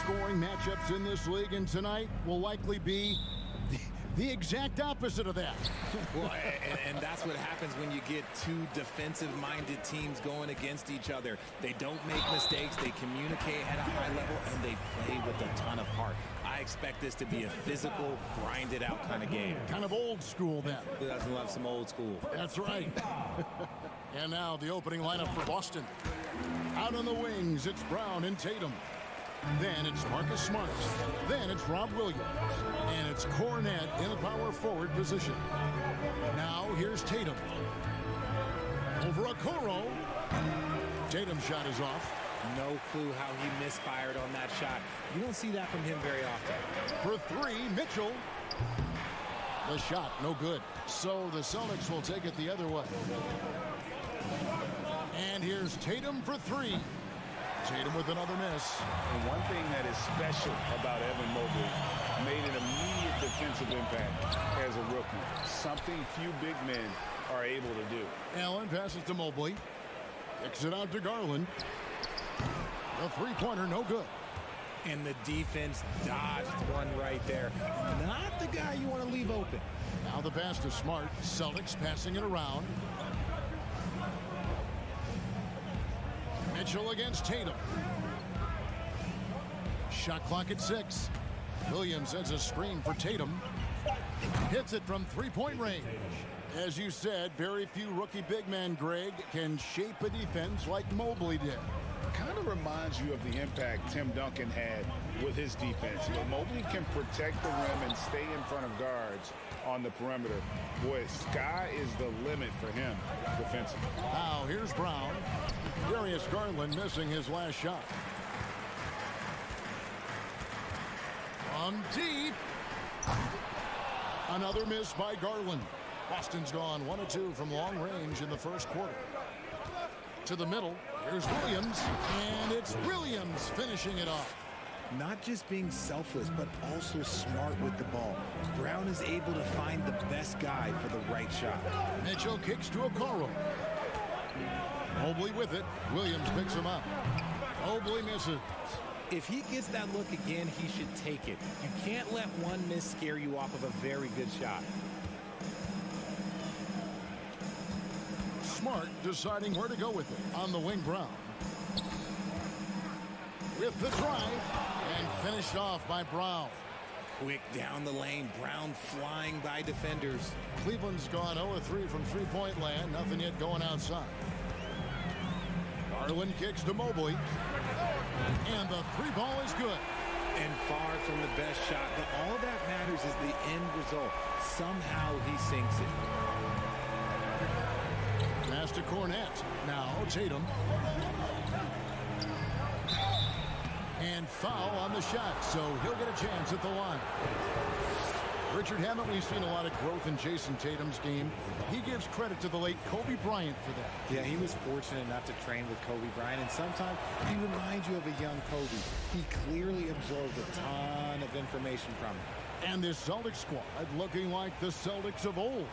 scoring matchups in this league, and tonight will likely be the exact opposite of that. Well, and that's what happens when you get two defensive-minded teams going against each other. They don't make mistakes, they communicate at a high level, and they play with a ton of heart. I expect this to be a physical, grinded-out kind of game. Kind of old school, then. Who doesn't love some old school? That's right. And now the opening lineup for Boston. Out on the wings, it's Brown and Tatum. Then it's Marcus Smart. Then it's Rob Williams. And it's Cornette in a power forward position. Now here's Tatum. Over Okoro. Tatum's shot is off. No clue how he misfired on that shot. You don't see that from him very often. For three, Mitchell. The shot, no good. So the Celtics will take it the other way. And here's Tatum for three. Tatum with another miss. And one thing that is special about Evan Mobley, made an immediate defensive impact as a rookie. Something few big men are able to do. Allen passes to Mobley. Kicks it out to Garland. The three-pointer, no good. And the defense dodged one right there. Not the guy you want to leave open. Now the pass to Smart. Celtics passing it around. Mitchell against Tatum. Shot clock at 6. Williams sends a screen for Tatum. Hits it from three-point range. As you said, very few rookie big men, Greg, can shape a defense like Mobley did. Kind of reminds you of the impact Tim Duncan had with his defense. But Mobley can protect the rim and stay in front of guards on the perimeter. Boy, sky is the limit for him defensively. Now here's Brown. Darius Garland missing his last shot. From deep. Another miss by Garland. Boston's gone 1 of 2 from long range in the first quarter. To the middle, here's Williams, and it's Williams finishing it off. Not just being selfless, but also smart with the ball. Brown is able to find the best guy for the right shot. Mitchell kicks to Okoro. Mobley with it. Williams picks him up. Mobley misses. If he gets that look again, he should take it. You can't let one miss scare you off of a very good shot. Smart deciding where to go with it. On the wing, Brown. With the drive, and finished off by Brown. Quick down the lane. Brown flying by defenders. Cleveland's gone 0 of 3 from three-point land. Nothing yet going outside. Garland kicks to Mobley. And the three ball is good. And far from the best shot, but all that matters is the end result. Somehow he sinks it. Pass to Cornette. Now Tatum. And foul on the shot, so he'll get a chance at the line. Richard, haven't we seen a lot of growth in Jason Tatum's game? He gives credit to the late Kobe Bryant for that. Yeah, he was fortunate enough to train with Kobe Bryant, and sometimes he reminds you of a young Kobe. He clearly absorbed a ton of information from him. And this Celtics squad looking like the Celtics of old.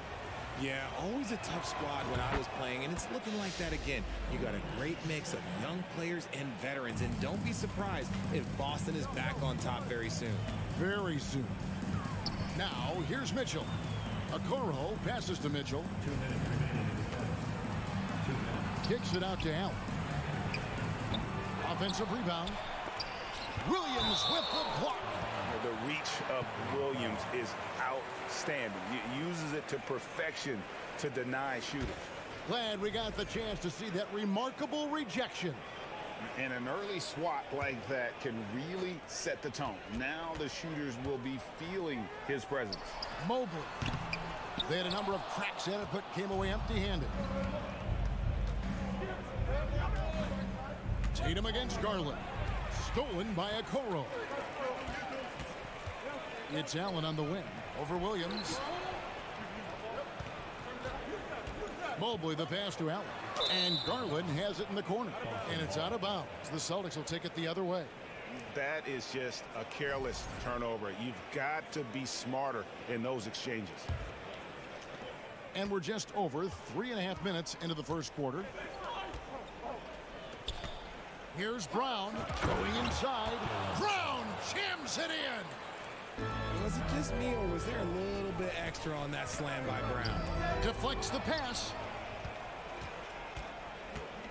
Yeah, always a tough squad when I was playing, and it's looking like that again. You got a great mix of young players and veterans, and don't be surprised if Boston is back on top very soon. Very soon. Now, here's Mitchell. Okoro passes to Mitchell. 2 minutes remaining. Kicks it out to Allen. Offensive rebound. Williams with the block. The reach of Williams is outstanding. He uses it to perfection to deny shooters. Glad we got the chance to see that remarkable rejection. And an early swat like that can really set the tone. Now the shooters will be feeling his presence. Mobley. They had a number of cracks at it, but came away empty-handed. Tatum against Garland. Stolen by Okoro. It's Allen on the wing. Over Williams. Mobley the pass to Allen. And Garland has it in the corner. And it's out of bounds. The Celtics will take it the other way. That is just a careless turnover. You've got to be smarter in those exchanges. And we're just over 3.5 minutes into the first quarter. Here's Brown going inside. Brown jams it in. Was it just me, or was there a little bit extra on that slam by Brown? Deflects the pass.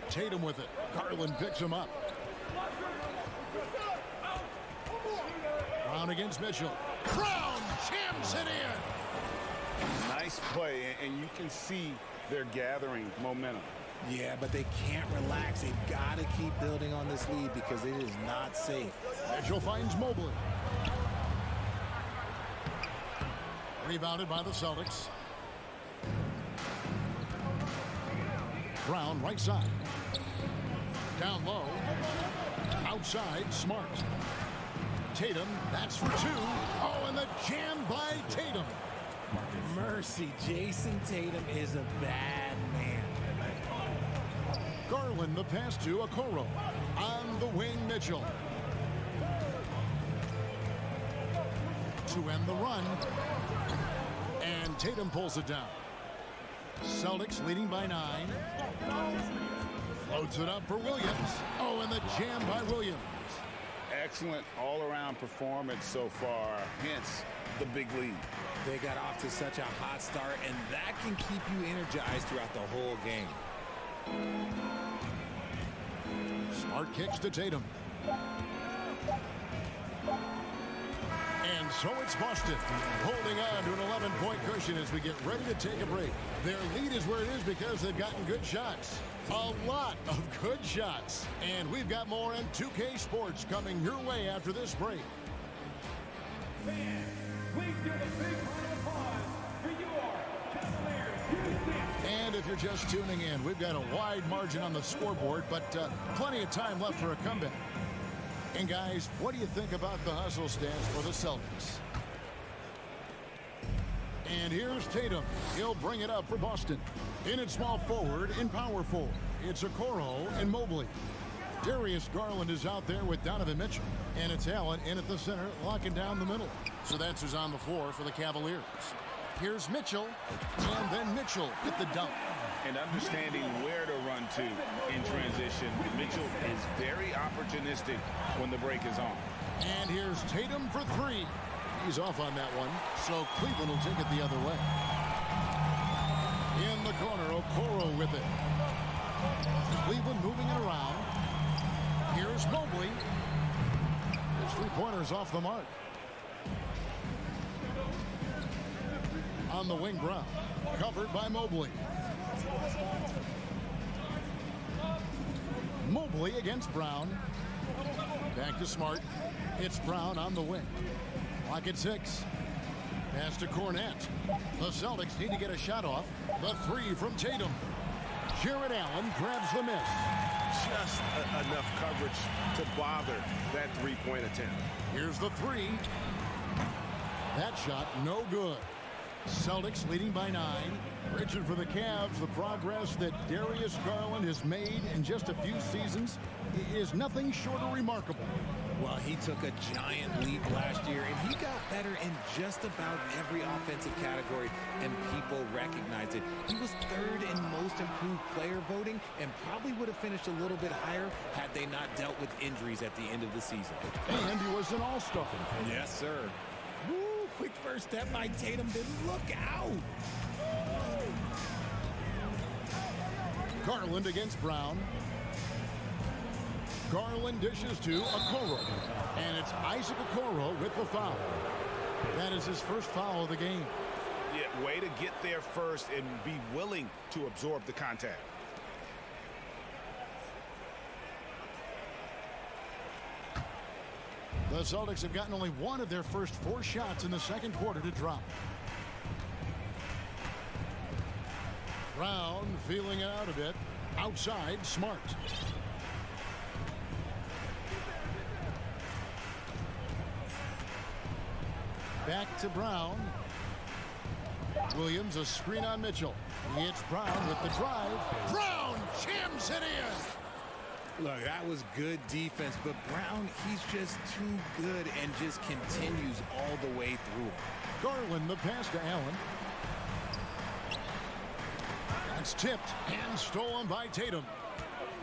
Tatum with it. Garland picks him up. Brown against Mitchell. Brown jams it in. Nice play, and you can see they're gathering momentum. Yeah, but they can't relax. They've got to keep building on this lead because it is not safe. Mitchell finds Mobley. Rebounded by the Celtics. Brown right side. Down low. Outside, Smart. Tatum, that's for two. Oh, and the jam by Tatum. Mercy, Jason Tatum is a bad man. Garland, the pass to Okoro. On the wing, Mitchell. To end the run. And Tatum pulls it down. Celtics leading by 9. Floats it up for Williams. Oh, and the jam by Williams. Excellent all-around performance so far, hence the big lead. They got off to such a hot start, and that can keep you energized throughout the whole game. Smart kicks to Tatum. And so it's Boston holding on to an 11-point cushion as we get ready to take a break. Their lead is where it is because they've gotten good shots. A lot of good shots. And we've got more M2K Sports coming your way after this break. Fans, please give a big round of applause for your Cavaliers. And if you're just tuning in, we've got a wide margin on the scoreboard, but plenty of time left for a comeback. And guys, what do you think about the hustle stance for the Celtics? And here's Tatum. He'll bring it up for Boston. In at small forward, in power forward, it's Okoro and Mobley. Darius Garland is out there with Donovan Mitchell. And it's Allen in at the center, locking down the middle. So that's who's on the floor for the Cavaliers. Here's Mitchell, and then Mitchell with the dunk. And understanding where to run to in transition, Mitchell is very opportunistic when the break is on. And here's Tatum for 3. He's off on that one, so Cleveland will take it the other way. In the corner, Okoro with it. Cleveland moving it around. Here's Mobley. His three-pointers off the mark. On the wing, Brown. Covered by Mobley. Mobley against Brown. Back to Smart. It's Brown on the wing. Clock at 6. Pass to Cornette. The Celtics need to get a shot off. The 3 from Tatum. Jared Allen grabs the miss. Just enough coverage to bother that three-point attempt. Here's the 3. That shot no good. Celtics leading by 9. Richard, for the Cavs, the progress that Darius Garland has made in just a few seasons is nothing short of remarkable. Well, he took a giant leap last year, and he got better in just about every offensive category, and people recognized it. He was 3rd in most improved player voting and probably would have finished a little bit higher had they not dealt with injuries at the end of the season. And he was an all-star. Yes, sir. Woo, quick first step by Tatum, then look out. Garland against Brown. Garland dishes to Okoro. And it's Isaac Okoro with the foul. That is his first foul of the game. Yeah, way to get there first and be willing to absorb the contact. The Celtics have gotten only one of their first 4 shots in the second quarter to drop. Brown feeling it out a bit. Outside, Smart. Back to Brown. Williams, a screen on Mitchell. He hits Brown with the drive. Brown jams it in. Look, that was good defense, but Brown, he's just too good and just continues all the way through. Garland, the pass to Allen. That's tipped and stolen by Tatum.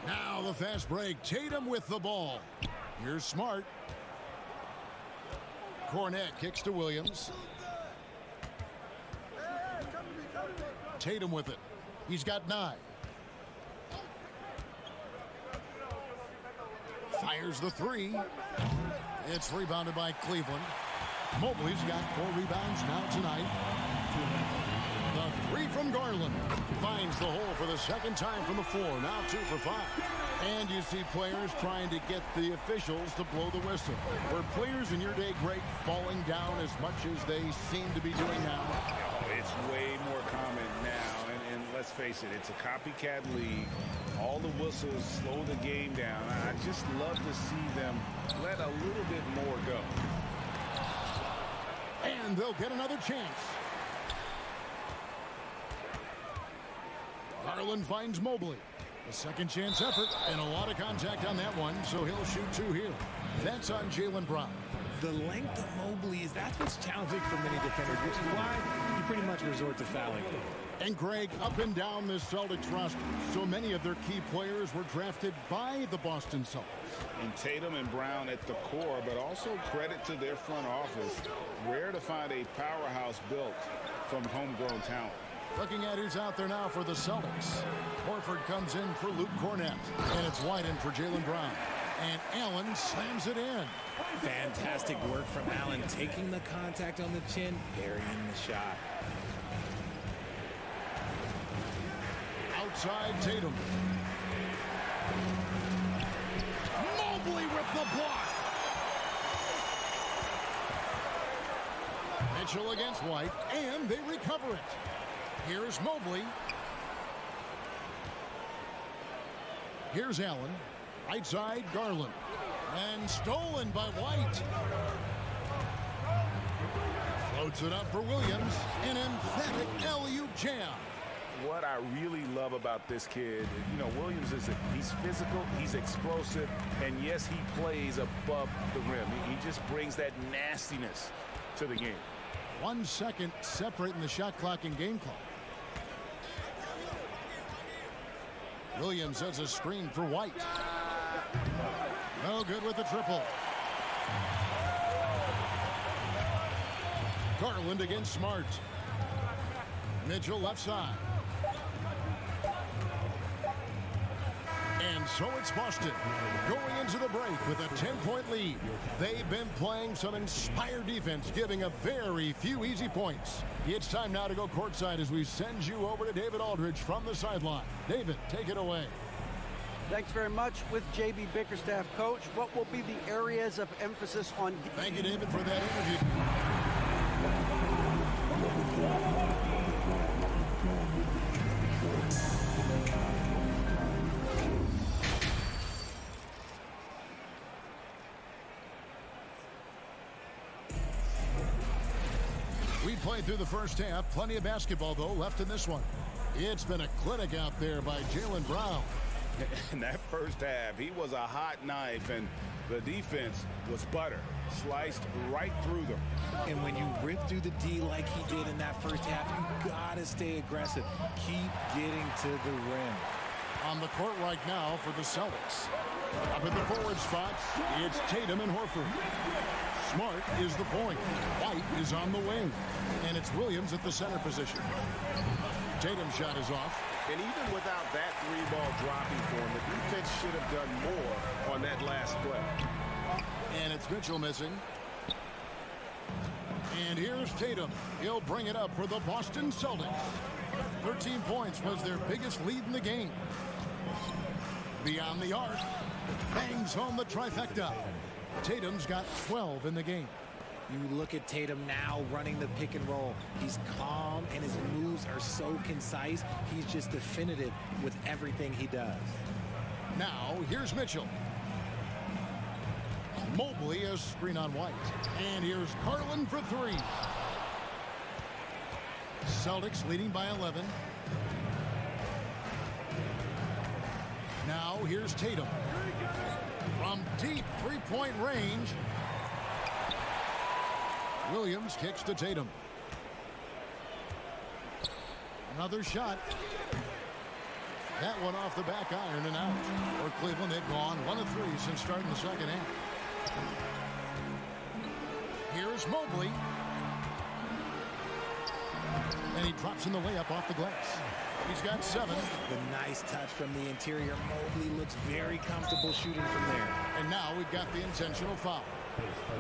Now the fast break. Tatum with the ball. Here's Smart. Cornet kicks to Williams. Tatum with it. He's got 9. Fires the 3. It's rebounded by Cleveland. Mobley's got 4 rebounds now tonight. The 3 from Garland finds the hole for the second time from the floor. Now 2 for 5. And you see players trying to get the officials to blow the whistle. Were players in your day, Greg, falling down as much as they seem to be doing now? It's way more common now, and let's face it, it's a copycat league. All the whistles slow the game down. I just love to see them let a little bit more go. And they'll get another chance. Garland finds Mobley. A second chance effort and a lot of contact on that one, so he'll shoot 2 here. That's on Jaylen Brown. The length of Mobley that's what's challenging for many defenders, which is why you pretty much resort to fouling. And Greg, up and down this Celtics roster, so many of their key players were drafted by the Boston Celtics. And Tatum and Brown at the core, but also credit to their front office. Rare to find a powerhouse built from homegrown talent. Looking at who's out there now for the Celtics. Horford comes in for Luke Cornet. And it's wide in for Jaylen Brown. And Allen slams it in. Fantastic work from Allen, taking the contact on the chin, burying the shot. Outside Tatum. Mobley with the block. Mitchell against White, and they recover it. Here's Mobley. Here's Allen. Right side, Garland. And stolen by White. Floats it up for Williams. An emphatic alley-oop jam. What I really love about this kid, Williams he's physical, he's explosive, and yes, he plays above the rim. He just brings that nastiness to the game. 1 second separating the shot clock and game clock. Williams has a screen for White. No good with the triple. Garland against Smart. Mitchell left side. And so it's Boston going into the break with a 10-point lead. They've been playing some inspired defense, giving up very few easy points. It's time now to go courtside as we send you over to David Aldridge from the sideline. David, take it away. Thanks very much. With J.B. Bickerstaff, Coach, what will be the areas of emphasis on... Thank you, David, for that interview. We played through the first half. Plenty of basketball, though, left in this one. It's been a clinic out there by Jaylen Brown. In that first half, he was a hot knife, and the defense was butter. Sliced right through them. And when you rip through the D like he did in that first half, you gotta stay aggressive. Keep getting to the rim. On the court right now for the Celtics. Up in the forward spots, it's Tatum and Horford. Smart is the point. White is on the wing. And it's Williams at the center position. Tatum's shot is off. And even without that 3-ball dropping for him, the defense should have done more on that last play. And it's Mitchell missing. And here's Tatum. He'll bring it up for the Boston Celtics. 13 points was their biggest lead in the game. Beyond the arc. Bangs home the trifecta. Tatum's got 12 in the game. You look at Tatum now running the pick and roll. He's calm and his moves are so concise. He's just definitive with everything he does. Now, here's Mitchell. Mobley, a screen on White. And here's Garland for 3. Celtics leading by 11. Now, here's Tatum. From deep three-point range. Williams kicks to Tatum. Another shot. That one off the back iron and out. For Cleveland, they've gone 1 of 3 since starting the second half. Here's Here's Mobley. And he drops in the layup off the glass. He's got 7. The nice touch from the interior. Mobley looks very comfortable shooting from there. And now we've got the intentional foul.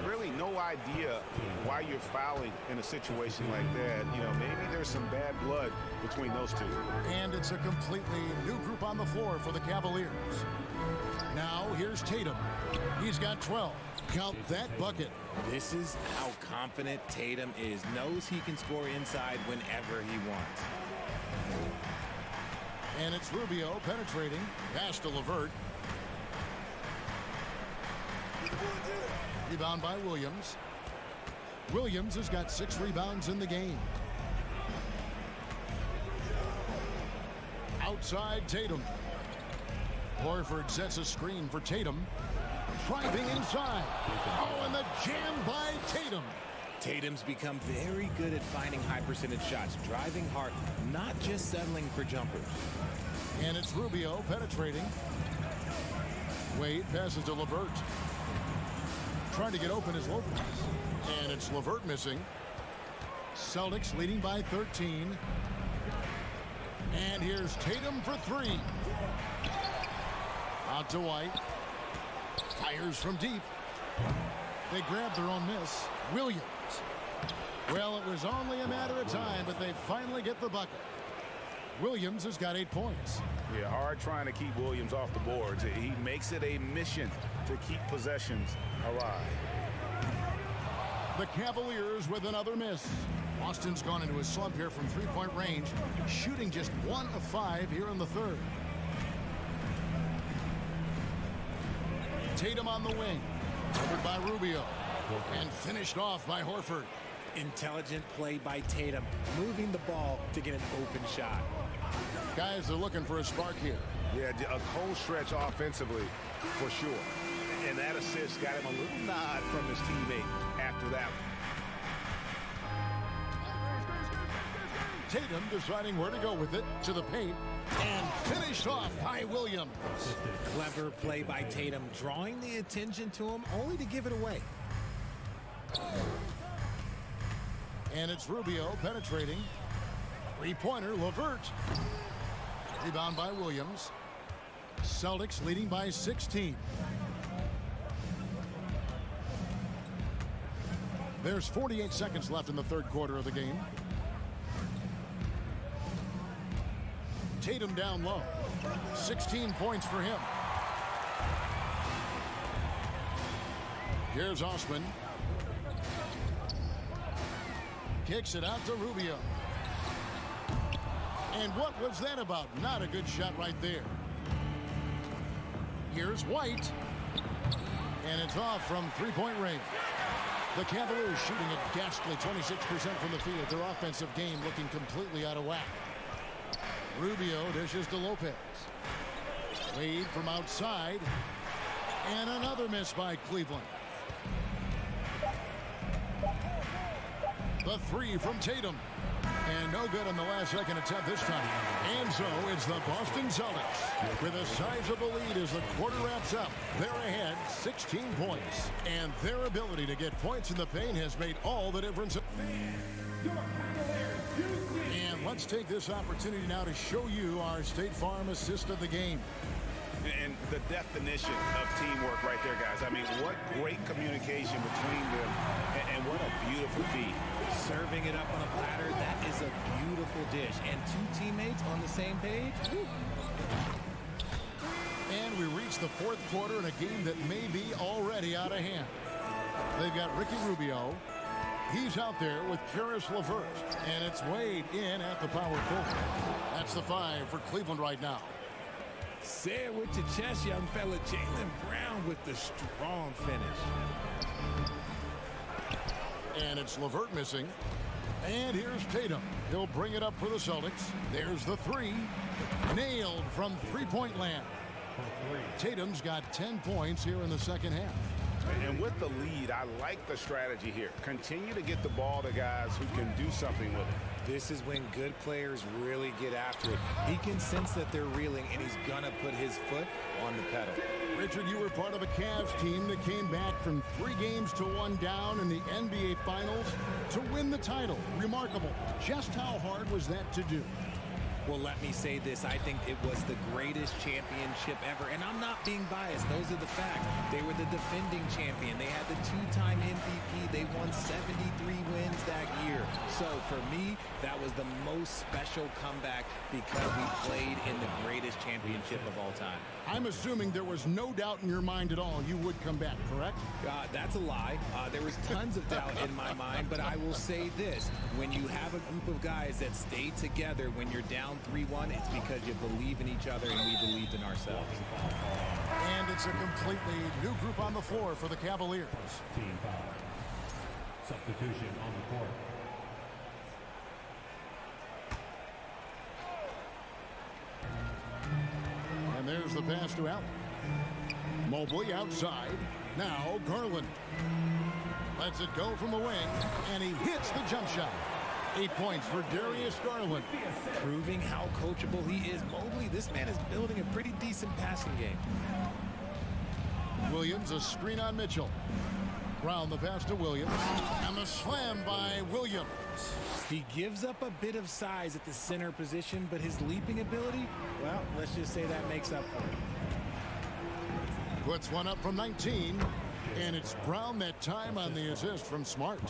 Really no idea why you're fouling in a situation like that. You know, maybe there's some bad blood between those two. And it's a completely new group on the floor for the Cavaliers. Now here's Tatum. He's got 12. Count that bucket. This is how confident Tatum is. Knows he can score inside whenever he wants. And it's Rubio penetrating. Pass to LeVert. Rebound by Williams. Williams has got 6 rebounds in the game. Outside Tatum. Horford sets a screen for Tatum. Driving inside. Oh, and the jam by Tatum. Tatum's become very good at finding high percentage shots, driving hard, not just settling for jumpers. And it's Rubio penetrating. Wade passes to LeVert. Trying to get open is Lopez. And it's LeVert missing. Celtics leading by 13. And here's Tatum for 3. Out to White. Fires from deep. They grab their own miss. Williams. Well, it was only a matter of time, but they finally get the bucket. Williams has got 8 points. Yeah, hard trying to keep Williams off the boards. He makes it a mission to keep possessions alive. The Cavaliers with another miss. Boston's gone into a slump here from 3-point range, shooting just 1 of 5 here in the third. Tatum on the wing, covered by Rubio, and finished off by Horford. Intelligent play by Tatum, moving the ball to get an open shot. Guys are looking for a spark here. Yeah, a cold stretch offensively, for sure. And that assist got him a little nod from his teammate after that. Tatum deciding where to go with it, to the paint, and finished off by Williams. Clever play by Tatum, drawing the attention to him, only to give it away. And it's Rubio penetrating. 3-pointer, LeVert. Rebound by Williams. Celtics leading by 16. There's 48 seconds left in the third quarter of the game. Tatum down low. 16 points for him. Here's Osman. Kicks it out to Rubio. And what was that about? Not a good shot right there. Here's White. And it's off from 3-point range. The Cavaliers shooting a ghastly 26% from the field. Their offensive game looking completely out of whack. Rubio dishes to Lopez. Wade from outside. And another miss by Cleveland. The 3 from Tatum. And no good on the last second attempt this time. And so it's the Boston Celtics with a sizable lead as the quarter wraps up. They're ahead 16 points. And their ability to get points in the paint has made all the difference. And let's take this opportunity now to show you our State Farm assist of the game. And the definition of teamwork right there, guys. I mean, what great communication between them, and what a beautiful feat. Serving it up on a platter, that is a beautiful dish. And 2 teammates on the same page. Woo. And we reach the fourth quarter in a game that may be already out of hand. They've got Ricky Rubio. He's out there with Karis LeVert. And it's Wade in at the power forward. That's the 5 for Cleveland right now. Say it with your chest, young fella. Jaylen Brown with the strong finish. And it's LeVert missing. And here's Tatum. He'll bring it up for the Celtics. There's the 3. Nailed from 3-point land. Tatum's got 10 points here in the second half. And with the lead, I like the strategy here. Continue to get the ball to guys who can do something with it. This is when good players really get after it. He can sense that they're reeling, and he's going to put his foot on the pedal. Richard, you were part of a Cavs team that came back from 3 games to 1 down in the NBA Finals to win the title. Remarkable. Just how hard was that to do? Well, let me say this. I think it was the greatest championship ever. And I'm not being biased. Those are the facts. They were the defending champion. They had the 2-time MVP. They won 73 wins that year. So for me, that was the most special comeback because we played in the greatest championship of all time. I'm assuming there was no doubt in your mind at all you would come back, correct? That's a lie. There was tons of doubt in my mind, but I will say this. When you have a group of guys that stay together when you're down 3-1, it's because you believe in each other and we believed in ourselves. And it's a completely new group on the floor for the Cavaliers. Team foul. Substitution on the court. And there's the pass to Allen. Mobley outside. Now Garland. Lets it go from the wing, and he hits the jump shot. 8 points for Darius Garland. Proving how coachable he is. Mobley, this man is building a pretty decent passing game. Williams, a screen on Mitchell. Brown the pass to Williams. And the slam by Williams. He gives up a bit of size at the center position, but his leaping ability, well, let's just say that makes up for it. Puts one up from 19. And it's Brown that time on the assist from Smart.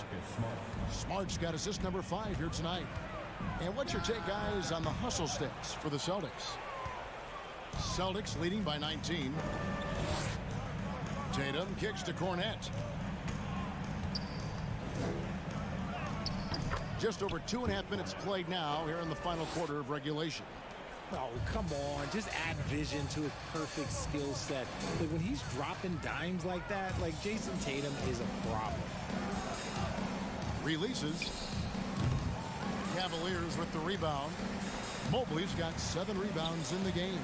Smart's got assist number 5 here tonight. And what's your take, guys, on the hustle stats for the Celtics? Celtics leading by 19. Tatum kicks to Cornette. Just over 2.5 minutes played now here in the final quarter of regulation. Oh, come on. Just add vision to his perfect skill set. Like when he's dropping dimes like that, like Jason Tatum is a problem. Releases. Cavaliers with the rebound. Mobley's got 7 rebounds in the game.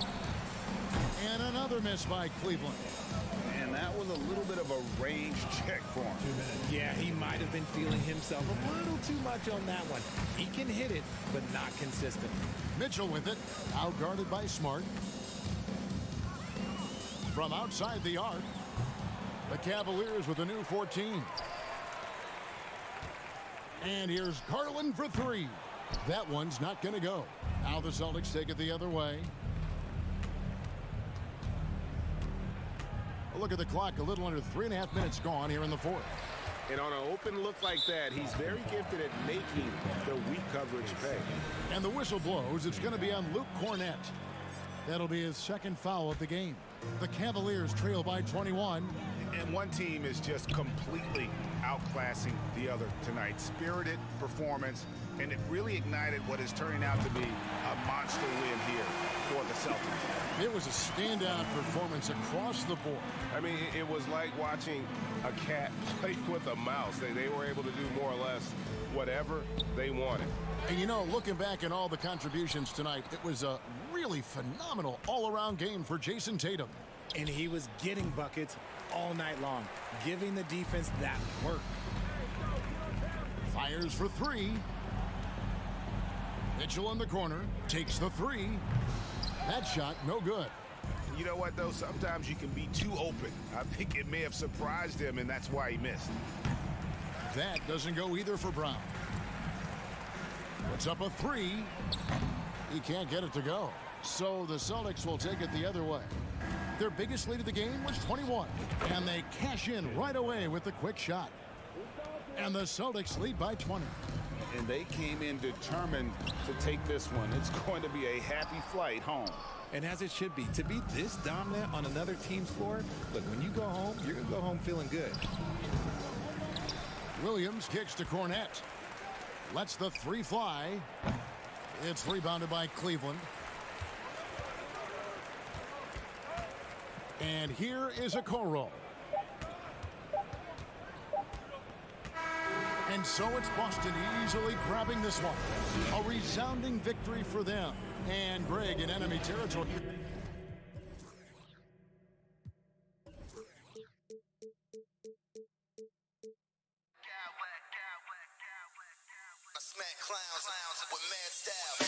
And another miss by Cleveland. And that was a little bit of a range check for him. Yeah, he might have been feeling himself a little too much on that one. He can hit it, but not consistent. Mitchell with it, outguarded by Smart. From outside the arc, the Cavaliers with a new 14. And here's Garland for 3. That one's not going to go. Now the Celtics take it the other way. A look at the clock, a little under 3.5 minutes gone here in the 4th. And on an open look like that, he's very gifted at making the weak coverage pay. And the whistle blows. It's going to be on Luke Cornette. That'll be his 2nd foul of the game. The Cavaliers trail by 21. And one team is just completely outclassing the other tonight. Spirited performance, and it really ignited what is turning out to be a monster win here for the Celtics. It was a standout performance across the board. I mean, it was like watching a cat play with a mouse. They were able to do more or less whatever they wanted. And you know, looking back at all the contributions tonight, it was a really phenomenal all-around game for Jason Tatum. And he was getting buckets all night long, giving the defense that work. Fires for 3. Mitchell in the corner, takes the 3. That shot, no good. You know what, though? Sometimes you can be too open. I think it may have surprised him, and that's why he missed. That doesn't go either for Brown. Puts up a 3. He can't get it to go. So the Celtics will take it the other way. Their biggest lead of the game was 21. And they cash in right away with the quick shot. And the Celtics lead by 20. And they came in determined to take this one. It's going to be a happy flight home. And as it should be, to be this dominant on another team's floor, look, when you go home, you're going to go home feeling good. Williams kicks to Cornette. Lets the 3 fly. It's rebounded by Cleveland. And here is a Okoro. And so it's Boston easily grabbing this one. A resounding victory for them. And Greg in enemy territory. clowns with mad style.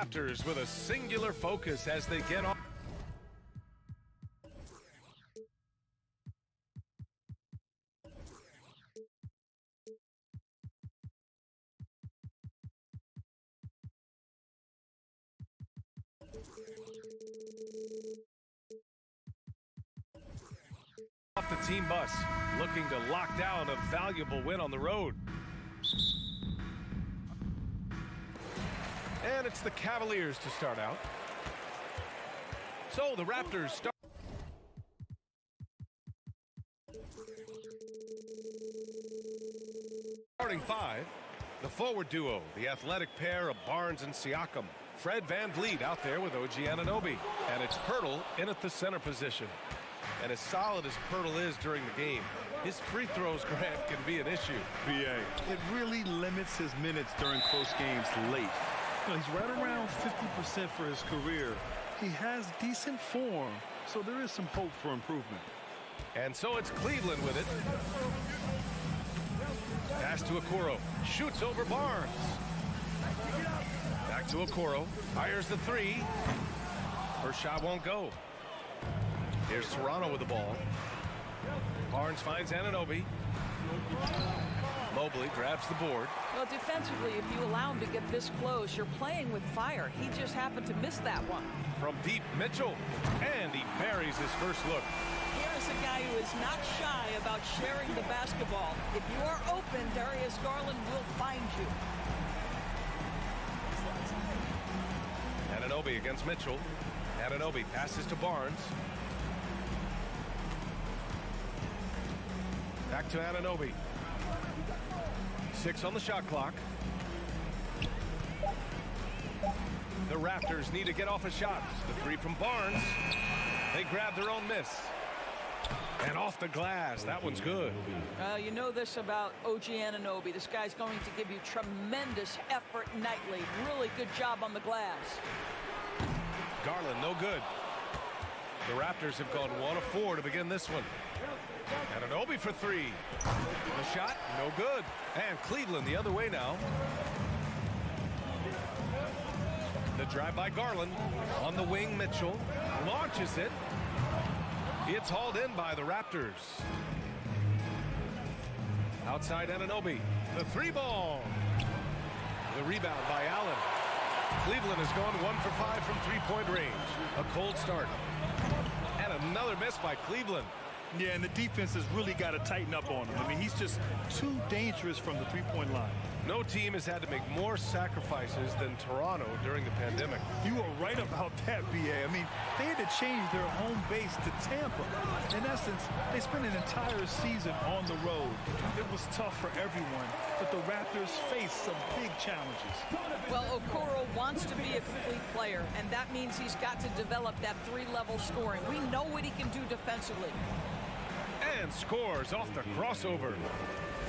Raptors with a singular focus as they get off. Off the team bus, looking to lock down a valuable win on the road. And it's the Cavaliers to start out. So the Raptors start. Starting five, the forward duo, the athletic pair of Barnes and Siakam. Fred VanVleet out there with OG Anunoby. And it's Pirtle in at the center position. And as solid as Pirtle is during the game, his free throws, Grant, can be an issue. BA, it really limits his minutes during close games late. You know, he's right around 50% for his career. He has decent form, so there is some hope for improvement. And so it's Cleveland with it. Pass to Okoro. Shoots over Barnes. Back to Okoro. Fires the three. First shot won't go. Here's Toronto with the ball. Barnes finds Anunoby. Mobley grabs the board. Well, defensively, if you allow him to get this close, you're playing with fire. He just happened to miss that one. From deep, Mitchell. And he buries his first look. Here's a guy who is not shy about sharing the basketball. If you are open, Darius Garland will find you. Anunoby against Mitchell. Anunoby passes to Barnes. Back to Anunoby. 6 on the shot clock. The Raptors need to get off a shot. The three from Barnes. They grab their own miss. And off the glass. That one's good. You know this about OG Anunoby. This guy's going to give you tremendous effort nightly. Really good job on the glass. Garland, no good. The Raptors have gone 1 of 4 to begin this one. Anunoby for three. The shot, no good. And Cleveland the other way now. The drive by Garland. On the wing, Mitchell launches it. It's hauled in by the Raptors. Outside Anunoby. The three ball. The rebound by Allen. Cleveland has gone 1 for 5 from three-point range. A cold start. And another miss by Cleveland. Yeah, and the defense has really got to tighten up on him. I mean, he's just too dangerous from the three-point line. No team has had to make more sacrifices than Toronto during the pandemic. You are right about that, BA. I mean, they had to change their home base to Tampa. In essence, they spent an entire season on the road. It was tough for everyone, but the Raptors faced some big challenges. Well, Okoro wants to be a complete player, and that means he's got to develop that three-level scoring. We know what he can do defensively. And scores off the crossover.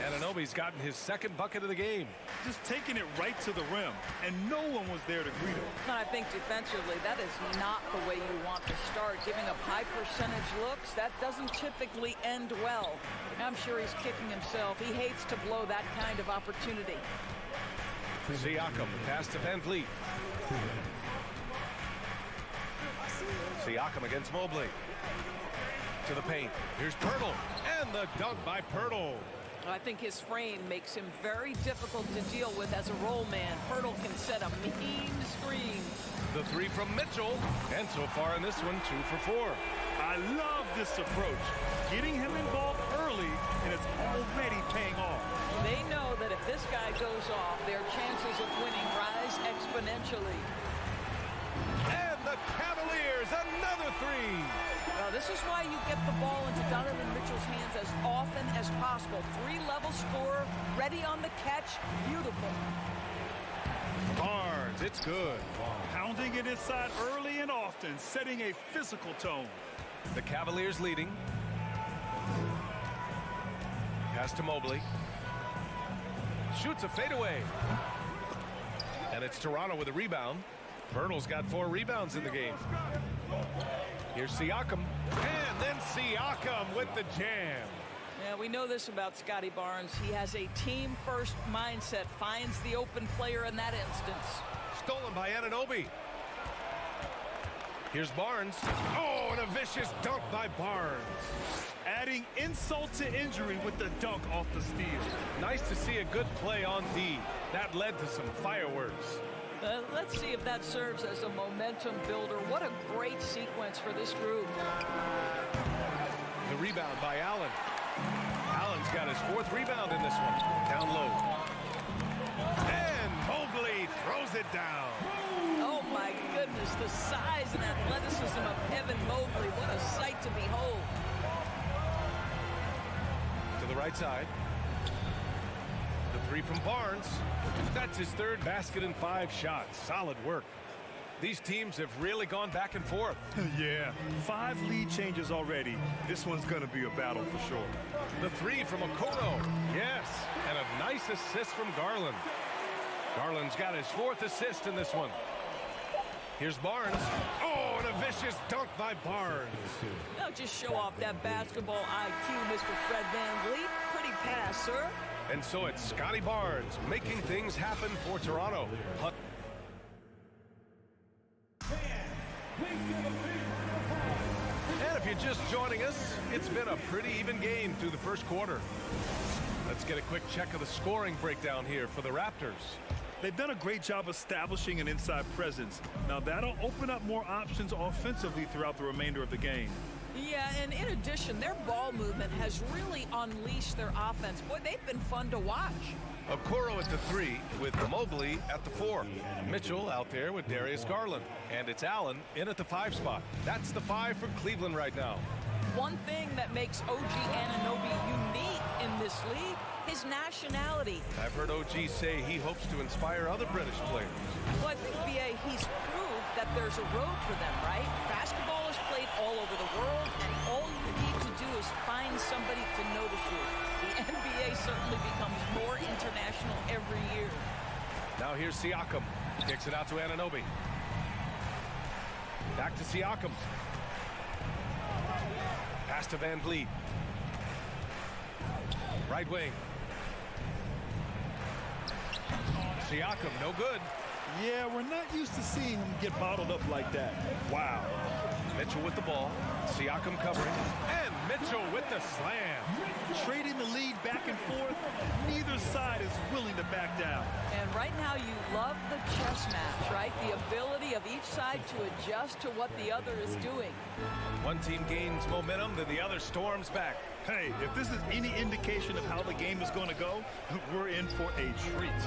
Anunoby's gotten his second bucket of the game. Just taking it right to the rim, and no one was there to greet him. And I think defensively, that is not the way you want to start. Giving up high percentage looks, that doesn't typically end well. I'm sure he's kicking himself. He hates to blow that kind of opportunity. Siakam, pass to VanVleet. Siakam against Mobley. To the paint. Here's Pirtle. And the dunk by Pirtle. I think his frame makes him very difficult to deal with as a roll man. Pirtle can set a mean screen. The three from Mitchell. And so far in this one, 2 for 4. I love this approach. Getting him involved early, and it's already paying off. They know that if this guy goes off, their chances of winning rise exponentially. And the Cavaliers, another three. This is why you get the ball into Donovan Mitchell's hands as often as possible. Three-level scorer, ready on the catch, beautiful. Barnes, it's good. Pounding it inside early and often, setting a physical tone. The Cavaliers leading. Pass to Mobley. Shoots a fadeaway. And it's Toronto with a rebound. Pirtle's got 4 rebounds in the game. Here's Siakam. And then Siakam with the jam. Yeah, Yeah, we know this about Scotty Barnes. He has a team-first mindset, finds the open player in that instance. Stolen by Anunoby. Here's Barnes. Oh, and a vicious dunk by Barnes. Adding insult to injury with the dunk off the steal. Nice to see a good play on D. That led to some fireworks. Let's see if that serves as a momentum builder. What a great sequence for this group. The rebound by Allen. Allen's got his 4th rebound in this one. Down low. And Mobley throws it down. Oh, my goodness, the size and athleticism of Evan Mobley. What a sight to behold. To the right side. The 3 from Barnes. That's his 3rd basket in 5 shots. Solid work. These teams have really gone back and forth. Yeah, 5 lead changes already. This one's going to be a battle for sure. The 3 from Okoro. Yes, and a nice assist from Garland. Garland's got his 4th assist in this one. Here's Barnes. Oh, and a vicious dunk by Barnes. Now just show off that basketball IQ, Mr. Fred VanVleet. Pretty pass, sir. And so it's Scotty Barnes making things happen for Toronto. And if you're just joining us, it's been a pretty even game through the first quarter. Let's get a quick check of the scoring breakdown here for the Raptors. They've done a great job establishing an inside presence. Now that'll open up more options offensively throughout the remainder of the game. Yeah, and in addition, their ball movement has really unleashed their offense. Boy, they've been fun to watch. Okoro at the 3 with Mobley at the 4. Mitchell out there with Darius Garland. And it's Allen in at the 5 spot. That's the 5 for Cleveland right now. One thing that makes OG Anunoby unique in this league, his nationality. I've heard OG say he hopes to inspire other British players. Well, I think, B.A., he's proved that there's a road for them, right? Basketball is played all over the world, and all you need to do is find somebody to notice you. The NBA certainly becomes more international every year. Now here's Siakam. Kicks it out to Anunoby. Back to Siakam. Pass to VanVleet. Right wing. Siakam, no good. Yeah, we're not used to seeing him get bottled up like that. Wow. Mitchell with the ball. Siakam covering. And Mitchell with the slam. Trading the lead back and forth. Neither side is willing to back down. And right now you love the chess match, right? The ability of each side to adjust to what the other is doing. One team gains momentum, then the other storms back. Hey, if this is any indication of how the game is going to go, we're in for a treat.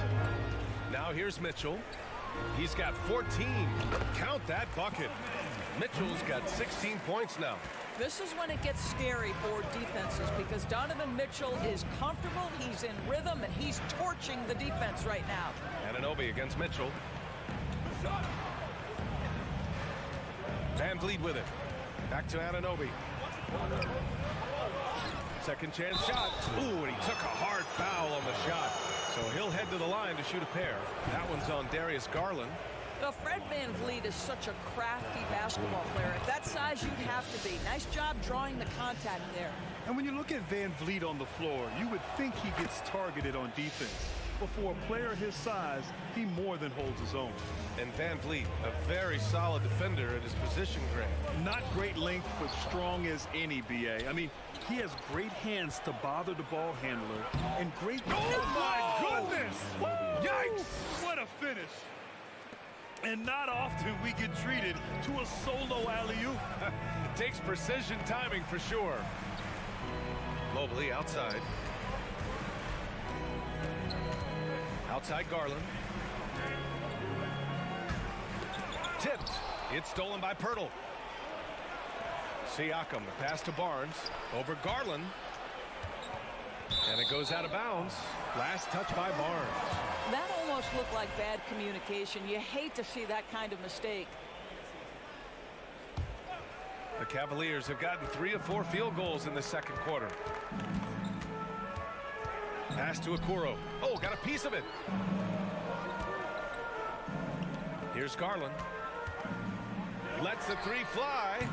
Now here's Mitchell. He's got 14. Count that bucket. Mitchell's got 16 points now. This is when it gets scary for defenses because Donovan Mitchell is comfortable, he's in rhythm, and he's torching the defense right now. Anunoby against Mitchell. VanVleet with it. Back to Anunoby. Second chance shot. Ooh, and he took a hard foul on the shot. So he'll head to the line to shoot a pair. That one's on Darius Garland. Well, Fred VanVleet is such a crafty basketball player. At that size, you'd have to be. Nice job drawing the contact there. And when you look at VanVleet on the floor, you would think he gets targeted on defense. But for a player his size, he more than holds his own. And VanVleet, a very solid defender at his position grade. Not great length, but strong as any, B.A. I mean, he has great hands to bother the ball handler. And great... Oh, my goodness! Woo! Yikes! What a finish. And not often we get treated to a solo alley-oop. Takes precision timing for sure. Mobley outside. Outside Garland. Tipped. It's stolen by Pirtle. Siakam, the pass to Barnes. Over Garland. And it goes out of bounds. Last touch by Barnes. That almost looked like bad communication. You hate to see that kind of mistake. The Cavaliers have gotten 3 of 4 field goals in the second quarter. Pass to Okoro. Oh, got a piece of it. Here's Garland. Lets the 3 fly.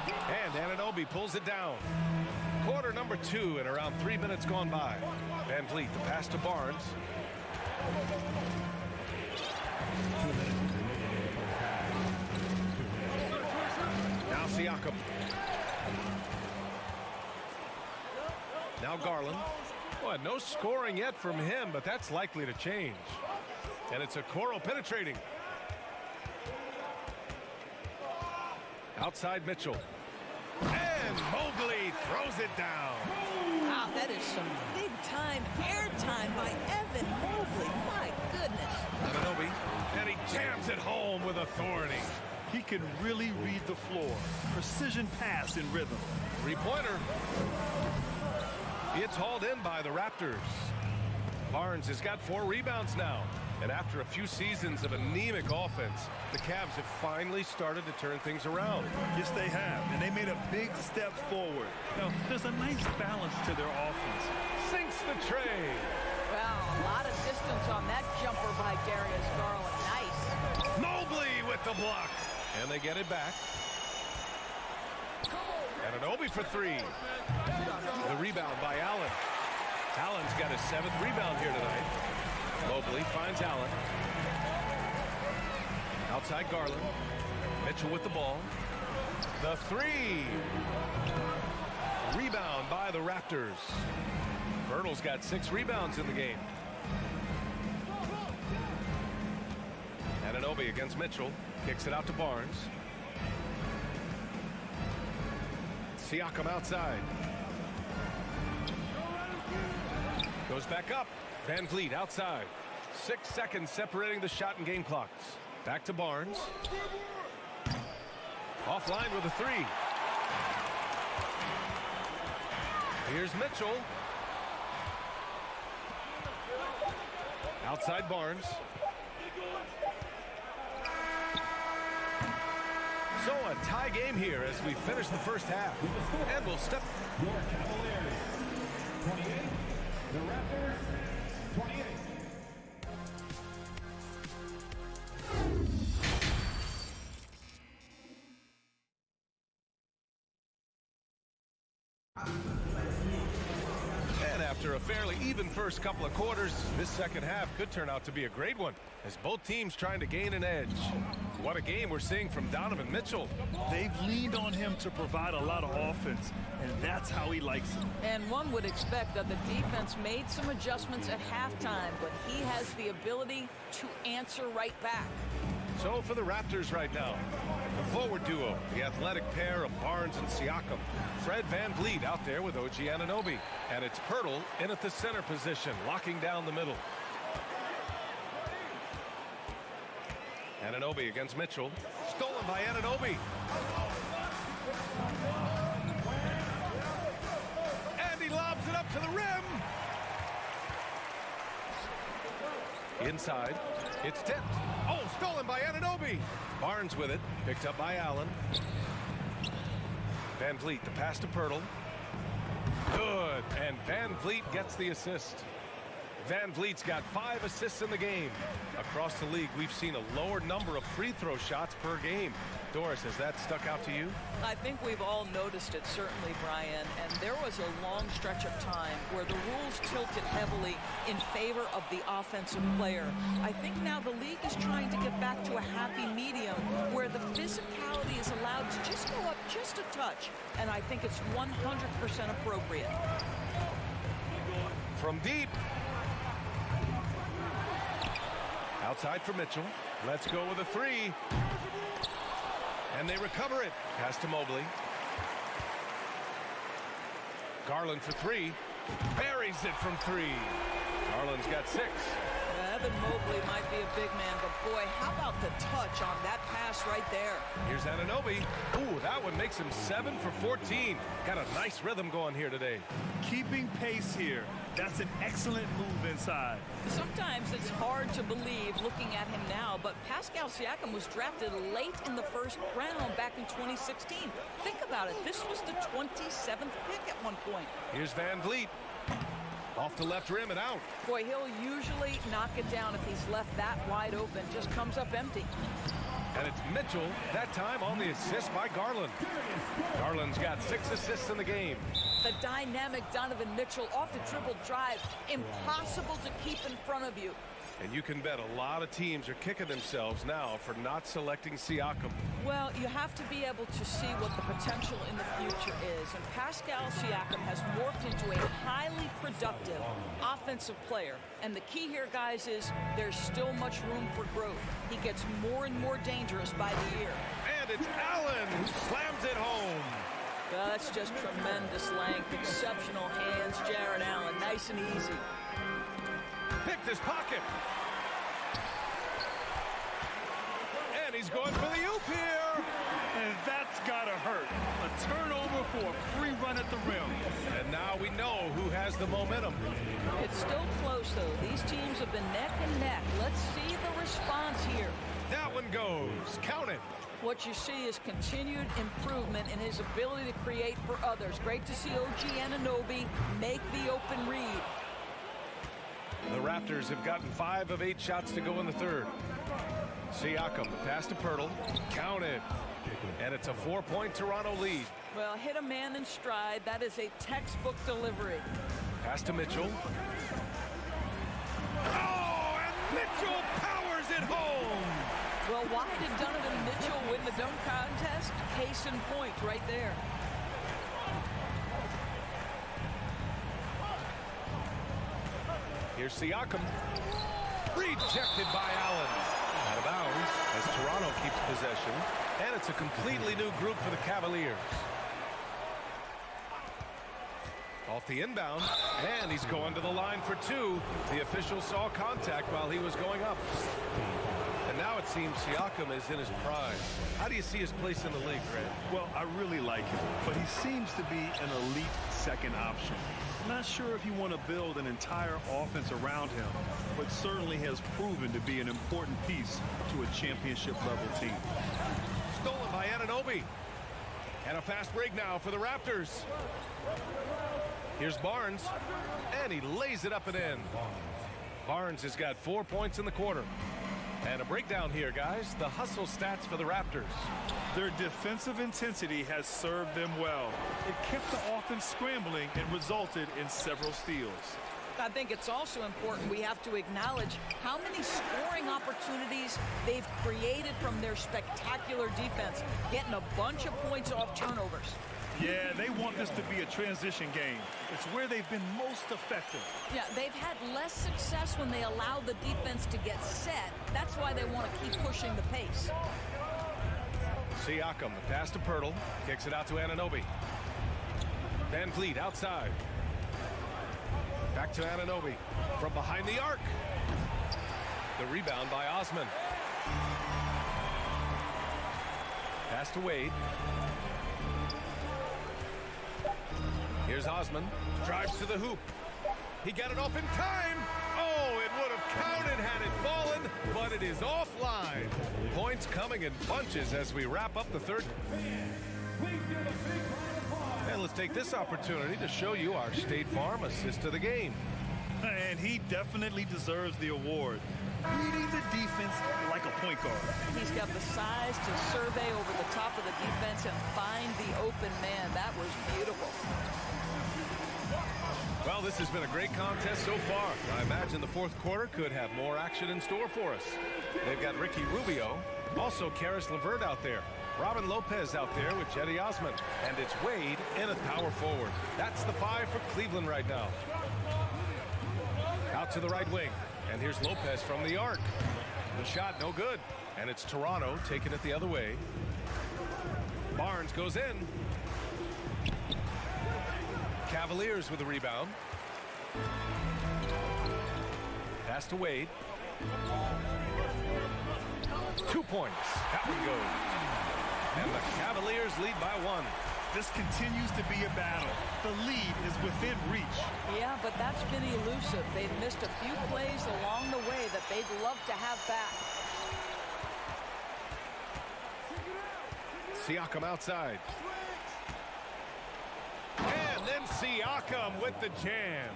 And Anunoby pulls it down. Quarter number 2 and around 3 minutes gone by. Van Vliet, the pass to Barnes. Now Siakam. Now Garland. Well, no scoring yet from him, but that's likely to change. And it's Okoro penetrating. Outside Mitchell. And Mobley throws it down. Wow, that is some big-time airtime by Evan Mobley. My goodness. Anunoby, and he jams it home with authority. He can really read the floor. Precision pass in rhythm. Three-pointer. It's hauled in by the Raptors. Barnes has got 4 rebounds now. And after a few seasons of anemic offense, the Cavs have finally started to turn things around. Yes, they have. And they made a big step forward. Now, there's a nice balance to their offense. Sinks the tray. Well, a lot of distance on that jumper by Darius Garland. Nice. Mobley with the block. And they get it back. And Anunoby for 3. The rebound by Allen. Allen's got his 7th rebound here tonight. Mobley finds Allen. Outside Garland. Mitchell with the ball. The 3. Rebound by the Raptors. Pirtle's got 6 rebounds in the game. Anunoby against Mitchell. Kicks it out to Barnes. Siakam outside. Goes back up. Van Vliet outside. 6 seconds separating the shot and game clocks. Back to Barnes. Offline with a 3. Here's Mitchell. Outside Barnes. So a tie game here as we finish the first half. And we'll step. Your Cavaliers, 28. The Raptors, 28. And after a fairly even first couple of quarters, this second half could turn out to be a great one as both teams trying to gain an edge. What a game we're seeing from Donovan Mitchell. They've leaned on him to provide a lot of offense, and that's how he likes it. And one would expect that the defense made some adjustments at halftime, but he has the ability to answer right back. So for the Raptors right now, the forward duo, the athletic pair of Barnes and Siakam. Fred Van Vliet out there with OG Anunoby. And it's Pirtle in at the center position, locking down the middle. Anunoby against Mitchell. Stolen by Anunoby. And he lobs it up to the rim. Inside. It's tipped. Oh, stolen by Anunoby. Barnes with it. Picked up by Allen. Van Vliet, the pass to Pirtle. Good. And Van Vliet gets the assist. Van Vliet's got 5 assists in the game. Across the league, we've seen a lower number of free throw shots per game. Doris, has that stuck out to you? I think we've all noticed it, certainly, Brian. And there was a long stretch of time where the rules tilted heavily in favor of the offensive player. I think now the league is trying to get back to a happy medium where the physicality is allowed to just go up just a touch. And I think it's 100% appropriate. From deep. Outside for Mitchell. Let's go with a 3. And they recover it. Pass to Mobley. Garland for 3. Buries it from 3. Garland's got 6. Evan Mobley might be a big man, but boy, how about the touch on that pass right there? Here's Anunoby. Ooh, that one makes him 7 for 14. Got a nice rhythm going here today. Keeping pace here. That's an excellent move inside. Sometimes it's hard to believe looking at him now, but Pascal Siakam was drafted late in the first round back in 2016. Think about it. This was the 27th pick at one point. Here's Van Vliet. Off the left rim and out. Boy, he'll usually knock it down if he's left that wide open. Just comes up empty. And it's Mitchell, that time on the assist by Garland. Garland's got 6 assists in the game. The dynamic Donovan Mitchell off the dribble drive. Impossible to keep in front of you. And you can bet a lot of teams are kicking themselves now for not selecting Siakam. Well, you have to be able to see what the potential in the future is. And Pascal Siakam has morphed into a highly productive offensive player. And the key here, guys, is there's still much room for growth. He gets more and more dangerous by the year. And it's Allen who slams it home. Well, that's just tremendous length. Exceptional hands, Jared Allen. Nice and easy. Picked his pocket. And he's going for the oop here. And that's got to hurt. A turnover for a free run at the rim. And now we know who has the momentum. It's still close, though. These teams have been neck and neck. Let's see the response here. That one goes. Count it. What you see is continued improvement in his ability to create for others. Great to see OG Anunoby make the open read. The Raptors have gotten 5 of 8 shots to go in the third. Siakam, the pass to Pirtle. Count it. And it's a 4-point Toronto lead. Well, hit a man in stride. That is a textbook delivery. Pass to Mitchell. Oh, and Mitchell powers it home. Well, why did Donovan Mitchell win the dunk contest? Case in point right there. Here's Siakam. Rejected by Allen. Out of bounds as Toronto keeps possession. And it's a completely new group for the Cavaliers. Off the inbound. And he's going to the line for 2. The official saw contact while he was going up. And now it seems Siakam is in his prime. How do you see his place in the league, Grant? Well, I really like him, but he seems to be an elite second option. Not sure if you want to build an entire offense around him, but certainly has proven to be an important piece to a championship-level team. Stolen by Anunoby. And a fast break now for the Raptors. Here's Barnes, and he lays it up and in. Barnes has got 4 points in the quarter. And a breakdown here, guys. The hustle stats for the Raptors. Their defensive intensity has served them well. It kept the offense scrambling and resulted in several steals. I think it's also important we have to acknowledge how many scoring opportunities they've created from their spectacular defense, getting a bunch of points off turnovers. Yeah, they want this to be a transition game. It's where they've been most effective. Yeah, they've had less success when they allow the defense to get set. That's why they want to keep pushing the pace. Siakam, the pass to Pirtle, kicks it out to Anunoby. Van Vliet outside. Back to Anunoby from behind the arc. The rebound by Osman. Pass to Wade. Here's Osman. Drives to the hoop. He got it off in time. Oh, it would have counted had it fallen, but it is offline. Points coming in bunches as we wrap up the third. And let's take this opportunity to show you our State Farm assist of the game. And he definitely deserves the award. Leading the defense like a point guard. He's got the size to survey over the top of the defense and find the open man. That was beautiful. Well, this has been a great contest so far. I imagine the fourth quarter could have more action in store for us. They've got Ricky Rubio, also Karis LeVert out there. Robin Lopez out there with Cedi Osman. And it's Wade in a power forward. That's the 5 for Cleveland right now. Out to the right wing. And here's Lopez from the arc. The shot no good. And it's Toronto taking it the other way. Barnes goes in. Cavaliers with the rebound. Pass to Wade. 2 points. That one goes. And the Cavaliers lead by 1. This continues to be a battle. The lead is within reach. Yeah, but that's been elusive. They've missed a few plays along the way that they'd love to have back. Siakam outside. And then Siakam with the jam.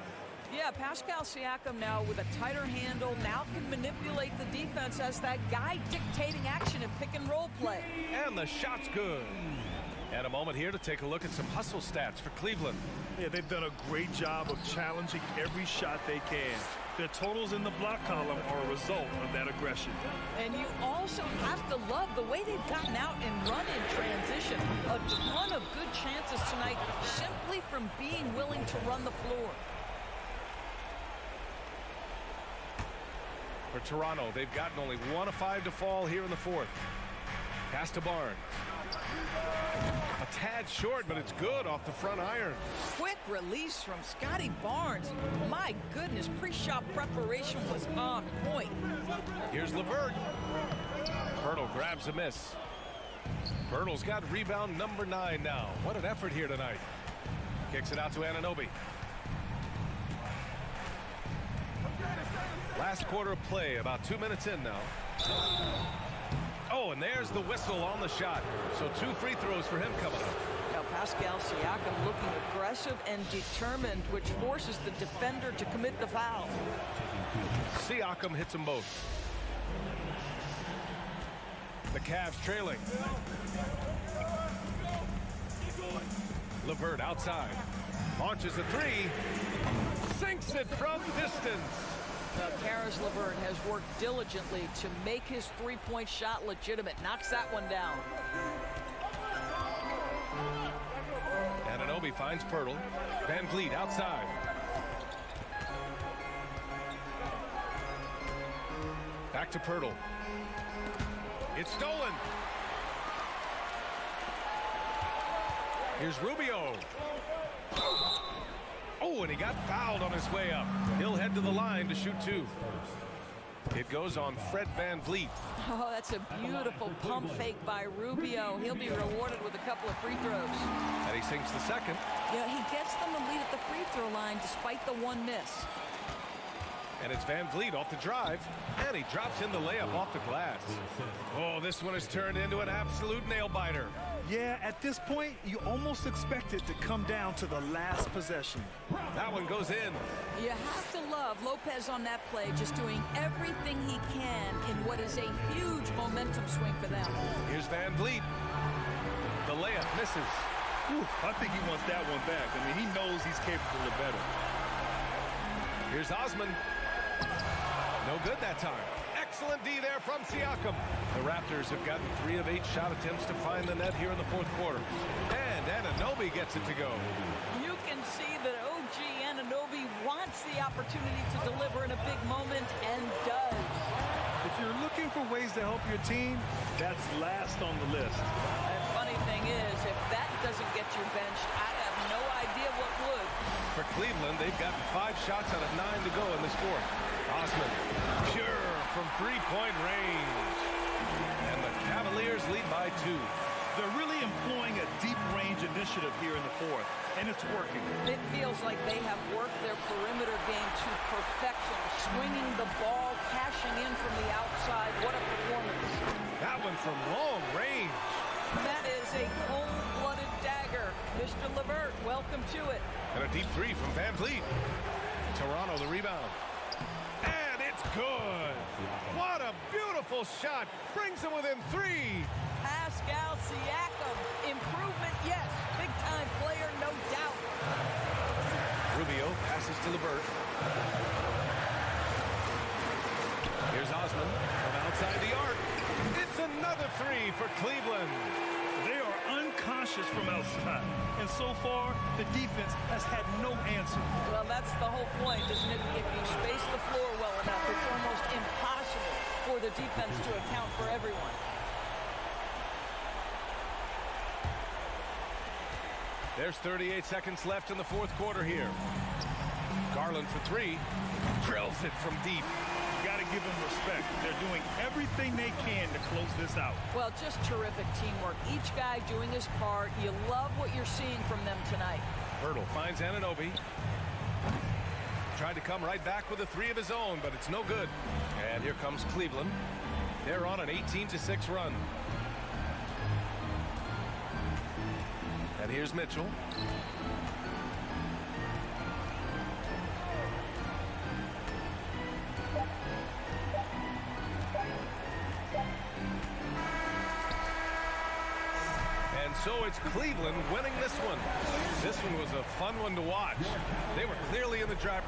Yeah, Pascal Siakam now with a tighter handle, now can manipulate the defense as that guy dictating action in pick and roll play. And the shot's good. And a moment here to take a look at some hustle stats for Cleveland. Yeah, they've done a great job of challenging every shot they can. Their totals in the block column are a result of that aggression. And you also have to love the way they've gotten out and run in transition. A ton of good chances tonight simply from being willing to run the floor. For Toronto, they've gotten only 1 of 5 to fall here in the fourth. Pass to Barnes. A tad short, but it's good off the front iron. Quick release from Scotty Barnes. My goodness, pre-shot preparation was on point. Here's LeVert. Pirtle grabs a miss. Pirtle's got rebound number 9 now. What an effort here tonight. Kicks it out to Anunoby. Last quarter of play, about 2 minutes in now. Oh, and there's the whistle on the shot. So 2 free throws for him coming up. Now Pascal Siakam looking aggressive and determined, which forces the defender to commit the foul. Siakam hits them both. The Cavs trailing. LeVert outside. Launches a 3. Sinks it from distance. Karis LeVert has worked diligently to make his three-point shot legitimate. Knocks that one down. Anunoby finds Pirtle. Van Vliet outside. Back to Pirtle. It's stolen. Here's Rubio. Oh, and he got fouled on his way up. He'll head to the line to shoot 2. It goes on Fred Van Vliet. Oh, that's a beautiful pump fake by Rubio. He'll be rewarded with a couple of free throws. And he sinks the second. Yeah, he gets them to lead at the free throw line despite the 1 miss. And it's Van Vliet off the drive. And he drops in the layup off the glass. Oh, this one has turned into an absolute nail-biter. Yeah, at this point, you almost expect it to come down to the last possession. That one goes in. You have to love Lopez on that play, just doing everything he can in what is a huge momentum swing for them. Here's Van Vliet. The layup misses. Whew, I think he wants that one back. I mean, he knows he's capable of better. Here's Osman. No good that time. Excellent D there from Siakam. The Raptors have gotten 3 of 8 shot attempts to find the net here in the fourth quarter. And Anunoby gets it to go. You can see that OG Anunoby wants the opportunity to deliver in a big moment and does. If you're looking for ways to help your team, that's last on the list. And funny thing is, if that doesn't get you benched, I have no idea what would. For Cleveland, they've gotten 5 shots out of 9 to go in this fourth. Osman, pure from 3-point range. And the Cavaliers lead by 2. They're really employing a deep range initiative here in the fourth, and it's working. It feels like they have worked their perimeter game to perfection, swinging the ball, cashing in from the outside. What a performance. That one from long range. That is a cold-blooded dagger. Mr. LeVert, welcome to it. And a deep 3 from Van Vliet. Toronto the rebound. And it's good. What a beautiful shot. Brings them within 3. Pascal Siakam. Improvement, yes. Big-time player, no doubt. Rubio passes to LeVert. Here's Osman from outside the arc. It's another 3 for Cleveland. They are unconscious from outside, and so far, the defense has had no answer. Well, that's the whole point, isn't it? If you space the floor well enough, it's almost impossible for the defense to account for everyone. There's 38 seconds left in the fourth quarter here. Garland for 3. Drills it from deep. You got to give them respect. They're doing everything they can to close this out. Well, just terrific teamwork. Each guy doing his part. You love what you're seeing from them tonight. Pirtle finds Anunoby. Tried to come right back with a 3 of his own, but it's no good. And here comes Cleveland. They're on an 18-6 run. And here's Mitchell. So it's Cleveland winning this one. This one was a fun one to watch. They were clearly in the drive.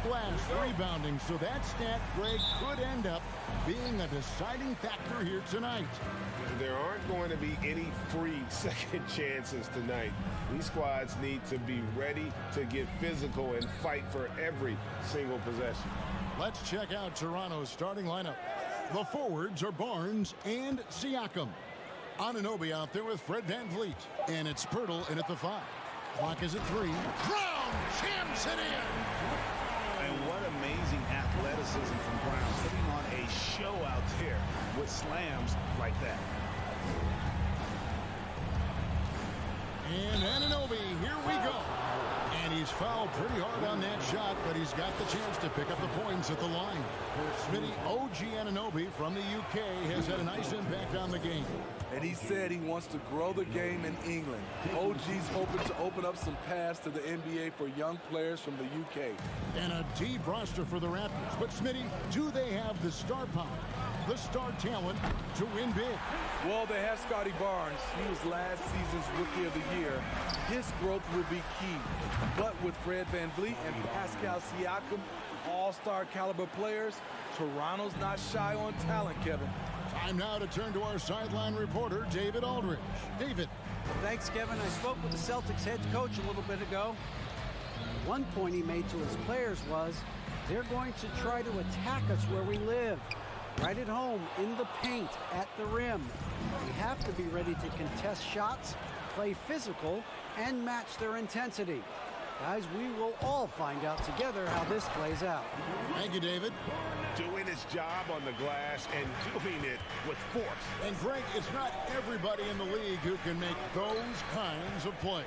glass, rebounding, so that stat, Greg, could end up being a deciding factor here tonight. There aren't going to be any free second chances tonight. These squads need to be ready to get physical and fight for every single possession. Let's check out Toronto's starting lineup. The forwards are Barnes and Siakam. Anunoby out there with Fred VanVleet. And it's Pirtle in at the 5. Clock is at 3. Brown jams it in. And what amazing athleticism from Brown, putting on a show out there with slams like that. And Anunoby, here we go. And he's fouled pretty hard on that shot, but he's got the chance to pick up the points at the line. Smitty, OG Anunoby from the UK has had a nice impact on the game. And he said he wants to grow the game in England. OG's hoping to open up some paths to the NBA for young players from the UK. And a deep roster for the Raptors. But Smitty, do they have the star power, the star talent to win big? Well, they have Scotty Barnes. He was last season's Rookie of the Year. His growth will be key. But with Fred VanVleet and Pascal Siakam, all-star caliber players, Toronto's not shy on talent, Kevin. Time now to turn to our sideline reporter, David Aldridge. David. Thanks, Kevin. I spoke with the Celtics head coach a little bit ago. One point he made to his players was, they're going to try to attack us where we live. Right at home, in the paint, at the rim. We have to be ready to contest shots, play physical, and match their intensity. Guys, we will all find out together how this plays out. Thank you, David. Doing his job on the glass and doing it with force. And Greg, it's not everybody in the league who can make those kinds of plays.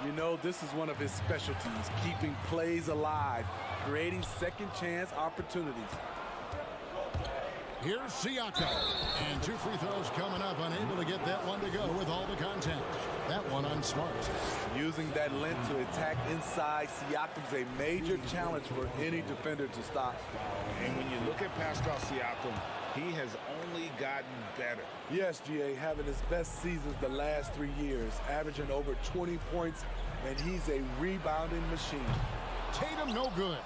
You know, this is one of his specialties, keeping plays alive, creating second chance opportunities. Here's Siakam. And 2 free throws coming up, unable to get that one to go with all the contact. That one on Smart. Using that length to attack inside, Siakam's a major challenge for any defender to stop. And when you look at Pascal Siakam, he has only gotten better. Yes, GA, having his best seasons the last 3 years, averaging over 20 points, and he's a rebounding machine. Tatum no good.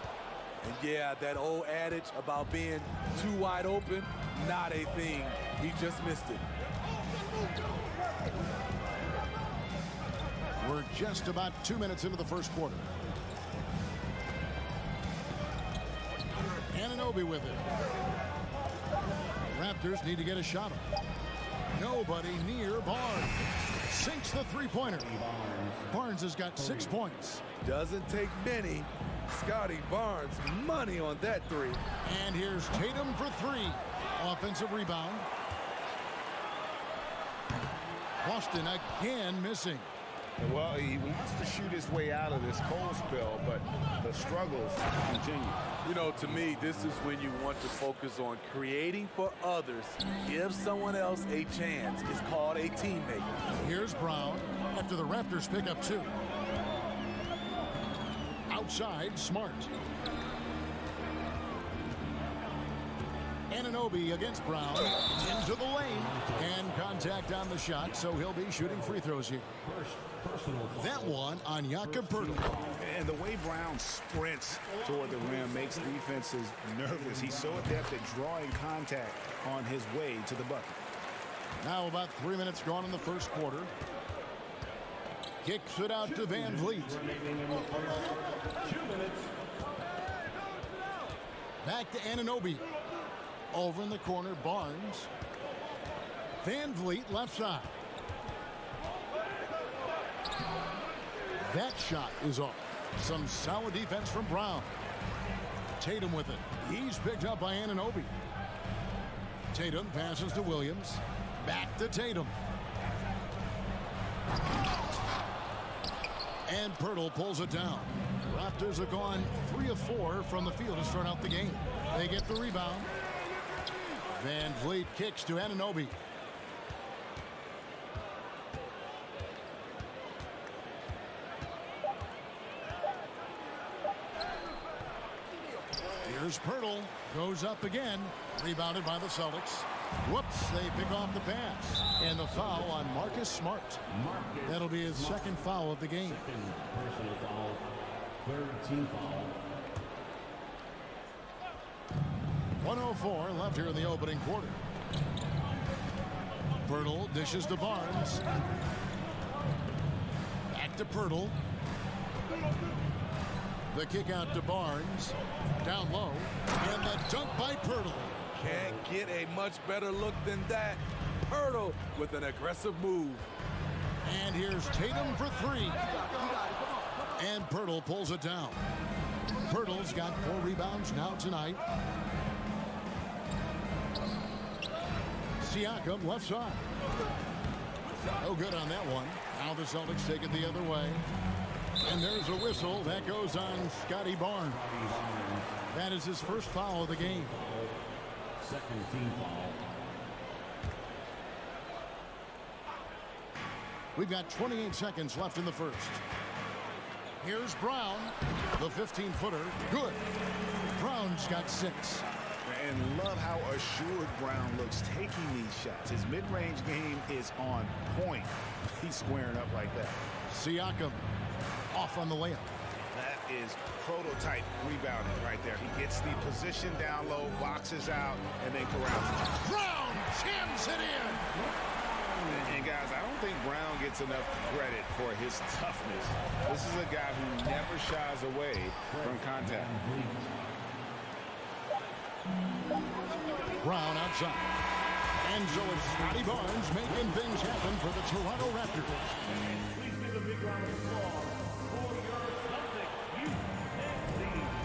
And yeah, that old adage about being too wide open, not a thing. He just missed it. We're just about 2 minutes into the first quarter. Anunoby with it. The Raptors need to get a shot up. Nobody near Barnes. Sinks the three-pointer. Barnes has got 6 points. Doesn't take many. Scotty Barnes, money on that 3. And here's Tatum for 3. Offensive rebound. Boston again missing. Well, he wants to shoot his way out of this cold spell, but the struggles continue. You know, to me, this is when you want to focus on creating for others. Give someone else a chance. It's called a teammate. Here's Brown after the Raptors pick up 2. Outside, Smart. Anunoby against Brown. Into the lane. And contact on the shot, so he'll be shooting free throws here. That one on Jakob Poeltl. And the way Brown sprints toward the rim makes defenses nervous. He's so adept at drawing contact on his way to the bucket. Now about 3 minutes gone in the first quarter. Kicks it out to VanVleet. Back to Anunoby. Over in the corner, Barnes. VanVleet left side. That shot is off. Some solid defense from Brown. Tatum with it. He's picked up by Anunoby. Tatum passes to Williams. Back to Tatum. And Poeltl pulls it down. Raptors have gone 3 of 4 from the field to start out the game. They get the rebound. VanVleet kicks to Anunoby. Here's Poeltl. Goes up again. Rebounded by the Celtics. Whoops, they pick off the pass. And the foul on Marcus Smart. That'll be his second foul of the game. Personal foul. Third team foul. 1:04 left here in the opening quarter. Pirtle dishes to Barnes. Back to Pirtle. The kick out to Barnes. Down low. And the dunk by Pirtle. Can't get a much better look than that. Pirtle with an aggressive move. And here's Tatum for three. And Pirtle pulls it down. Pirtle's got 4 rebounds now tonight. Siakam left side. No good on that one. Now the Celtics take it the other way. And there's a whistle. That goes on Scotty Barnes. That is his first foul of the game. Second team foul. We've got 28 seconds left in the first. Here's Brown. The 15-footer. Good. Brown's got 6. And love how assured Brown looks taking these shots. His mid-range game is on point. He's squaring up like that. Siakam off on the layup. That is prototype rebounding right there. He gets the position down low, boxes out, and then corrals it. Brown jams it in. And guys, I don't think Brown gets enough credit for his toughness. This is a guy who never shies away from contact. Brown outside. And so it's Scotty Barnes making things happen for the Toronto Raptors. Please give a big round of applause for your Celtics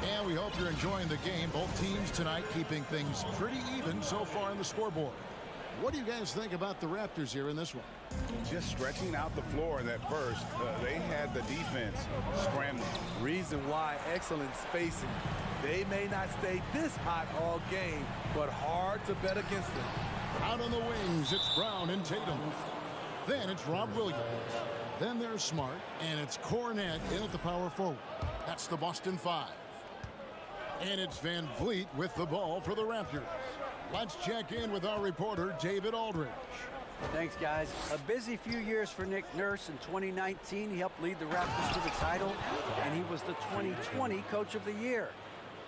USC. And we hope you're enjoying the game. Both teams tonight keeping things pretty even so far on the scoreboard. What do you guys think about the Raptors here in this one? Just stretching out the floor in that first. They had the defense scrambling. Reason why, excellent spacing. They may not stay this hot all game, but hard to bet against them. Out on the wings, it's Brown and Tatum. Then it's Rob Williams. Then there's Smart, and it's Cornette in at the power forward. That's the Boston 5. And it's Van Vliet with the ball for the Raptors. Let's check in with our reporter, David Aldridge. Thanks, guys. A busy few years for Nick Nurse. In 2019, he helped lead the Raptors to the title, and he was the 2020 Coach of the Year.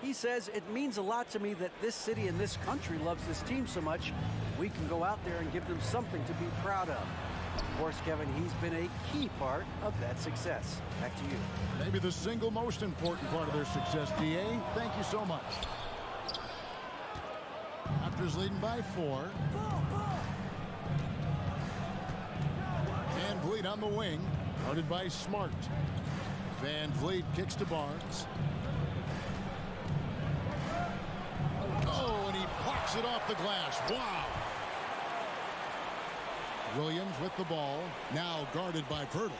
He says, it means a lot to me that this city and this country loves this team so much. We can go out there and give them something to be proud of. Of course, Kevin, he's been a key part of that success. Back to you. Maybe the single most important part of their success, DA. Thank you so much. Raptors leading by 4. Van Vliet on the wing, guarded by Smart. Van Vliet kicks to Barnes. Oh, and he blocks it off the glass. Wow. Williams with the ball, now guarded by Pirtle.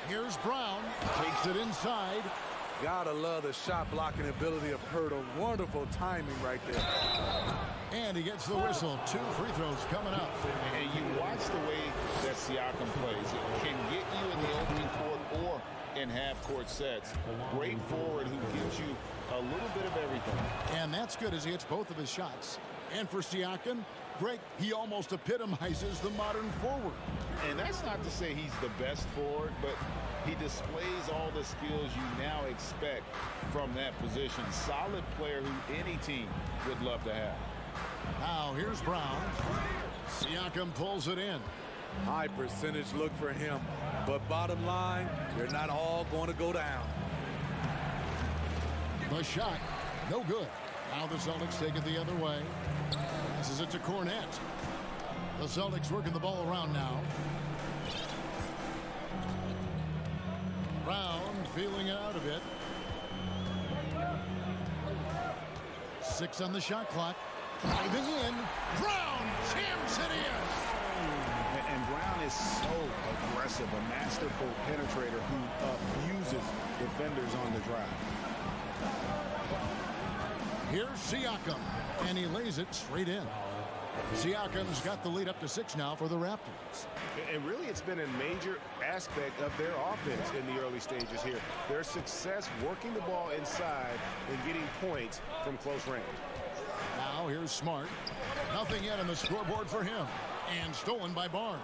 Here's Brown, takes it inside. Gotta love the shot blocking ability of Pirtle. Wonderful timing right there. And he gets the whistle. 2 free throws coming up. And you watch the way that Siakam plays. It can get you in the opening court or in half-court sets. Great forward who gives you a little bit of everything. And that's good as he hits both of his shots. And for Siakam, Greg, he almost epitomizes the modern forward. And that's not to say he's the best forward, but he displays all the skills you now expect from that position. Solid player who any team would love to have. Now here's Brown. Siakam pulls it in. High percentage look for him. But bottom line, they're not all going to go down. The shot, no good. Now the Celtics take it the other way. Passes it to Cornette. The Celtics working the ball around now. Brown feeling it out a bit. 6 on the shot clock. Driving in. Brown jams it in. And Brown is so aggressive, a masterful penetrator who abuses defenders on the drive. Here's Siakam, and he lays it straight in. Siakam's got the lead up to 6 now for the Raptors. And really, it's been a major aspect of their offense in the early stages here. Their success working the ball inside and getting points from close range. Now here's Smart. Nothing yet on the scoreboard for him. And stolen by Barnes.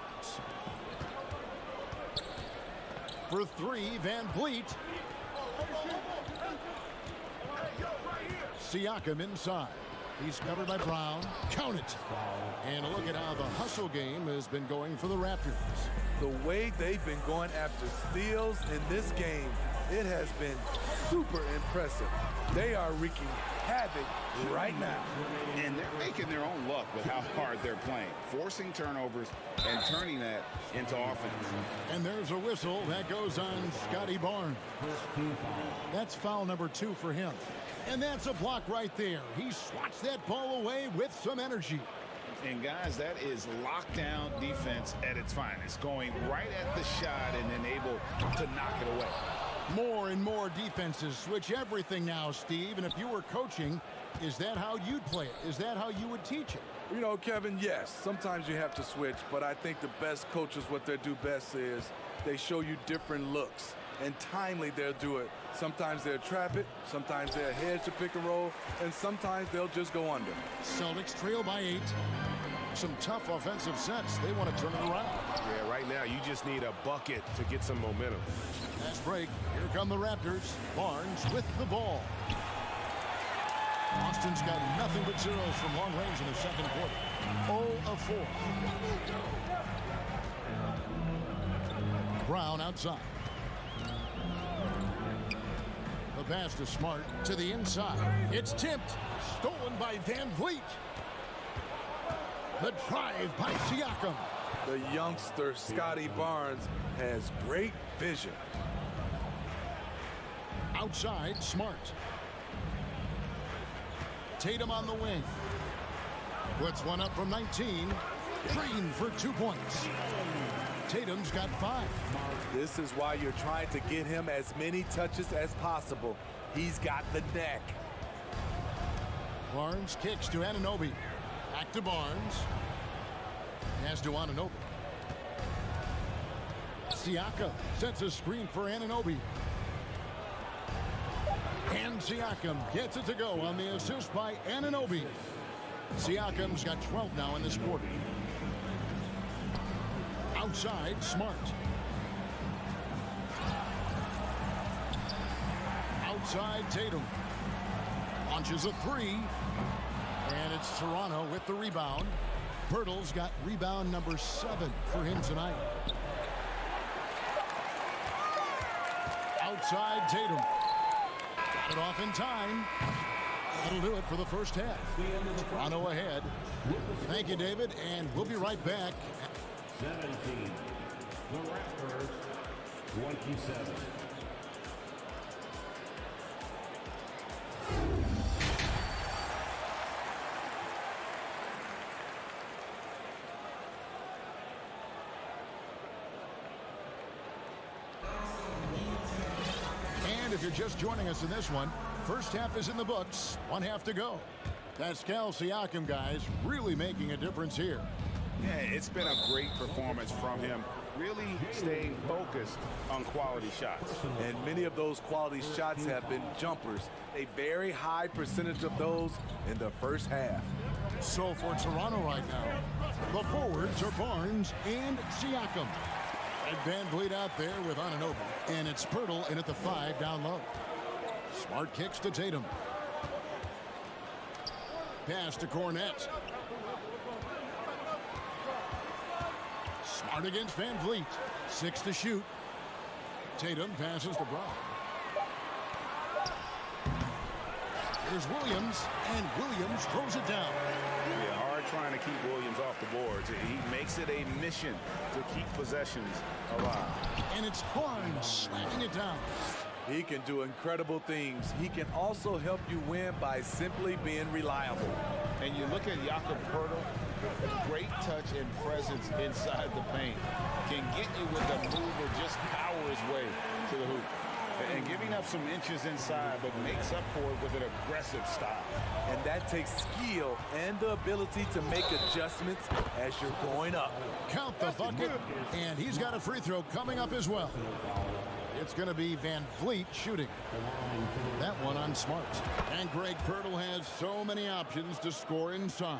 For 3, Van Vliet. Siakam inside. He's covered by Brown. Count it. And look at how the hustle game has been going for the Raptors. The way they've been going after steals in this game, it has been super impressive. They are wreaking havoc right now. And they're making their own luck with how hard they're playing, forcing turnovers and turning that into offense. And there's a whistle that goes on Scotty Barnes. That's foul number 2 for him. And that's a block right there. He swats that ball away with some energy. And guys, that is lockdown defense at its finest, going right at the shot and then able to knock it away. More and more defenses switch everything now, Steve. And if you were coaching, is that how you'd play it? Is that how you would teach it? You know, Kevin, yes, sometimes you have to switch, but I think the best coaches, what they do best is they show you different looks, and timely they'll do it. Sometimes they'll trap it, sometimes they'll hedge the pick and roll, and sometimes they'll just go under. Celtics trail by 8. Some tough offensive sets. They want to turn it around. Yeah, right now you just need a bucket to get some momentum. Fast break. Here come the Raptors. Barnes with the ball. Boston's got nothing but zeros from long range in the second quarter. 0 of 4. Brown outside. The pass to Smart to the inside. It's tipped. Stolen by Van Vliet. The drive by Siakam. The youngster, Scotty Barnes, has great vision. Outside, Smart. Tatum on the wing. Puts one up from 19. Green for 2 points. Tatum's got 5. This is why you're trying to get him as many touches as possible. He's got the neck. Barnes kicks to Anunoby. Back to Barnes. Pass to Anunoby. Siakam sets a screen for Anunoby. And Siakam gets it to go on the assist by Anunoby. Siakam's got 12 now in this quarter. Outside, Smart. Outside, Tatum. Launches a 3. And it's Toronto with the rebound. Pirtle's got rebound number 7 for him tonight. Outside, Tatum. Got it off in time. That'll do it for the first half. Toronto ahead. Thank you, David, and we'll be right back. 17. The Raptors, 27. And if you're just joining us in this one, first half is in the books. 1 half to go. Pascal Siakam, guys, really making a difference here. Yeah, it's been a great performance from him, really staying focused on quality shots. And many of those quality shots have been jumpers. A very high percentage of those in the first half. So for Toronto right now, the forwards are Barnes and Siakam. And Van Vliet out there with Anunoby. And it's Pirtle in at the 5 down low. Smart kicks to Tatum. Pass to Cornette. Smart against Van Vliet. 6 to shoot. Tatum passes to Brown. Here's Williams, and Williams throws it down. Yeah, hard trying to keep Williams off the boards. He makes it a mission to keep possessions alive. And it's Barnes slamming it down. He can do incredible things. He can also help you win by simply being reliable. And you look at Jakob Poeltl, great touch and presence inside the paint. Can get you with a move or just power his way to the hoop. And giving up some inches inside, but makes up for it with an aggressive style. And that takes skill and the ability to make adjustments as you're going up. Count the bucket, and he's got a free throw coming up as well. It's going to be Van Vliet shooting. That one on Smart. And Greg Pirtle has so many options to score inside.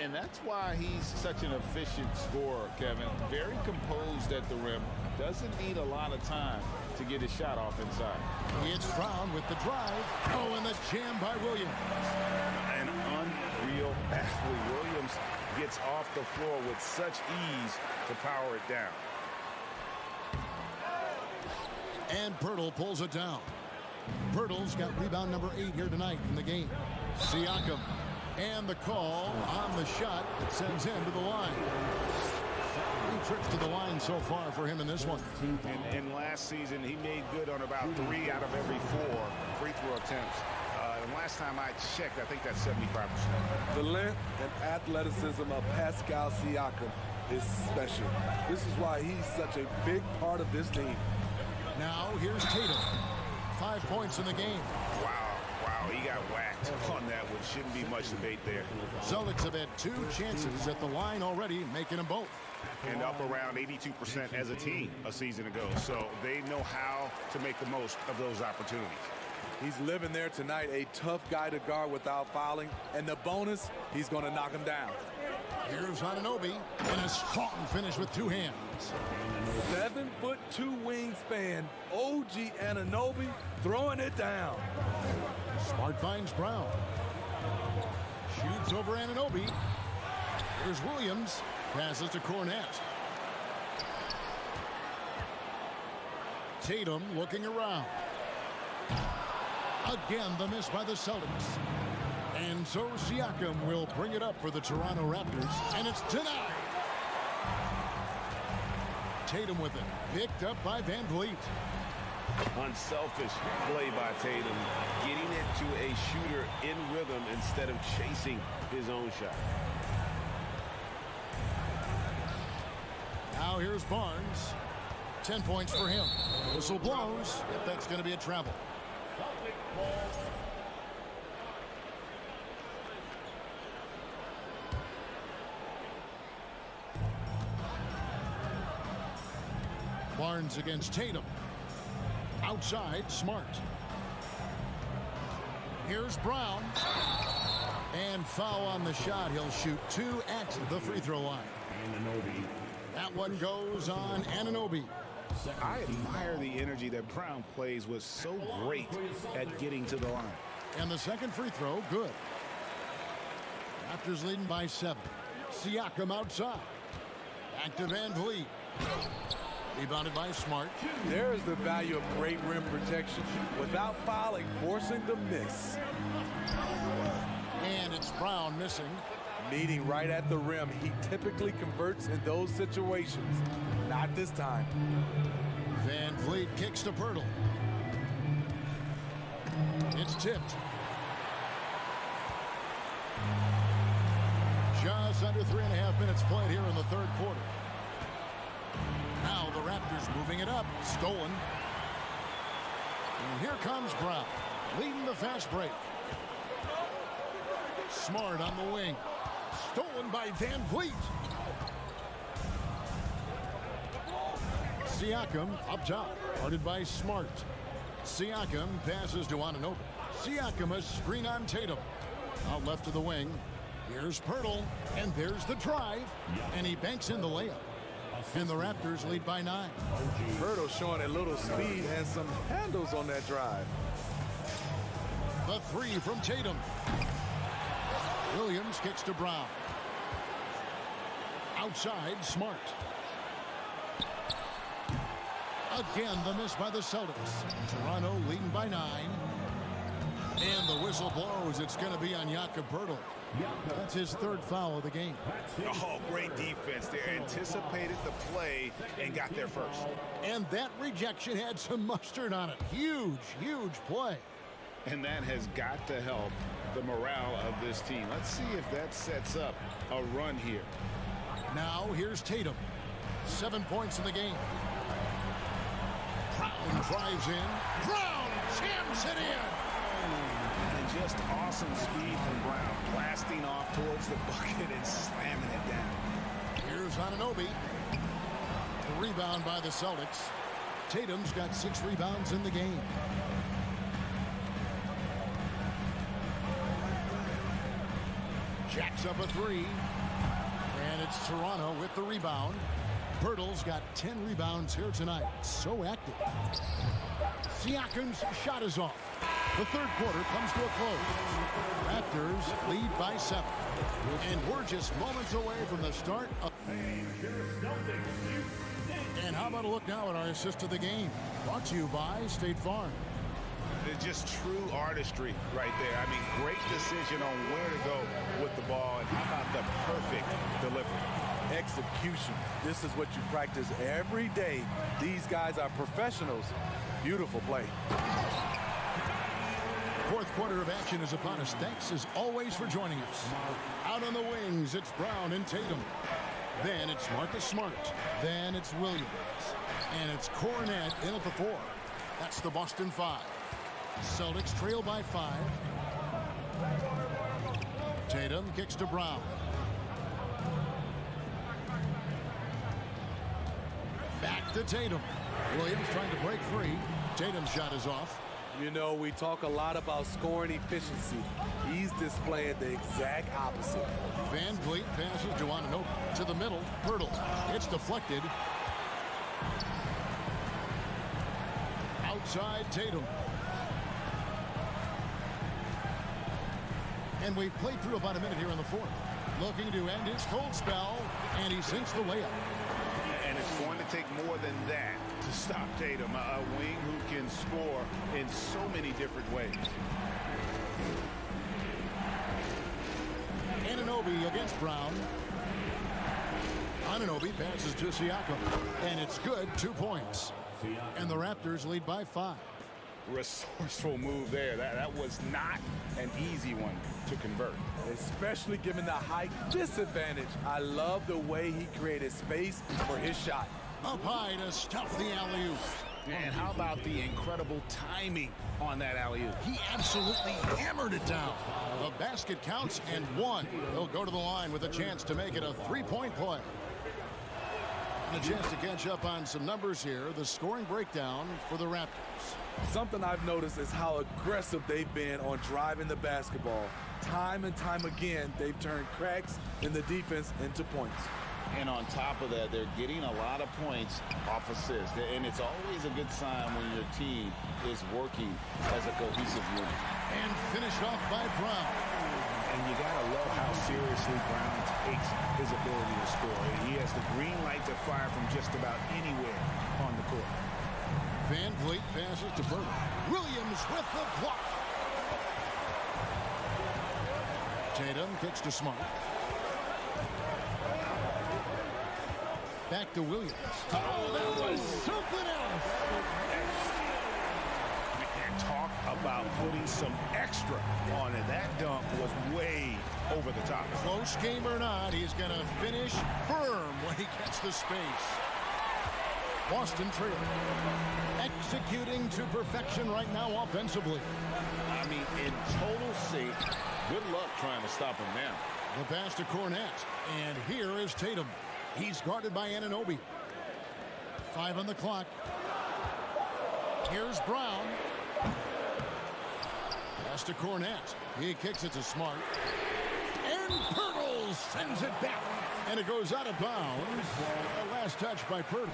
And that's why he's such an efficient scorer, Kevin. Very composed at the rim. Doesn't need a lot of time to get his shot off inside. It's Brown with the drive. Oh, and the jam by Williams. An unreal athlete. Williams gets off the floor with such ease to power it down. And Pirtle pulls it down. Pirtle's got rebound number 8 here tonight in the game. Siakam. And the call on the shot that sends him to the line. 3 trips to the line so far for him in this one. And last season, he made good on about 3 out of every 4 free throw attempts. And last time I checked, I think that's 75%. The length and athleticism of Pascal Siakam is special. This is why he's such a big part of this team. Now here's Tatum. 5 points in the game. Wow, he got whacked on that one. Shouldn't be much debate there. Celtics have had 2 chances at the line already, making them both. And up around 82% as a team a season ago. So they know how to make the most of those opportunities. He's living there tonight, a tough guy to guard without fouling. And the bonus, he's going to knock him down. Here's Anunoby, and a strong finish with 2 hands. 7'2" wingspan, OG Anunoby throwing it down. Smart finds Brown. Shoots over Anunoby. Here's Williams. Passes to Cornette. Tatum looking around. Again, the miss by the Celtics. And so Siakam will bring it up for the Toronto Raptors, and it's denied. Tatum with it, picked up by Van Vliet. Unselfish play by Tatum, getting it to a shooter in rhythm instead of chasing his own shot. Now here's Barnes. 10 points for him. Whistle blows. If that's going to be a travel. Barnes against Tatum. Outside, Smart. Here's Brown. And foul on the shot. He'll shoot 2 at the free throw line. That one goes on Anunoby. I admire the energy that Brown plays with. So great at getting to the line. And the second free throw, good. Raptors leading by 7. Siakam outside. Back to Van Vliet. Rebounded by Smart. There is the value of great rim protection without fouling, forcing the miss. And it's Brown missing. Meeting right at the rim. He typically converts in those situations. Not this time. Van Vliet kicks to Pirtle. It's tipped. Just under 3.5 minutes played here in the third quarter. Now the Raptors moving it up. Stolen. And here comes Brown, leading the fast break. Smart on the wing. Stolen by Van Vliet. Siakam up top, guarded by Smart. Siakam passes to Anunoby. Siakam a screen on Tatum. Out left of the wing. Here's Pirtle, and there's the drive, and he banks in the layup. And the Raptors lead by 9. Pirtle showing a little speed and some handles on that drive. The 3 from Tatum. Williams kicks to Brown. Outside, Smart. Again, the miss by the Celtics. Toronto leading by 9. And the whistle blows. It's going to be on Jakob Pirtle. That's his 3rd foul of the game. Oh, great defense. They anticipated the play and got there first. And that rejection had some mustard on it. Huge, huge play. And that has got to help the morale of this team. Let's see if that sets up a run here. Now here's Tatum. 7 points in the game. Brown drives in. Brown jams it in. And just awesome speed from Brown, blasting off towards the bucket and slamming it down. Here's Anunoby. The rebound by the Celtics. Tatum's got 6 rebounds in the game. Jacks up a three. And it's Toronto with the rebound. Pirtle's got 10 rebounds here tonight. So active. Siakam's shot is off. The third quarter comes to a close. Raptors lead by 7. And we're just moments away from the start of... And how about a look now at our assist of the game? Brought to you by State Farm. It's just true artistry right there. I mean, great decision on where to go with the ball, and how about the perfect delivery? Execution. This is what you practice every day. These guys are professionals. Beautiful play. Fourth quarter of action is upon us. Thanks as always for joining us. Out on the wings, it's Brown and Tatum. Then it's Marcus Smart. Then it's Williams. And it's Cornet in at the 4. That's the Boston 5. Celtics trail by 5. Tatum kicks to Brown. Back to Tatum. Williams trying to break free. Tatum's shot is off. You know, we talk a lot about scoring efficiency. He's displaying the exact opposite. Van Vliet passes to Anunoby to the middle. Pirtle. It's deflected. Outside Tatum. And we've played through about a minute here in the fourth. Looking to end his cold spell, and he sinks the layup. And it's going to take more than that to stop Tatum, a wing who can score in so many different ways. Anunoby against Brown. Anunoby passes to Siakam, and it's good, 2 points. And the Raptors lead by 5. Resourceful move there. That was not an easy one to convert. Especially given the height disadvantage. I love the way he created space for his shot. Up high to stuff the alley-oop. And how about the incredible timing on that alley-oop? He absolutely hammered it down. The basket counts and 1. He'll go to the line with a chance to make it a 3-point play. And a chance to catch up on some numbers here. The scoring breakdown for the Raptors. Something I've noticed is how aggressive they've been on driving the basketball. Time and time again, they've turned cracks in the defense into points. And on top of that, they're getting a lot of points off assists. And it's always a good sign when your team is working as a cohesive unit. And finished off by Brown. And you got to love how seriously Brown takes his ability to score. He has the green light to fire from just about anywhere on the court. Van Vliet passes to Burton. Williams with the block. Tatum kicks to Smart. Back to Williams. Oh, that was something else. And talk about putting some extra on it. That dunk was way over the top. Close game or not, he's going to finish firm when he gets the space. Boston trailing. Executing to perfection right now offensively. I mean, in total sync. Good luck trying to stop him now. The pass to Cornet. And here is Tatum. He's guarded by Anunoby. 5 on the clock. Here's Brown. Pass to Cornet. He kicks it to Smart. And Pirtle sends it back. And it goes out of bounds. A last touch by Pirtle.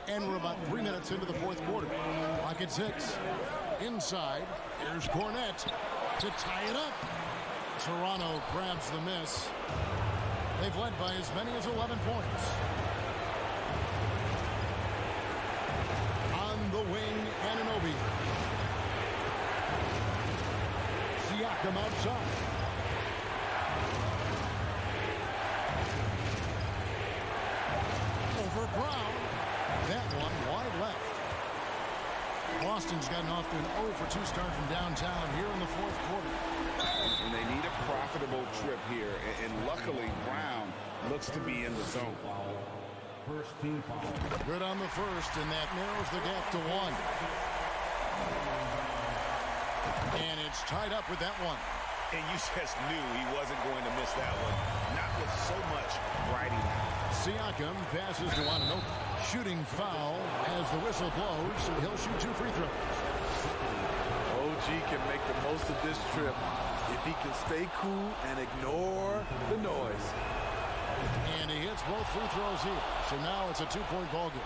And we're about 3 minutes into the fourth quarter. Clock at 6. Inside, here's Cornet to tie it up. Toronto grabs the miss. They've led by as many as 11 points. On the wing, Anunoby. Siakam outside. Over Brown. That one wide left. Boston's gotten off to an 0-for-2 start from downtown here in the fourth quarter. And they need a profitable trip here. And luckily, Brown looks to be in the zone. First team foul. Good on the first, and that narrows the gap to 1. And it's tied up with that one. And you just knew he wasn't going to miss that one. Not with so much riding. Siakam passes to Anunoby. Shooting foul as the whistle blows. He'll shoot 2 free throws. OG can make the most of this trip if he can stay cool and ignore the noise. And he hits both free throws here. So now it's a 2-point ball game.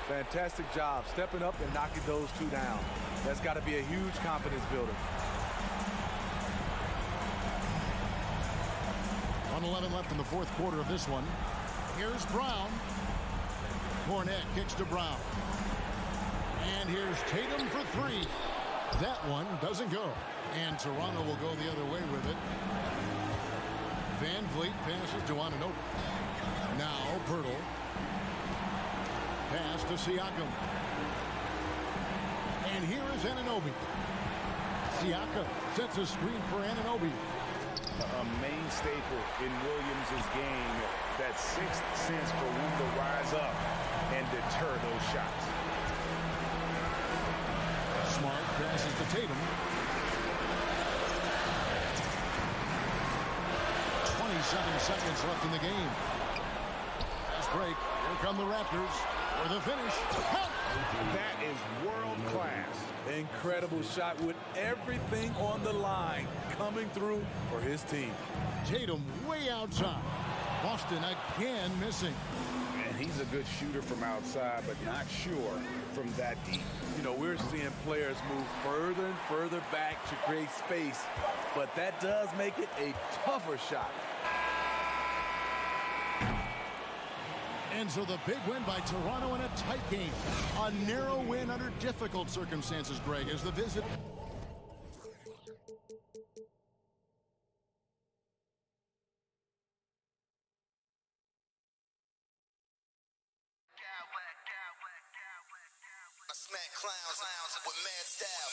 Fantastic job stepping up and knocking those 2 down. That's got to be a huge confidence builder. 1:11 left in the fourth quarter of this one. Here's Brown. Cornette kicks to Brown. And here's Tatum for 3. That one doesn't go. And Toronto will go the other way with it. Van Vliet passes to Anunoby. Now Pirtle. Pass to Siakam. And here is Anunoby. Siakam sets a screen for Anunoby. A main staple in Williams' game, that 6th sense for when to rise up and deter those shots. Smart passes to Tatum. 27 seconds left in the game. Fast break. Here come the Raptors for the finish. That is world class. Incredible shot with everything on the line coming through for his team. Tatum way outside. Boston again missing. And he's a good shooter from outside, but not sure from that deep. You know, we're seeing players move further and further back to create space, but that does make it a tougher shot. And so the big win by Toronto in a tight game. A narrow win under difficult circumstances, Greg, as the visit. I smack clowns with mad style.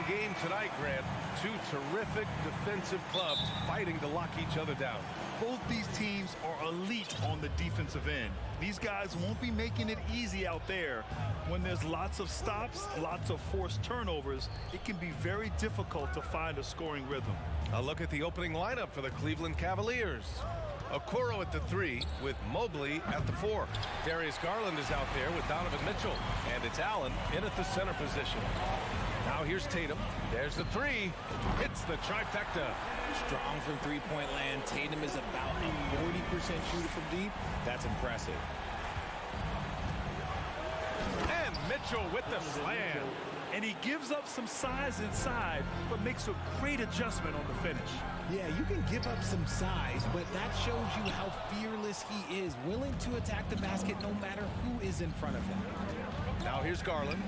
game tonight, Grant. Two terrific defensive clubs fighting to lock each other down. Both these teams are elite on the defensive end. These guys won't be making it easy out there. When there's lots of stops, lots of forced turnovers, it can be very difficult to find a scoring rhythm. A look at the opening lineup for the Cleveland Cavaliers. Okoro at the 3 with Mobley at the 4. Darius Garland is out there with Donovan Mitchell. And it's Allen in at the center position. Now here's Tatum. There's the 3. Hits the trifecta. Strong from three-point land. Tatum is about a 40% shooter from deep. That's impressive. And Mitchell with the slam. And he gives up some size inside, but makes a great adjustment on the finish. Yeah, you can give up some size, but that shows you how fearless he is, willing to attack the basket no matter who is in front of him. Now here's Garland.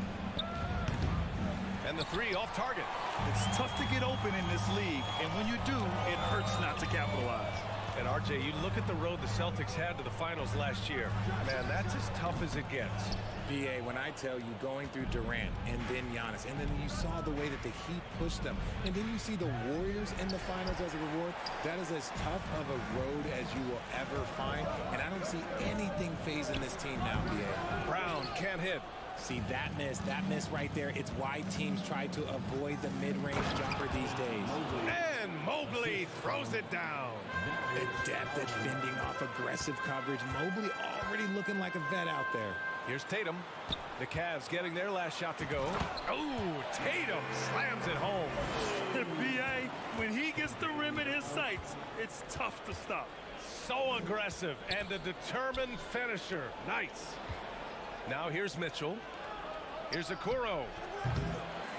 And the 3 off target. It's tough to get open in this league, and when you do, it hurts not to capitalize. And RJ, you look at the road the Celtics had to the finals last year. Man, that's as tough as it gets. BA, when I tell you going through Durant and then Giannis, and then you saw the way that the Heat pushed them, and then you see the Warriors in the finals as a reward, that is as tough of a road as you will ever find, and I don't see anything phasing this team now, BA. Brown can't hit. See, that miss right there, it's why teams try to avoid the mid-range jumper these days. And Mobley throws it down. The depth at fending off aggressive coverage. Mobley already looking like a vet out there. Here's Tatum. The Cavs getting their last shot to go. Oh, Tatum slams it home. B.A., when he gets the rim in his sights, it's tough to stop. So aggressive and a determined finisher. Nice. Now here's Mitchell. Here's Okoro.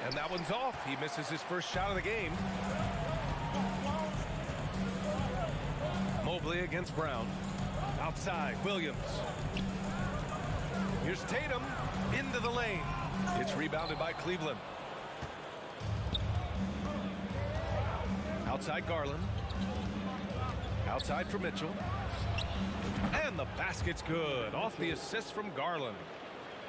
And that one's off. He misses his first shot of the game. Mobley against Brown. Outside, Williams. Here's Tatum into the lane. It's rebounded by Cleveland. Outside Garland. Outside for Mitchell. And the basket's good. Off the assist from Garland.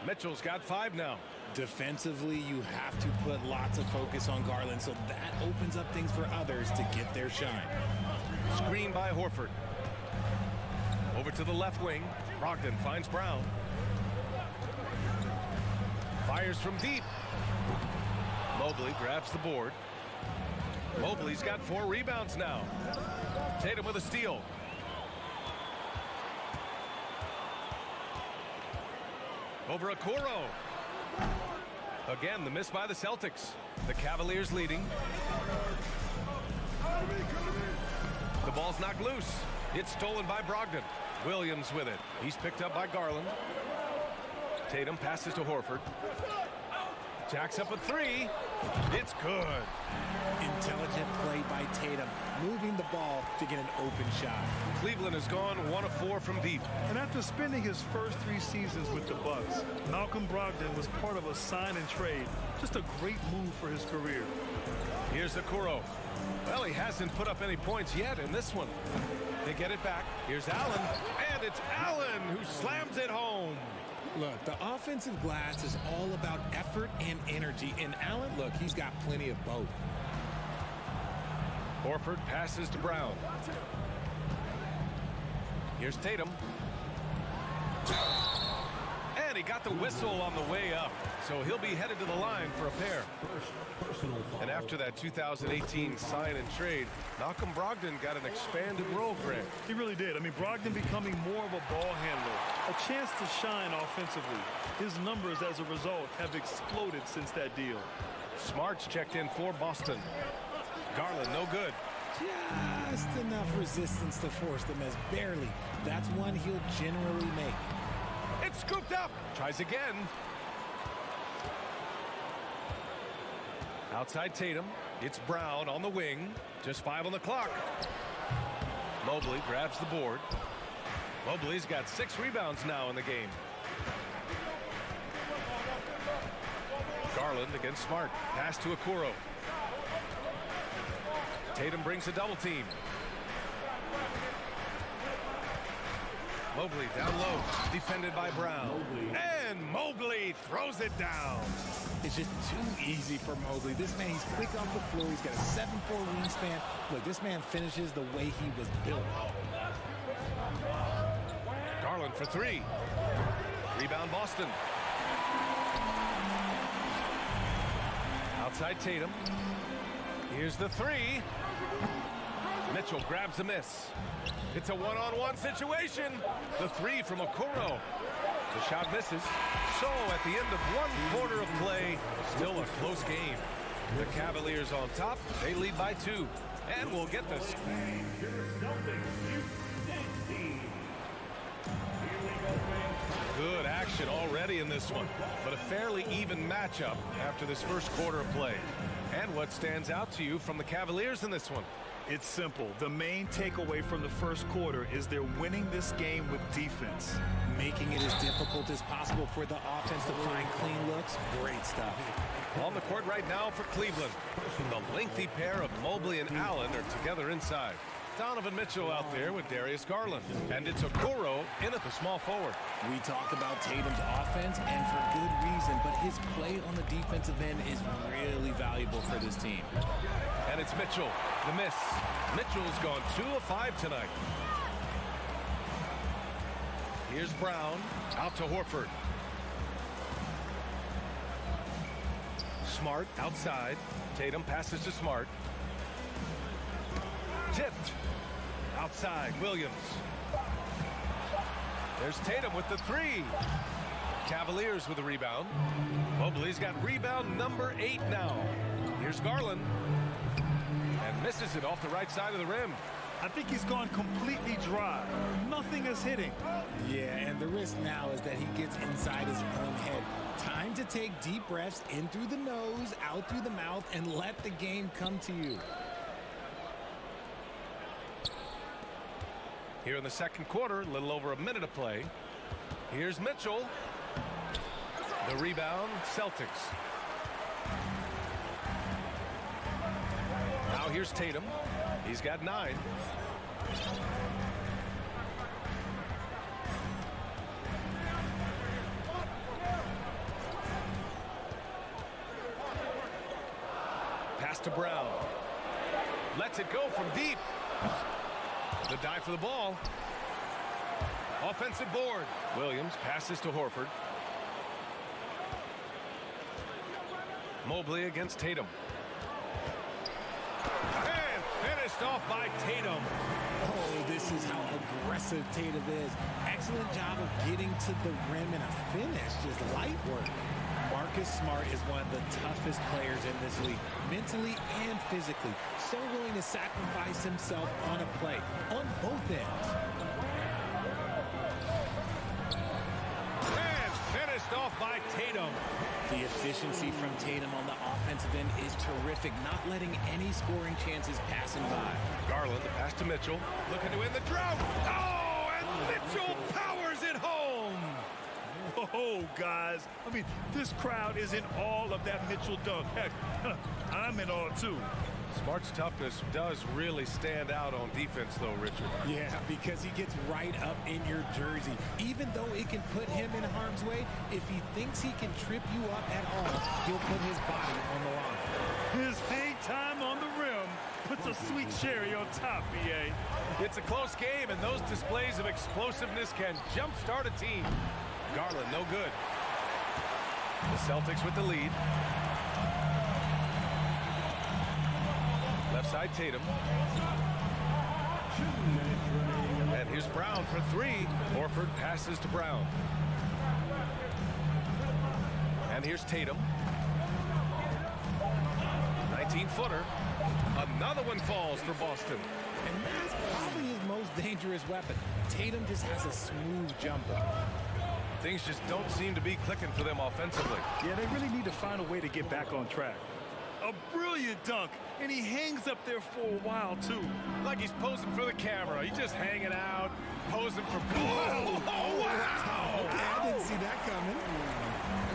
Mitchell's got 5 now. Defensively, you have to put lots of focus on Garland, so that opens up things for others to get their shine. Screen by Horford. Over to the left wing. Brogdon finds Brown. Fires from deep. Mobley grabs the board. Mobley's got 4 rebounds now. Tatum with a steal. Over Okoro. Again, the miss by the Celtics. The Cavaliers leading. The ball's knocked loose. It's stolen by Brogdon. Williams with it. He's picked up by Garland. Tatum passes to Horford. Jacks up a 3. It's good. Intelligent play by Tatum, moving the ball to get an open shot. Cleveland has gone 1 of 4 from deep. And after spending his first 3 seasons with the Bucks, Malcolm Brogdon was part of a sign and trade. Just a great move for his career. Here's Okoro. Well, he hasn't put up any points yet in this one. They get it back. Here's Allen. And it's Allen who slams it home. Look, the offensive glass is all about effort and energy. And Allen, look, he's got plenty of both. Horford passes to Brown. Here's Tatum. And he got the whistle on the way up. So he'll be headed to the line for a pair. And after that 2018 sign and trade, Malcolm Brogdon got an expanded role, Grant. He really did. I mean, Brogdon becoming more of a ball handler, a chance to shine offensively. His numbers as a result have exploded since that deal. Smart's checked in for Boston. Garland, no good. Just enough resistance to force the miss. Barely. That's one he'll generally make. It's scooped up. Tries again. Outside Tatum. It's Brown on the wing. Just 5 on the clock. Mobley grabs the board. Mobley's got 6 rebounds now in the game. Garland against Smart. Pass to Okoro. Tatum brings a double team. Mobley down low, defended by Brown. And Mobley throws it down. It's just too easy for Mobley. This man, he's quick off the floor. He's got a 7'4" wingspan. Look, this man finishes the way he was built. Garland for 3. Rebound Boston. Outside Tatum. Here's the 3. Mitchell grabs the miss. It's a one-on-one situation. The 3 from Okoro. The shot misses. So at the end of 1 quarter of play, still a close game. The Cavaliers on top. They lead by 2. And we'll get this. Good action already in this one. But a fairly even matchup after this first quarter of play. And what stands out to you from the Cavaliers in this one? It's simple. The main takeaway from the first quarter is they're winning this game with defense. Making it as difficult as possible for the offense to find clean looks. Great stuff. On the court right now for Cleveland. The lengthy pair of Mobley and Allen are together inside. Donovan Mitchell out there with Darius Garland. And it's Okoro in at the small forward. We talk about Tatum's offense, and for good reason, but his play on the defensive end is really valuable for this team. And it's Mitchell, the miss. Mitchell's gone 2 of 5 tonight. Here's Brown, out to Horford. Smart outside. Tatum passes to Smart. Tipped. Outside, Williams. There's Tatum with the three. Cavaliers with a rebound. Mobley's got rebound number 8 now. Here's Garland. And misses it off the right side of the rim. I think he's gone completely dry. Nothing is hitting. Yeah, and the risk now is that he gets inside his own head. Time to take deep breaths in through the nose, out through the mouth, and let the game come to you. Here in the second quarter, a little over a minute of play. Here's Mitchell. The rebound, Celtics. Now here's Tatum. He's got 9. Pass to Brown. Lets it go from deep. The dive for the ball. Offensive board. Williams passes to Horford. Mobley against Tatum. And finished off by Tatum. Oh, this is how aggressive Tatum is. Excellent job of getting to the rim and a finish. Just light work. Marcus Smart is one of the toughest players in this league, mentally and physically. So willing to sacrifice himself on a play, on both ends. And finished off by Tatum. The efficiency from Tatum on the offensive end is terrific, not letting any scoring chances pass him by. Garland, the pass to Mitchell. Looking to win the drought. Oh, and Mitchell powers it home. Oh, guys. I mean, this crowd is in awe of that Mitchell dunk. Heck, I'm in awe, too. Smart's toughness does really stand out on defense, though, Richard. Yeah, because he gets right up in your jersey. Even though it can put him in harm's way, if he thinks he can trip you up at all, he'll put his body on the line. His hang time on the rim puts a sweet cherry on top, BA. It's a close game, and those displays of explosiveness can jumpstart a team. Garland, no good. The Celtics with the lead. Left side, Tatum. And here's Brown for 3. Horford passes to Brown. And here's Tatum. 19-footer. Another one falls for Boston. And that's probably his most dangerous weapon. Tatum just has a smooth jumper. Things just don't seem to be clicking for them offensively. Yeah, they really need to find a way to get back on track. A brilliant dunk, and he hangs up there for a while, too. Like he's posing for the camera. He's just hanging out, posing for... Oh, wow! Okay, I didn't see that coming.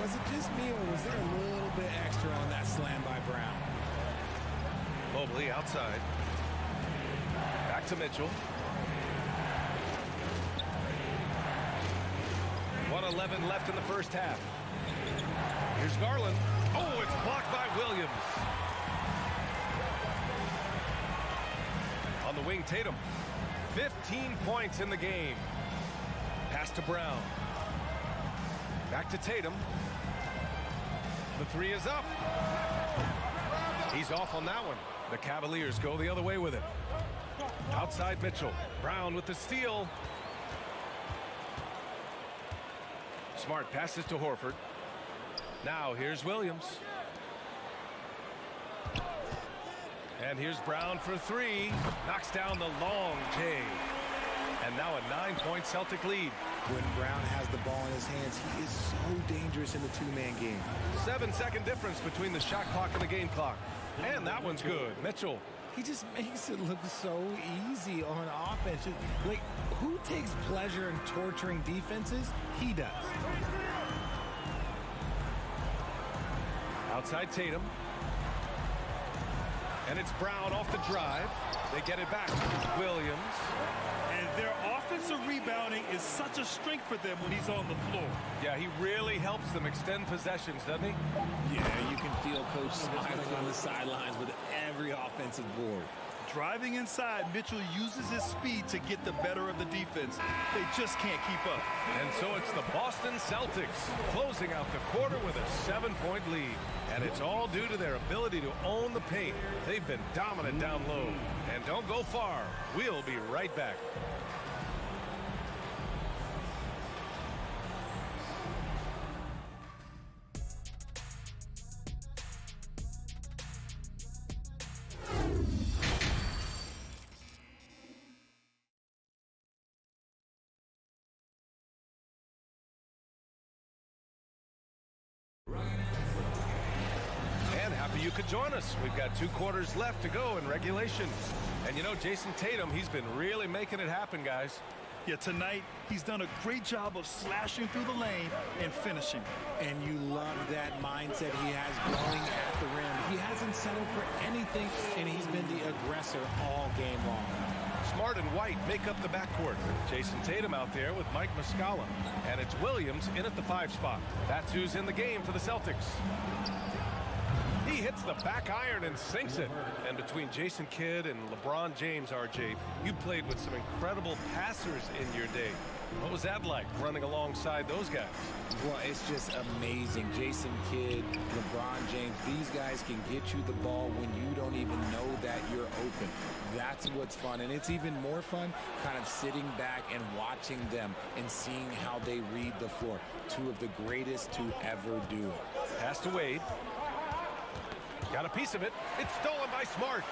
Was it just me, or was there a little bit extra on that slam by Brown? Mobley outside. Back to Mitchell. 1:11 left in the first half. Here's Garland. Oh, it's blocked by Williams. On the wing, Tatum. 15 points in the game. Pass to Brown. Back to Tatum. The 3 is up. He's off on that one. The Cavaliers go the other way with it. Outside Mitchell. Brown with the steal. Smart passes to Horford. Now here's Williams. And here's Brown for 3. Knocks down the long J. And now a 9-point Celtic lead. When Brown has the ball in his hands, he is so dangerous in the two-man game. 7-second difference between the shot clock and the game clock. And that one's good. Mitchell. He just makes it look so easy on offense. Like, who takes pleasure in torturing defenses? He does. Outside Tatum. And it's Brown off the drive. They get it back. Williams. And their offensive rebounding is such a strength for them when he's on the floor. Yeah, he really helps them extend possessions, doesn't he? Yeah, you can feel Coach smiling on the sidelines with every offensive board. Driving inside, Mitchell uses his speed to get the better of the defense. They just can't keep up. And so it's the Boston Celtics closing out the quarter with a 7-point lead. And it's all due to their ability to own the paint. They've been dominant down low. And don't go far. We'll be right back. You could join us. We've got 2 quarters left to go in regulation. And you know, Jason Tatum, he's been really making it happen, guys. Yeah, tonight, he's done a great job of slashing through the lane and finishing. And you love that mindset he has going at the rim. He hasn't settled for anything, and he's been the aggressor all game long. Smart and White make up the backcourt. Jason Tatum out there with Mike Muscala. And it's Williams in at the 5 spot. That's who's in the game for the Celtics. He hits the back iron and sinks it. And between Jason Kidd and LeBron James, RJ, you played with some incredible passers in your day. What was that like, running alongside those guys? Well, it's just amazing. Jason Kidd, LeBron James, these guys can get you the ball when you don't even know that you're open. That's what's fun. And it's even more fun kind of sitting back and watching them and seeing how they read the floor. 2 of the greatest to ever do it. Pass to Wade. Got a piece of it. It's stolen by Smart.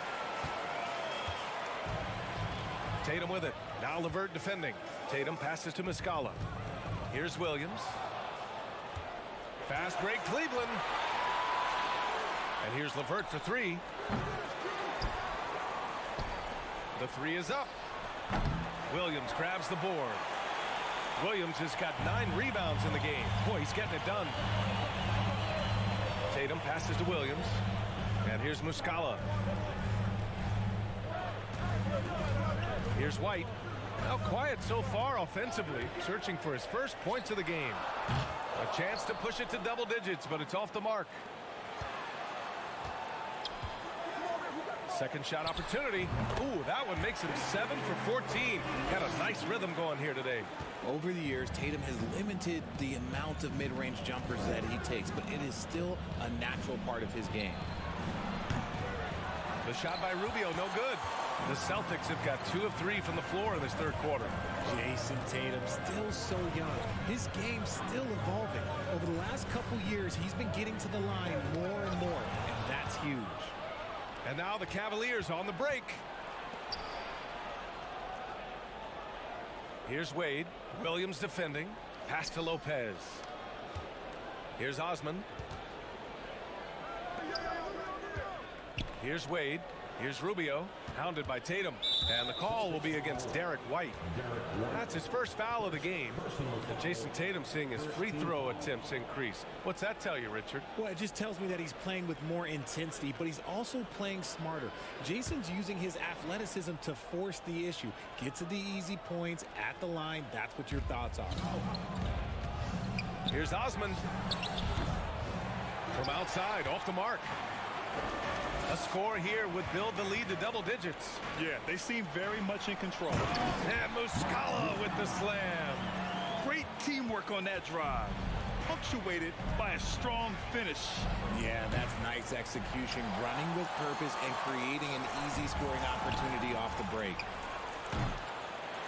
Tatum with it. Now LeVert defending. Tatum passes to Muscala. Here's Williams. Fast break Cleveland. And here's LeVert for 3. The 3 is up. Williams grabs the board. Williams has got 9 rebounds in the game. Boy, he's getting it done. Tatum passes to Williams. And here's Muscala. Here's White. Now quiet so far offensively, searching for his first points of the game. A chance to push it to double digits, but it's off the mark. Second shot opportunity. Ooh, that one makes him 7 for 14. Got a nice rhythm going here today. Over the years, Tatum has limited the amount of mid-range jumpers that he takes, but it is still a natural part of his game. The shot by Rubio, no good. The Celtics have got 2 of 3 from the floor in this third quarter. Jason Tatum, still so young. His game's still evolving. Over the last couple years, he's been getting to the line more and more, and that's huge. And now the Cavaliers on the break. Here's Wade. Williams defending. Pass to Lopez. Here's Osman. Here's Wade. Here's Rubio. Hounded by Tatum. And the call will be against Derek White. That's his first foul of the game. And Jason Tatum seeing his free throw attempts increase. What's that tell you, Richard? Well, it just tells me that he's playing with more intensity, but he's also playing smarter. Jason's using his athleticism to force the issue. Get to the easy points at the line. That's what your thoughts are. Here's Osman. From outside, off the mark. A score here would build the lead to double digits. Yeah, they seem very much in control. And Muscala with the slam. Great teamwork on that drive. Punctuated by a strong finish. Yeah, that's nice execution. Running with purpose and creating an easy scoring opportunity off the break.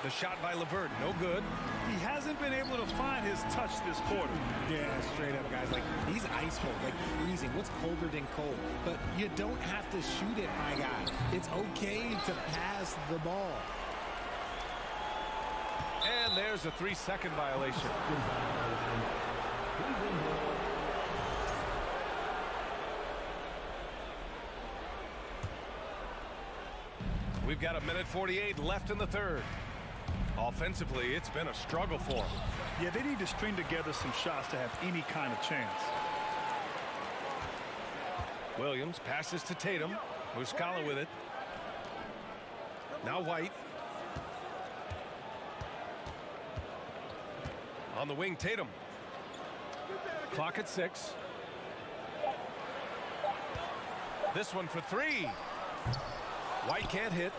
The shot by LeVert, no good. He hasn't been able to find his touch this quarter. Yeah, straight up, guys. Like, he's ice cold, like freezing. What's colder than cold? But you don't have to shoot it, my guy. It's okay to pass the ball. And there's a 3-second violation. We've got 1:48 left in the third. Offensively, it's been a struggle for them. Yeah, they need to string together some shots to have any kind of chance. Williams passes to Tatum. Muscala with it. Now White. On the wing, Tatum. Clock at 6. This one for 3. White can't hit,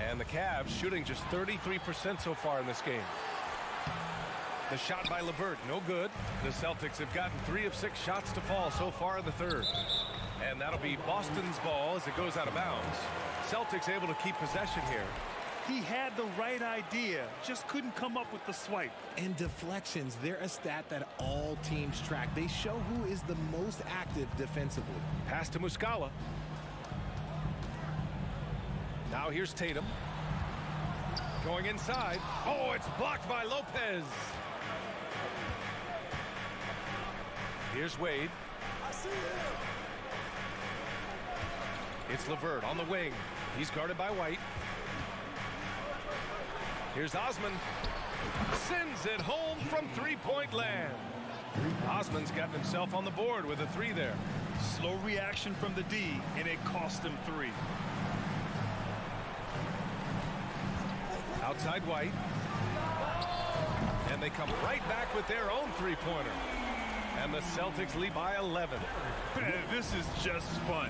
and the Cavs shooting just 33% so far in this game. The shot by LeVert, no good. The Celtics have gotten 3 of 6 shots to fall so far in the third. And that'll be Boston's ball as it goes out of bounds. Celtics able to keep possession here. He had the right idea, just couldn't come up with the swipe. And deflections, they're a stat that all teams track. They show who is the most active defensively. Pass to Muscala. Now here's Tatum. Going inside. Oh, it's blocked by Lopez. Here's Wade. It's LeVert on the wing. He's guarded by White. Here's Osman. Sends it home from three-point land. Osman's gotten himself on the board with a 3 there. Slow reaction from the D, and it cost him 3. Outside White. And they come right back with their own three-pointer. And the Celtics lead by 11. This is just fun.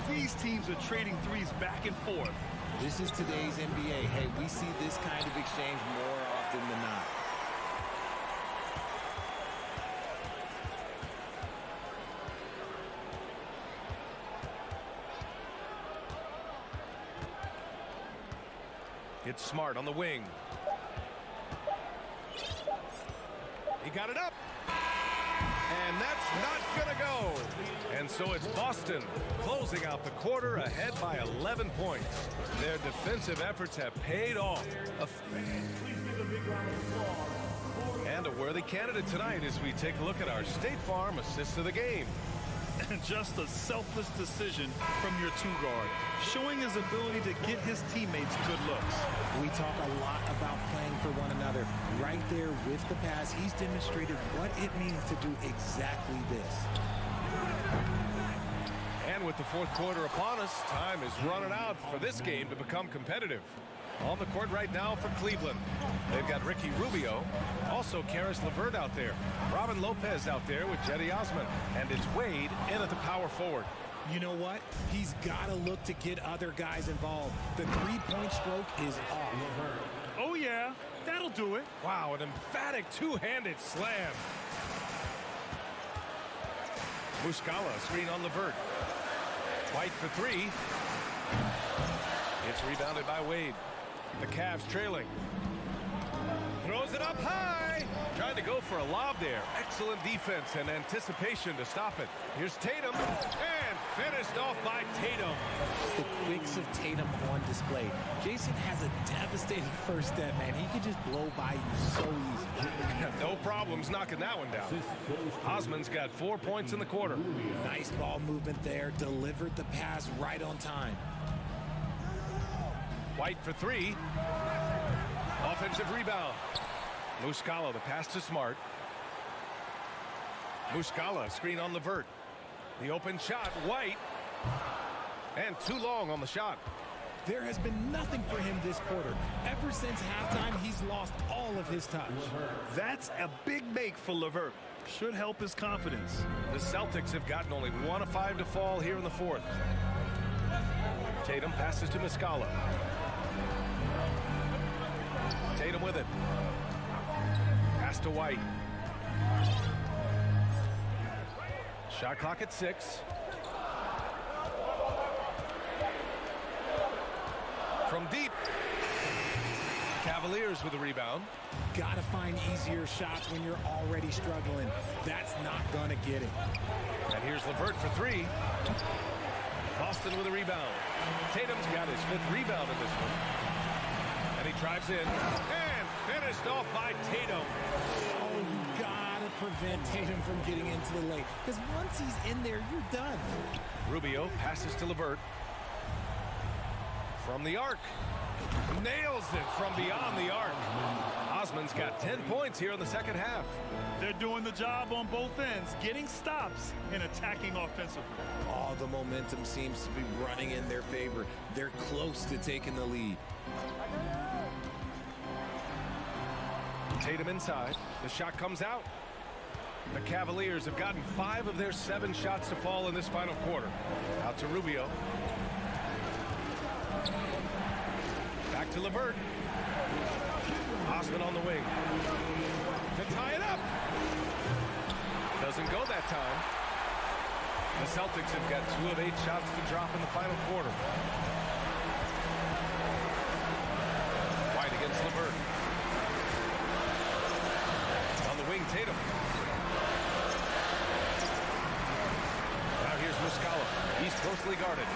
These teams are trading threes back and forth. This is today's NBA. Hey, we see this kind of exchange more often than not. It's Smart on the wing. He got it up. And that's not going to go. And so it's Boston closing out the quarter ahead by 11 points. Their defensive efforts have paid off. And a worthy candidate tonight as we take a look at our State Farm assist of the game. Just a selfless decision from your 2-guard, showing his ability to get his teammates good looks. We talk a lot about playing for one another. Right there with the pass, he's demonstrated what it means to do exactly this. And with the fourth quarter upon us, time is running out for this game to become competitive. On the court right now for Cleveland, they've got Ricky Rubio, also Karis LeVert out there, Robin Lopez out there with Jetty Osman, and it's Wade in at the power forward. You know what? He's got to look to get other guys involved. The three-point stroke is off. Oh, yeah. That'll do it. Wow, an emphatic two-handed slam. Muscala, screen on LeVert. White for 3. It's rebounded by Wade. The Cavs trailing. Throws it up high. Trying to go for a lob there. Excellent defense and anticipation to stop it. Here's Tatum. And finished off by Tatum. The quicks of Tatum on display. Jason has a devastating first step, man. He could just blow by you so easy. No problems knocking that one down. Osman's got 4 points in the quarter. Nice ball movement there. Delivered the pass right on time. White for 3. Offensive rebound. Muscala, the pass to Smart. Muscala, screen on LeVert. The open shot, White. And too long on the shot. There has been nothing for him this quarter. Ever since halftime, he's lost all of his touch. That's a big make for LeVert. Should help his confidence. The Celtics have gotten only 1 of 5 to fall here in the fourth. Tatum passes to Muscala. Tatum with it. Pass to White. Shot clock at 6. From deep. Cavaliers with a rebound. Gotta find easier shots when you're already struggling. That's not gonna get it. And here's LeVert for 3. Boston with a rebound. Tatum's got his 5th rebound in this one. And he drives in. And finished off by Tatum. Oh, you gotta prevent Tatum from getting into the lane. Because once he's in there, you're done. Rubio passes to LeVert. From the arc. Nails it from beyond the arc. Osman's got 10 points here in the second half. They're doing the job on both ends, getting stops and attacking offensively. All the momentum seems to be running in their favor. They're close to taking the lead. Tatum inside. The shot comes out. The Cavaliers have gotten 5 of their 7 shots to fall in this final quarter. Out to Rubio. Back to LeVert. Osman on the wing. To tie it up. Doesn't go that time. The Celtics have got 2 of 8 shots to drop in the final quarter. White against LeVert. On the wing, Tatum. Now here's Muscala. He's closely guarded.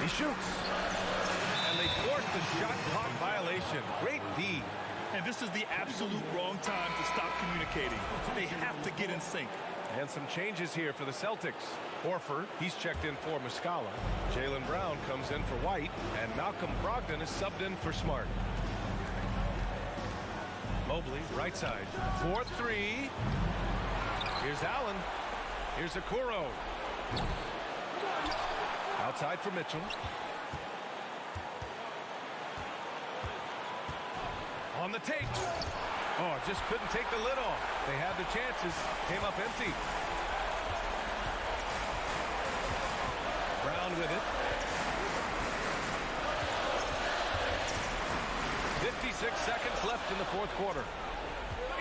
He shoots. And they force the shot clock violation. Great D. And this is the absolute wrong time to stop communicating. They have to get in sync. And some changes here for the Celtics. Horford, he's checked in for Muscala. Jaylen Brown comes in for White. And Malcolm Brogdon is subbed in for Smart. Mobley, right side. 4-3. Here's Allen. Here's Okoro. Outside for Mitchell. On the take. Oh, just couldn't take the lid off. They had the chances. Came up empty. Brown with it. 56 seconds left in the fourth quarter.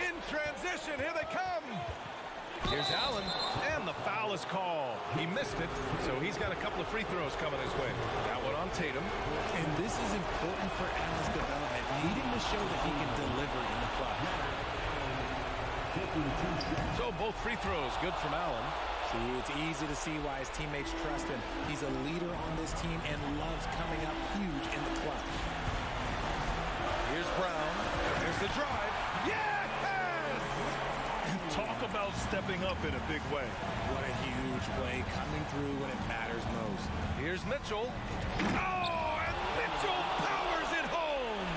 In transition, here they come. Here's Allen, and the foul is called. He missed it, so he's got a couple of free throws coming his way. That one on Tatum. And this is important for Allen's development, needing to show that he can deliver in the clutch. So both free throws good from Allen. See, it's easy to see why his teammates trust him. He's a leader on this team and loves coming up huge in the clutch. Here's Brown. Here's the drive. Yes! Talk about stepping up in a big way. What a huge play, coming through when it matters most. Here's Mitchell. Oh, and Mitchell powers it home.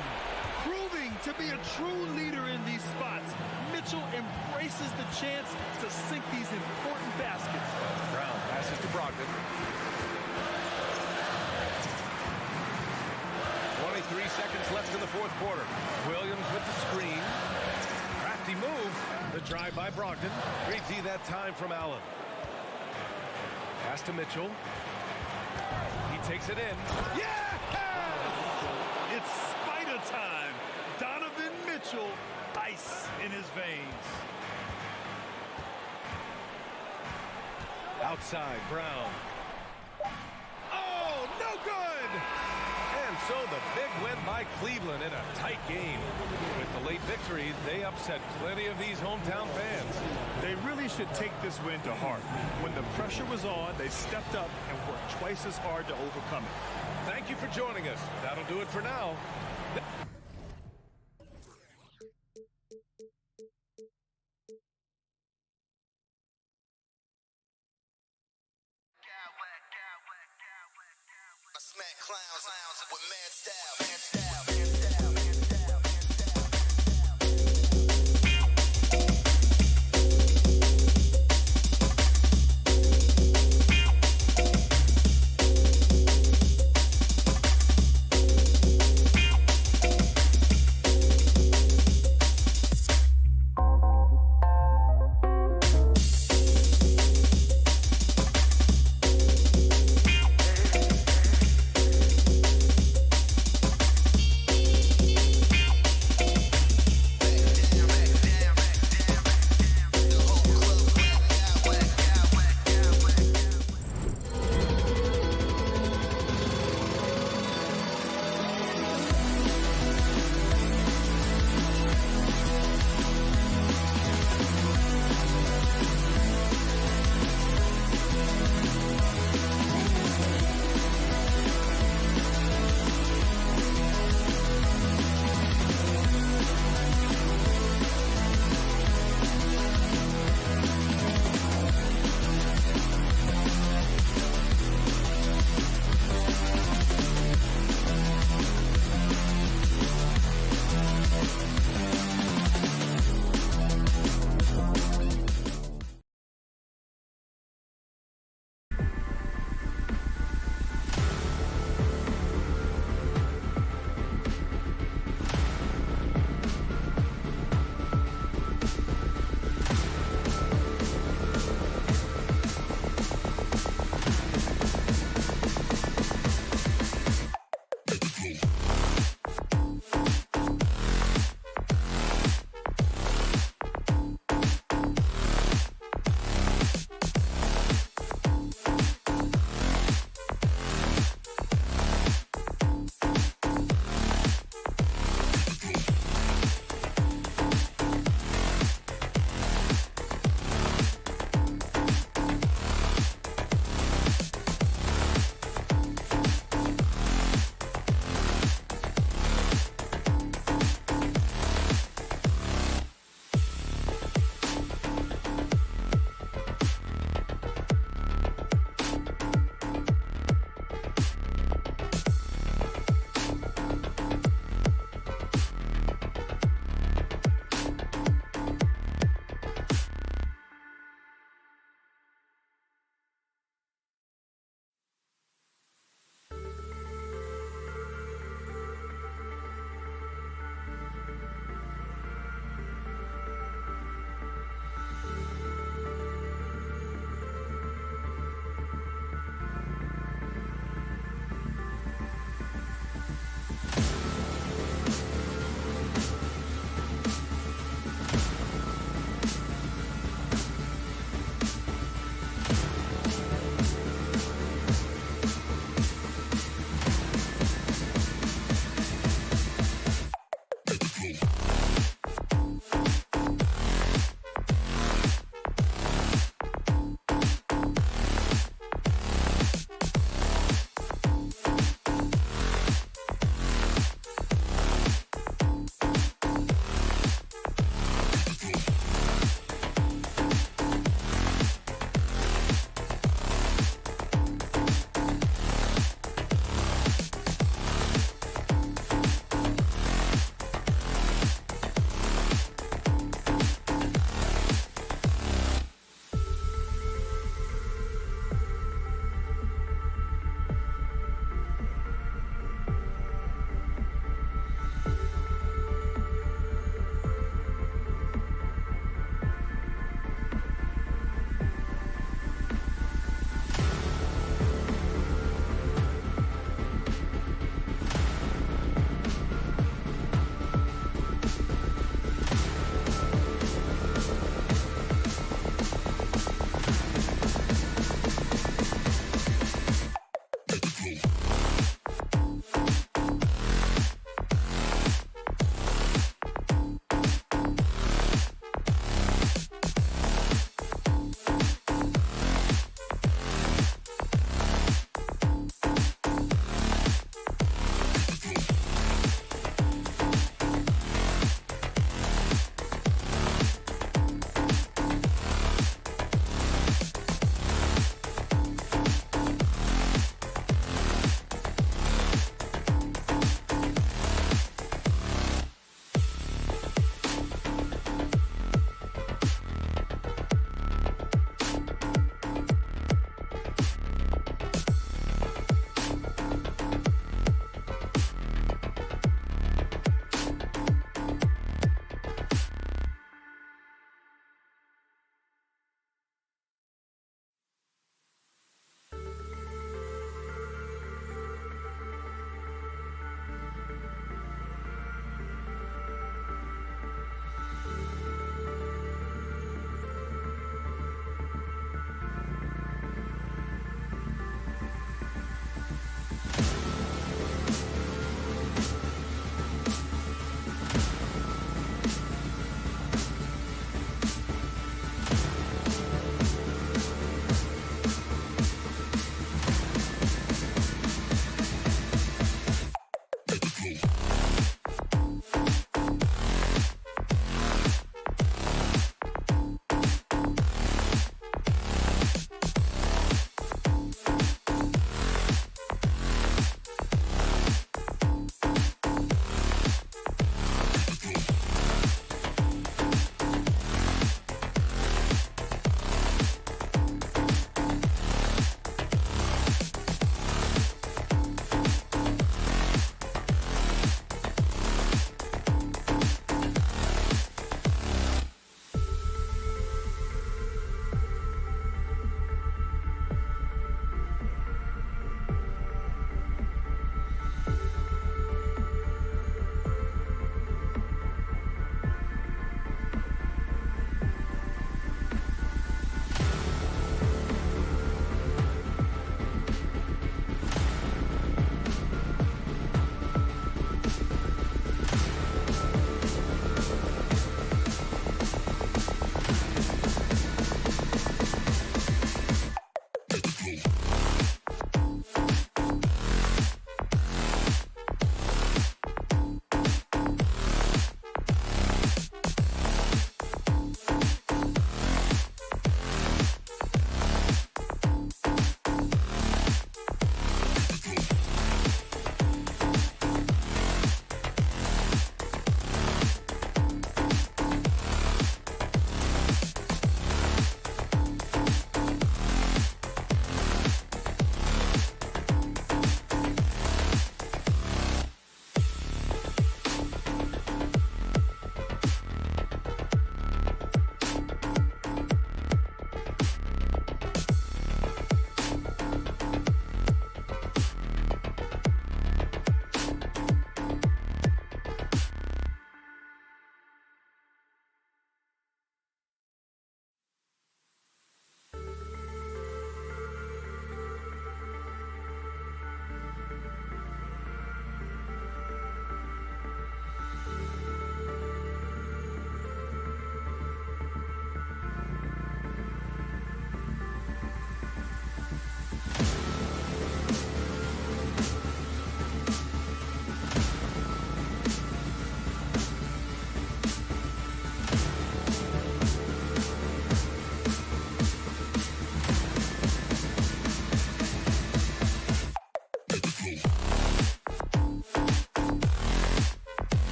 Proving to be a true leader in these spots, Mitchell embraces the chance to sink these important baskets. Brown passes to Brogdon. 23 seconds left in the fourth quarter. Williams with the screen. Crafty move. The drive by Brogdon. Great D that time from Allen. Pass to Mitchell. He takes it in. Yeah! It's Spider time. Donovan Mitchell, ice in his veins. Outside, Brown. Oh, no good! And so the big win by Cleveland in a tight game. With the late victory, they upset plenty of these hometown fans. They really should take this win to heart. When the pressure was on, they stepped up and worked twice as hard to overcome it. Thank you for joining us. That'll do it for now. Smack clowns with mad style.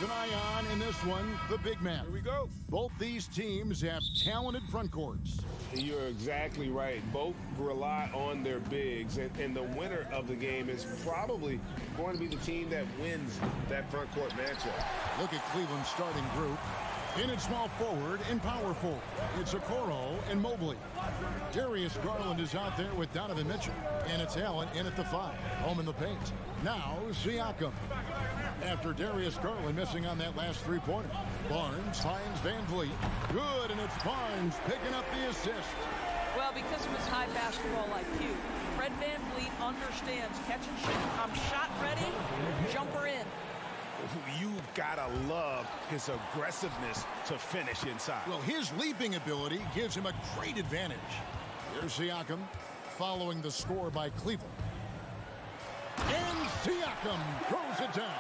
an eye on in this one, the big man. Here we go. Both these teams have talented front courts. You're exactly right. Both rely on their bigs, and the winner of the game is probably going to be the team that wins that front court matchup. Look at Cleveland's starting group. In at small forward and power forward, it's Okoro and Mobley. Darius Garland is out there with Donovan Mitchell, and it's Allen in at the 5, home in the paint. Now Siakam. After Darius Garland missing on that last three-pointer, Barnes finds Van Vliet. Good, and it's Barnes picking up the assist. Well, because of his high basketball IQ, Fred Van Vliet understands catch and shoot. I'm shot ready, jumper in. You've got to love his aggressiveness to finish inside. Well, his leaping ability gives him a great advantage. Here's Siakam following the score by Cleveland. And Siakam throws it down.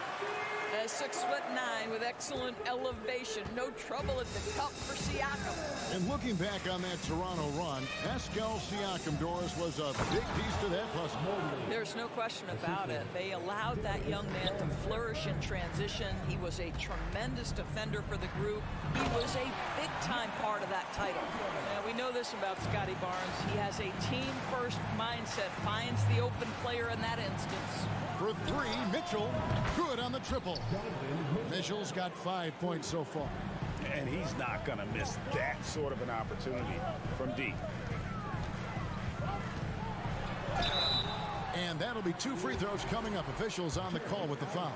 6'9" with excellent elevation. No trouble at the cup for Siakam. And looking back on that Toronto run, Pascal Siakam, Doris, was a big piece to that puzzle. There's no question about it. They allowed that young man to flourish in transition. He was a tremendous defender for the group. He was a big-time part of that title. Now, we know this about Scotty Barnes. He has a team-first mindset, finds the open player in that instance. For 3, Mitchell, good on the triple. Mitchell's got 5 points so far. And he's not going to miss that sort of an opportunity from deep. And that'll be 2 free throws coming up. Officials on the call with the foul.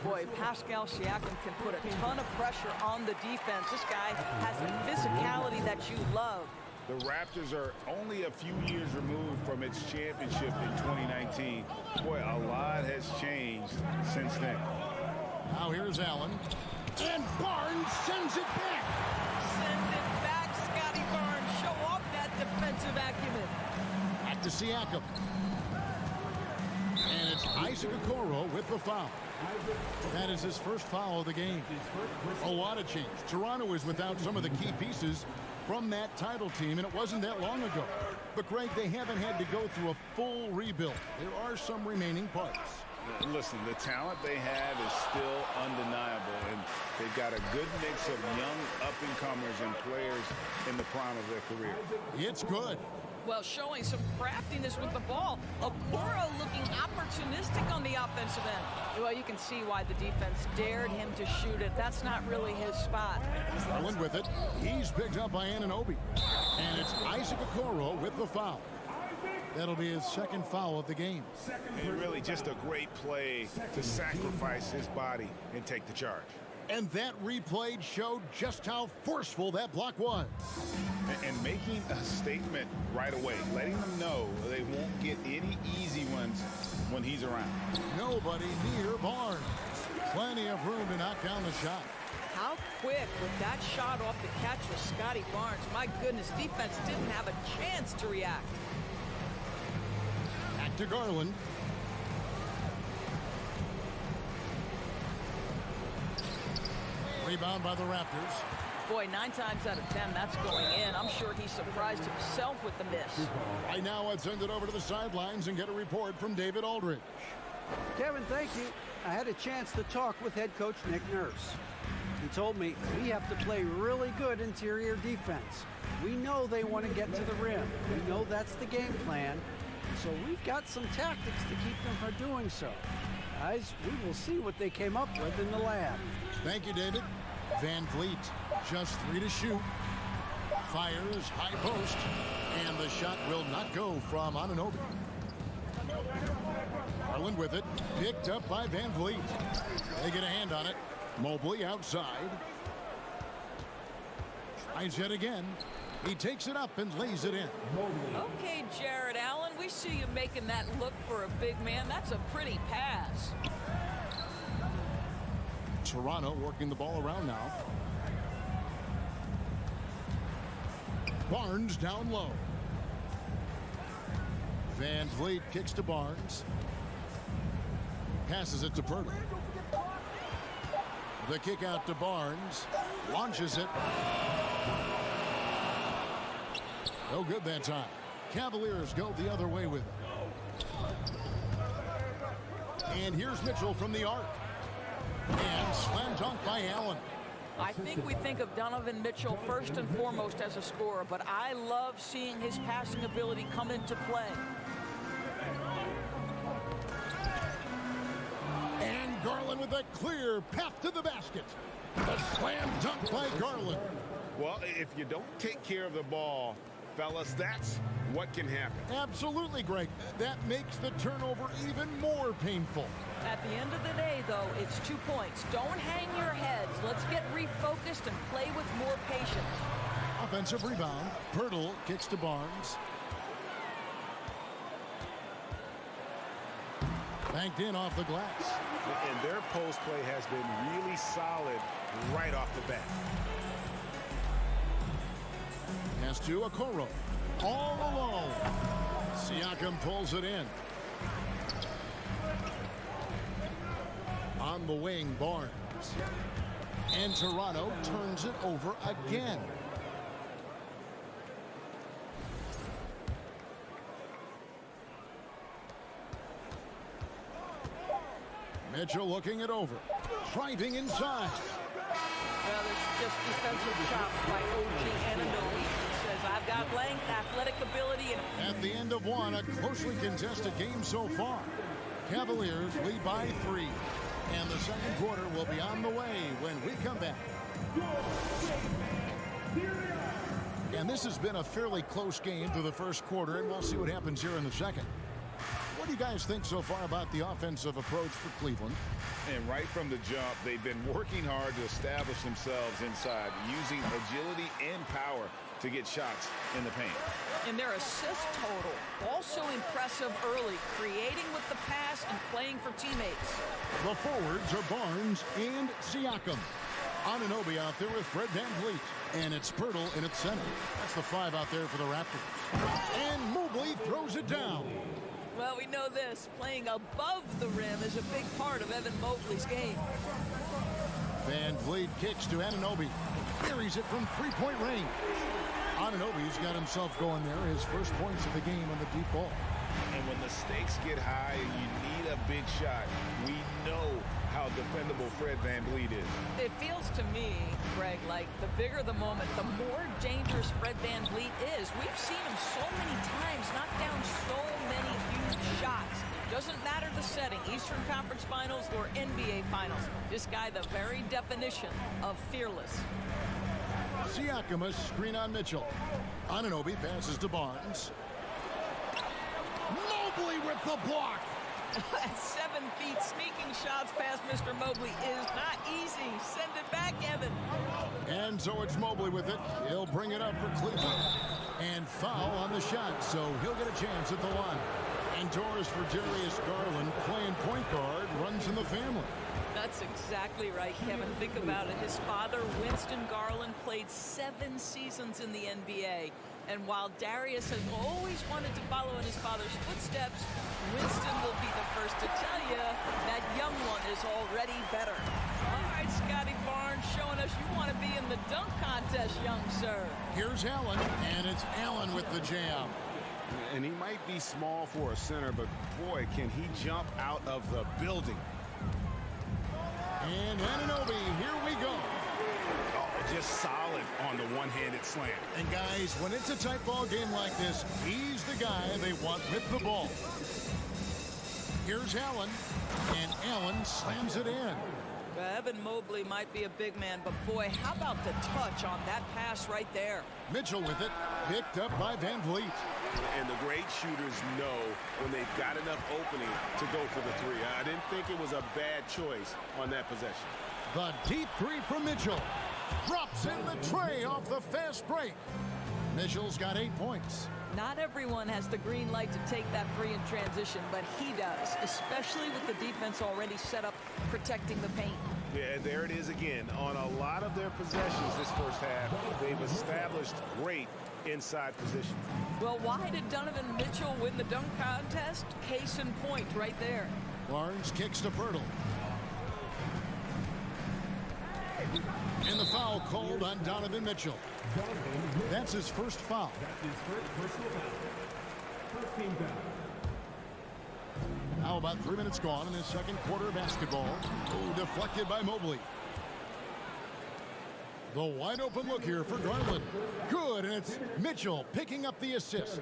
Boy, Pascal Siakam can put a ton of pressure on the defense. This guy has a physicality that you love. The Raptors are only a few years removed from its championship in 2019. Boy, a lot has changed since then. Now here's Allen. And Barnes sends it back. Send it back, Scotty Barnes. Show off that defensive acumen. Back to Siakam. And it's Isaac Okoro with the foul. That is his first foul of the game. A lot of change. Toronto is without some of the key pieces from that title team, and it wasn't that long ago. But, Greg, they haven't had to go through a full rebuild. There are some remaining parts. Listen, the talent they have is still undeniable, and they've got a good mix of young up-and-comers and players in the prime of their career. It's good. Well, showing some craftiness with the ball. Okoro looking opportunistic on the offensive end. Well, you can see why the defense dared him to shoot it. That's not really his spot. Garland with it. He's picked up by Anunoby. And it's Isaac Okoro with the foul. That'll be his second foul of the game. And really just a great play to sacrifice his body and take the charge. And that replay showed just how forceful that block was. And making a statement right away, letting them know they won't get any easy ones when he's around. Nobody near Barnes. Plenty of room to knock down the shot. How quick with that shot off the catch with Scotty Barnes. My goodness, defense didn't have a chance to react. Back to Garland. Rebound by the Raptors. Boy, 9 times out of 10, that's going in. I'm sure he surprised himself with the miss. Right now, I'd send it over to the sidelines and get a report from David Aldridge. Kevin, thank you. I had a chance to talk with head coach Nick Nurse. He told me we have to play really good interior defense. We know they want to get to the rim. We know that's the game plan. So we've got some tactics to keep them from doing so. Guys, we will see what they came up with in the lab. Thank you, David. Van Vliet, just 3 to shoot. Fires, high post, and the shot will not go from Anunoby. Garland with it, picked up by Van Vliet. They get a hand on it. Mobley outside. Tries it again. He takes it up and lays it in. Okay, Jared Allen, we see you making that look for a big man. That's a pretty pass. Toronto working the ball around now. Barnes down low. Van Vliet kicks to Barnes. Passes it to Pirtle. The kick out to Barnes. Launches it. No good that time. Cavaliers go the other way with it. And here's Mitchell from the arc. And slam dunk by Allen. I think we think of Donovan Mitchell first and foremost as a scorer, but I love seeing his passing ability come into play. And Garland with a clear path to the basket. A slam dunk by Garland. Well, if you don't take care of the ball, fellas, that's what can happen. Absolutely, Greg. That makes the turnover even more painful. At the end of the day, though, it's 2 points. Don't hang your heads. Let's get refocused and play with more patience. Offensive rebound. Pirtle kicks to Barnes. Banked in off the glass. And their post play has been really solid right off the bat. Pass to Okoro. All alone. Siakam pulls it in. On the wing, Barnes. And Toronto turns it over again. Mitchell looking it over. Driving inside. Well, it's just defensive chops by OG Anunoby. He says, I've got length, athletic ability, and... At the end of one, a closely contested game so far. Cavaliers lead by 3. And the second quarter will be on the way when we come back. And this has been a fairly close game through the first quarter, and we'll see what happens here in the second. What do you guys think so far about the offensive approach for Cleveland? And right from the jump, they've been working hard to establish themselves inside, using agility and power to get shots in the paint. And their assist total, also impressive early, creating with the pass and playing for teammates. The forwards are Barnes and Siakam. Anunoby out there with Fred VanVleet. And it's Pirtle in its center. That's the 5 out there for the Raptors. And Mobley throws it down. Well, we know this. Playing above the rim is a big part of Evan Mobley's game. VanVleet kicks to Anunoby. Carries it from three-point range. Anunoby's got himself going there. His first points of the game on the deep ball. And when the stakes get high and you need a big shot, we know how dependable Fred VanVleet is. It feels to me, Greg, like the bigger the moment, the more dangerous Fred VanVleet is. We've seen him so many times knock down so many huge shots. Doesn't matter the setting, Eastern Conference Finals or NBA Finals. This guy, the very definition of fearless. Siakam, a screen on Mitchell. Anunoby passes to Barnes. Mobley with the block. At 7 feet, sneaking shots past Mr. Mobley is not easy. Send it back, Evan. And so it's Mobley with it. He'll bring it up for Cleveland. And foul on the shot, so he'll get a chance at the line. And doors for Darius Garland, playing point guard, runs in the family. That's exactly right, Kevin. Think about it. His father, Winston Garland, played 7 seasons in the NBA. And while Darius has always wanted to follow in his father's footsteps, Winston will be the first to tell you that young one is already better. All right, Scotty Barnes showing us you want to be in the dunk contest, young sir. Here's Allen, and it's Allen with the jam. And he might be small for a center, but boy, can he jump out of the building. And Anunoby, here we go. Oh, just solid on the one-handed slam. And guys, when it's a tight ball game like this, he's the guy they want with the ball. Here's Allen, and Allen slams it in. Evan Mobley might be a big man, but boy, how about the touch on that pass right there? Mitchell with it, picked up by VanVleet. And the great shooters know when they've got enough opening to go for the 3. I didn't think it was a bad choice on that possession. The deep 3 from Mitchell. Drops in the tray off the fast break. Mitchell's got 8 points. Not everyone has the green light to take that 3 in transition, but he does, especially with the defense already set up protecting the paint. Yeah, there it is again. On a lot of their possessions this first half, they've established great inside position. Well, why did Donovan Mitchell win the dunk contest? Case in point right there. Barnes kicks to Pirtle. And the foul called on Donovan Mitchell. That's his first foul. That's his first personal foul. First team foul. How about 3 minutes gone in this second quarter of basketball? Oh, deflected by Mobley. The wide open look here for Garland. Good, and it's Mitchell picking up the assist.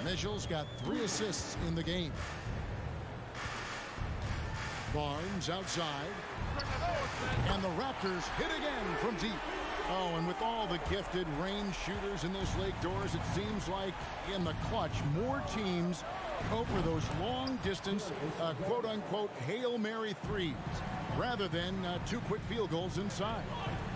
Mitchell's got 3 assists in the game. Barnes outside. And the Raptors hit again from deep. Oh, and with all the gifted range shooters in this league, Doors, it seems like in the clutch, more teams go for those long-distance, quote-unquote, Hail Mary threes, rather than 2 quick field goals inside.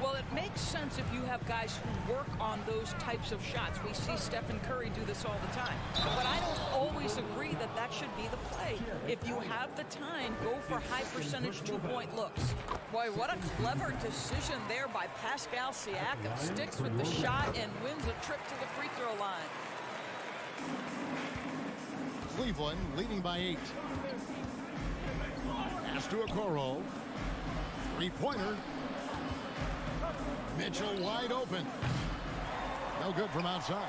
Well, it makes sense if you have guys who work on those types of shots. We see Stephen Curry do this all the time. But I don't always agree that that should be the play. If you have the time, go for high-percentage 2-point looks. Boy, what a clever decision there by Pascal Siakam. Sticks with the shot and wins a trip to the free throw line. Cleveland leading by 8. Pass to Okoro. 3-pointer. Mitchell wide open. No good from outside.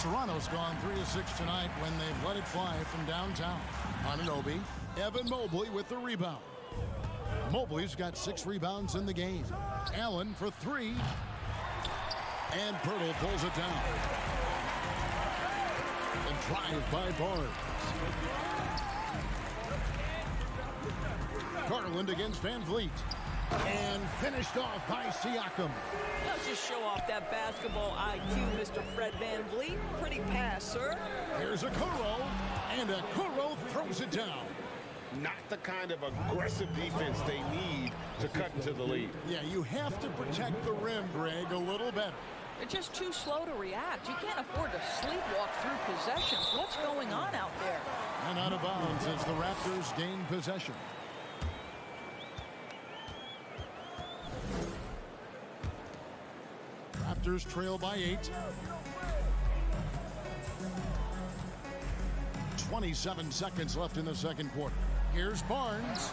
Toronto's gone 3 of 6 tonight when they've let it fly from downtown. Anunoby. Evan Mobley with the rebound. Mobley's got 6 rebounds in the game. Allen for 3. And Pirtle pulls it down. A drive by Barnes. Garland against Van Vliet. And finished off by Siakam. Let's just show off that basketball IQ, Mr. Fred Van Vliet. Pretty pass, sir. Here's Okoro, and Okoro throws it down. Not the kind of aggressive defense they need to cut into the lead. Yeah, you have to protect the rim, Greg, a little better. They're just too slow to react. You can't afford to sleepwalk through possessions. What's going on out there? And out of bounds as the Raptors gain possession. Raptors trail by 8. 27 seconds left in the second quarter. Here's Barnes.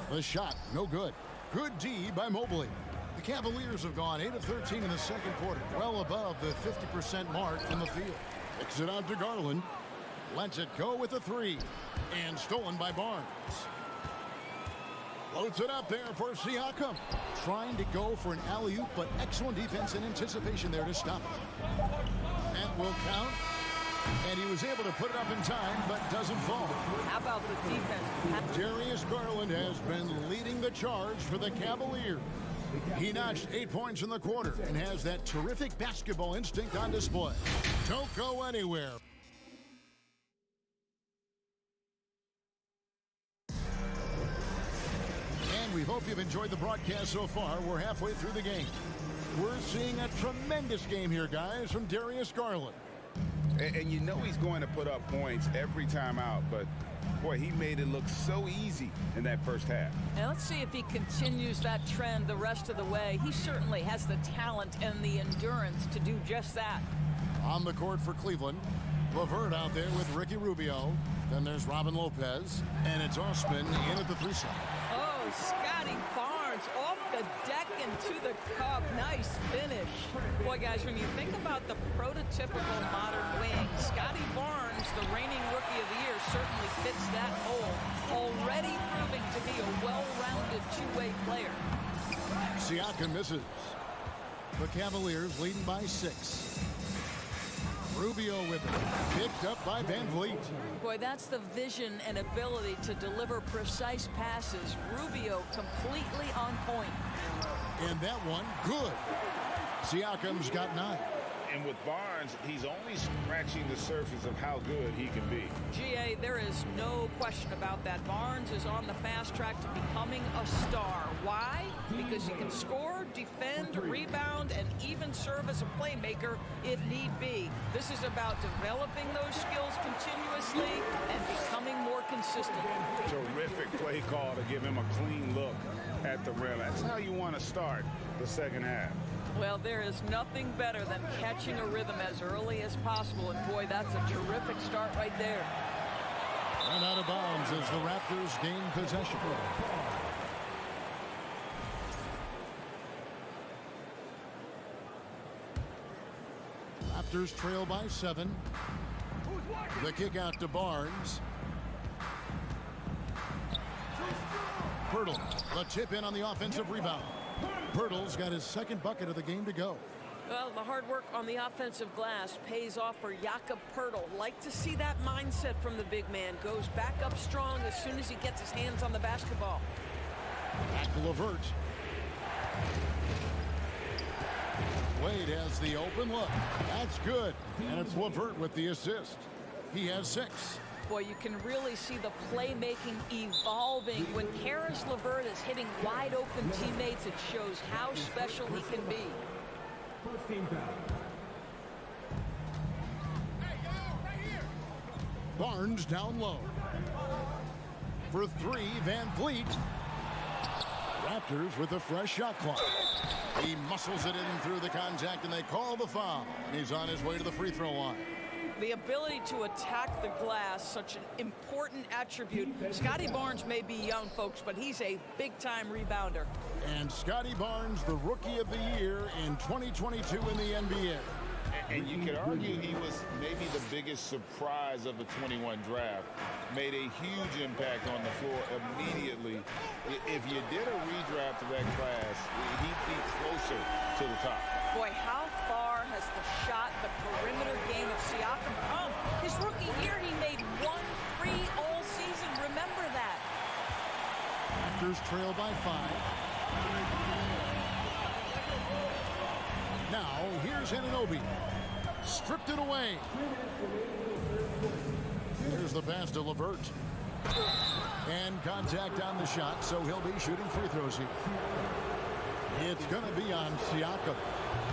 The shot, no good. Good D by Mobley. The Cavaliers have gone 8 of 13 in the second quarter, well above the 50% mark from the field. Kicks it out to Garland. Lets it go with a 3. And stolen by Barnes. Floats it up there for Siakam. Trying to go for an alley-oop, but excellent defense and anticipation there to stop it. That will count. And he was able to put it up in time, but doesn't fall. How about the defense? Darius Garland has been leading the charge for the Cavaliers. He notched 8 points in the quarter and has that terrific basketball instinct on display. Don't go anywhere. We hope you've enjoyed the broadcast so far. We're halfway through the game. We're seeing a tremendous game here, guys, from Darius Garland. And you know he's going to put up points every time out, but boy, he made it look so easy in that first half. And let's see if he continues that trend the rest of the way. He certainly has the talent and the endurance to do just that. On the court for Cleveland, LeVert out there with Ricky Rubio. Then there's Robin Lopez, and it's Osman in at the 3 slot. Oh, Scotty Barnes off the deck into the cup. Nice finish. Boy, guys, when you think about the prototypical modern wing, Scotty Barnes, the reigning Rookie of the Year, certainly fits that mold. Already proving to be a well-rounded 2-way player. Siakam misses. The Cavaliers leading by 6. Rubio with it. Picked up by Van Vliet. Boy, that's the vision and ability to deliver precise passes. Rubio completely on point. And that one, good. Siakam's got 9. And with Barnes, he's only scratching the surface of how good he can be. GA, there is no question about that. Barnes is on the fast track to becoming a star. Why? Because he can score, defend, rebound, and even serve as a playmaker if need be. This is about developing those skills continuously and becoming more consistent. Terrific play call to give him a clean look at the rim. That's how you want to start the second half. Well, there is nothing better than catching a rhythm as early as possible. And boy, that's a terrific start right there. And out of bounds as the Raptors gain possession. Raptors trail by 7. The kick out to Barnes. Pirtle, the tip in on the offensive rebound. Pirtle's got his second bucket of the game to go. Well, the hard work on the offensive glass pays off for Jakob Pirtle. Like to see that mindset from the big man. Goes back up strong as soon as he gets his hands on the basketball. Back to LeVert. Wade has the open look. That's good. And it's LeVert with the assist. He has 6. Boy, you can really see the playmaking evolving. When Caris LeVert is hitting wide open teammates, it shows how special he can be. First team foul. Barnes down low. For 3, Van Vliet. Raptors with a fresh shot clock. He muscles it in through the contact, and they call the foul. He's on his way to the free throw line. The ability to attack the glass, such an important attribute. Scotty Barnes may be young, folks, but he's a big-time rebounder. And Scotty Barnes, the Rookie of the Year in 2022 in the NBA. And you could argue he was maybe the biggest surprise of the 21 draft. Made a huge impact on the floor immediately. If you did a redraft of that class, he'd be closer to the top. Boy, how far has the shot, the perimeter game of Siakam come? His rookie year, he made 1 3 all season. Remember that. Raptors trail by 5. Now, here's Anunoby. Stripped it away. Here's the pass to LeVert. And contact on the shot, so he'll be shooting free throws here. It's going to be on Siakam.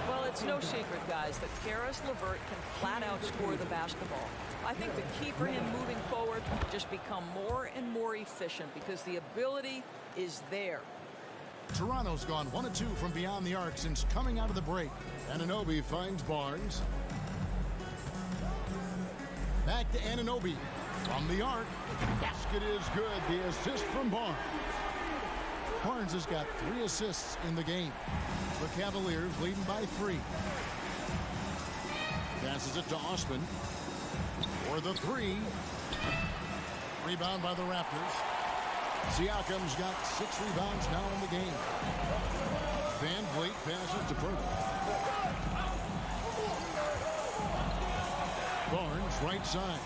Well, it's no secret, guys, that Caris LeVert can flat out score the basketball. I think the key for him moving forward, just become more and more efficient because the ability is there. Toronto's gone 1 of 2 from beyond the arc since coming out of the break. Anunoby finds Barnes. Back to Anunoby. From the arc. Basket is good. The assist from Barnes. Barnes has got 3 assists in the game. The Cavaliers leading by 3. Passes it to Osman. For the 3. Rebound by the Raptors. Siakam's got 6 rebounds now in the game. Van Vliet passes to Pirtle. Barnes right side.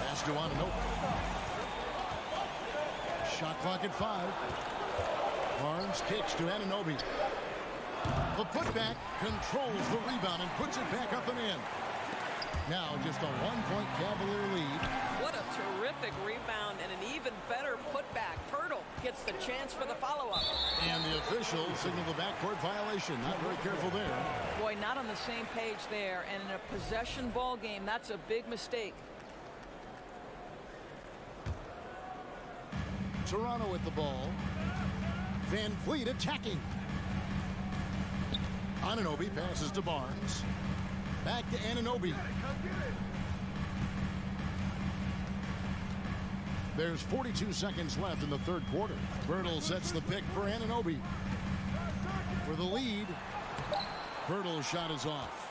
Pass to Anunoby. Shot clock at 5. Barnes kicks to Anunoby. The putback controls the rebound and puts it back up and in. Now just a 1-point Cavalier lead. What a terrific rebound and an even better putback. Pirtle gets the chance for the follow-up. And the officials signal the backcourt violation. Not very careful there. Boy, not on the same page there. And in a possession ball game, that's a big mistake. Toronto with the ball. Van Vliet attacking. Anunoby passes to Barnes. Back to Anunoby. There's 42 seconds left in the third quarter. Pirtle sets the pick for Anunoby. For the lead. Pirtle's shot is off.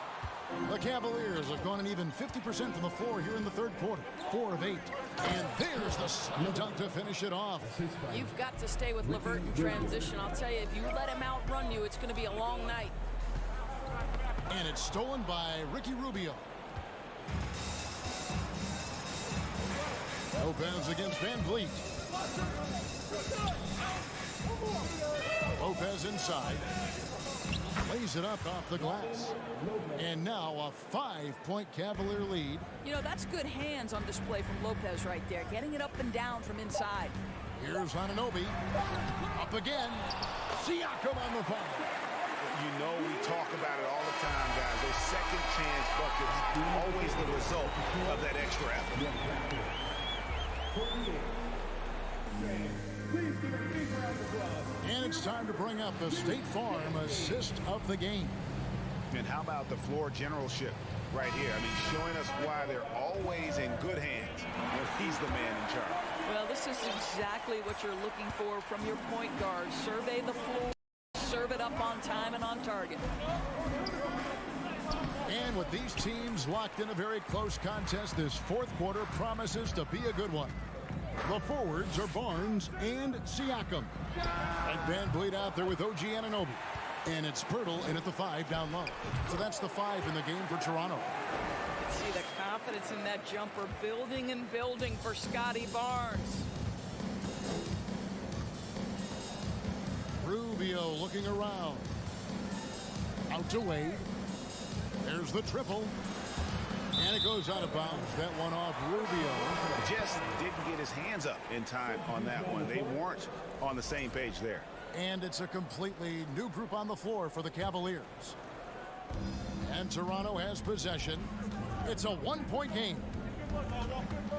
The Cavaliers have gone an even 50% from the floor here in the third quarter. 4 of 8. And there's the slam dunk to finish it off. You've got to stay with LeVert in transition. I'll tell you, if you let him outrun you, it's going to be a long night. And it's stolen by Ricky Rubio. Lopez against Van Vliet. Lopez inside. Lays it up off the glass. And now a 5-point Cavalier lead. You know, that's good hands on display from Lopez right there. Getting it up and down from inside. Here's Anunoby. Up again. Siakam on the foul. You know we talk about it all the time, guys. Those second chance buckets, always the result of that extra effort. And it's time to bring up the State Farm assist of the game. And how about the floor generalship right here? I mean, showing us why they're always in good hands when he's the man in charge. Well, this is exactly what you're looking for from your point guard. Survey the floor. Serve it up on time and on target. And with these teams locked in a very close contest, this fourth quarter promises to be a good one. The forwards are Barnes and Siakam. And Van Vliet out there with OG Anunoby. And it's Pirtle in at the 5 down low. So that's the 5 in the game for Toronto. See the confidence in that jumper building and building for Scotty Barnes. Rubio looking around. Out to Wade. There's the triple. And it goes out of bounds. That one off Rubio. Just didn't get his hands up in time on that one. They weren't on the same page there. And it's a completely new group on the floor for the Cavaliers. And Toronto has possession. It's a one-point game.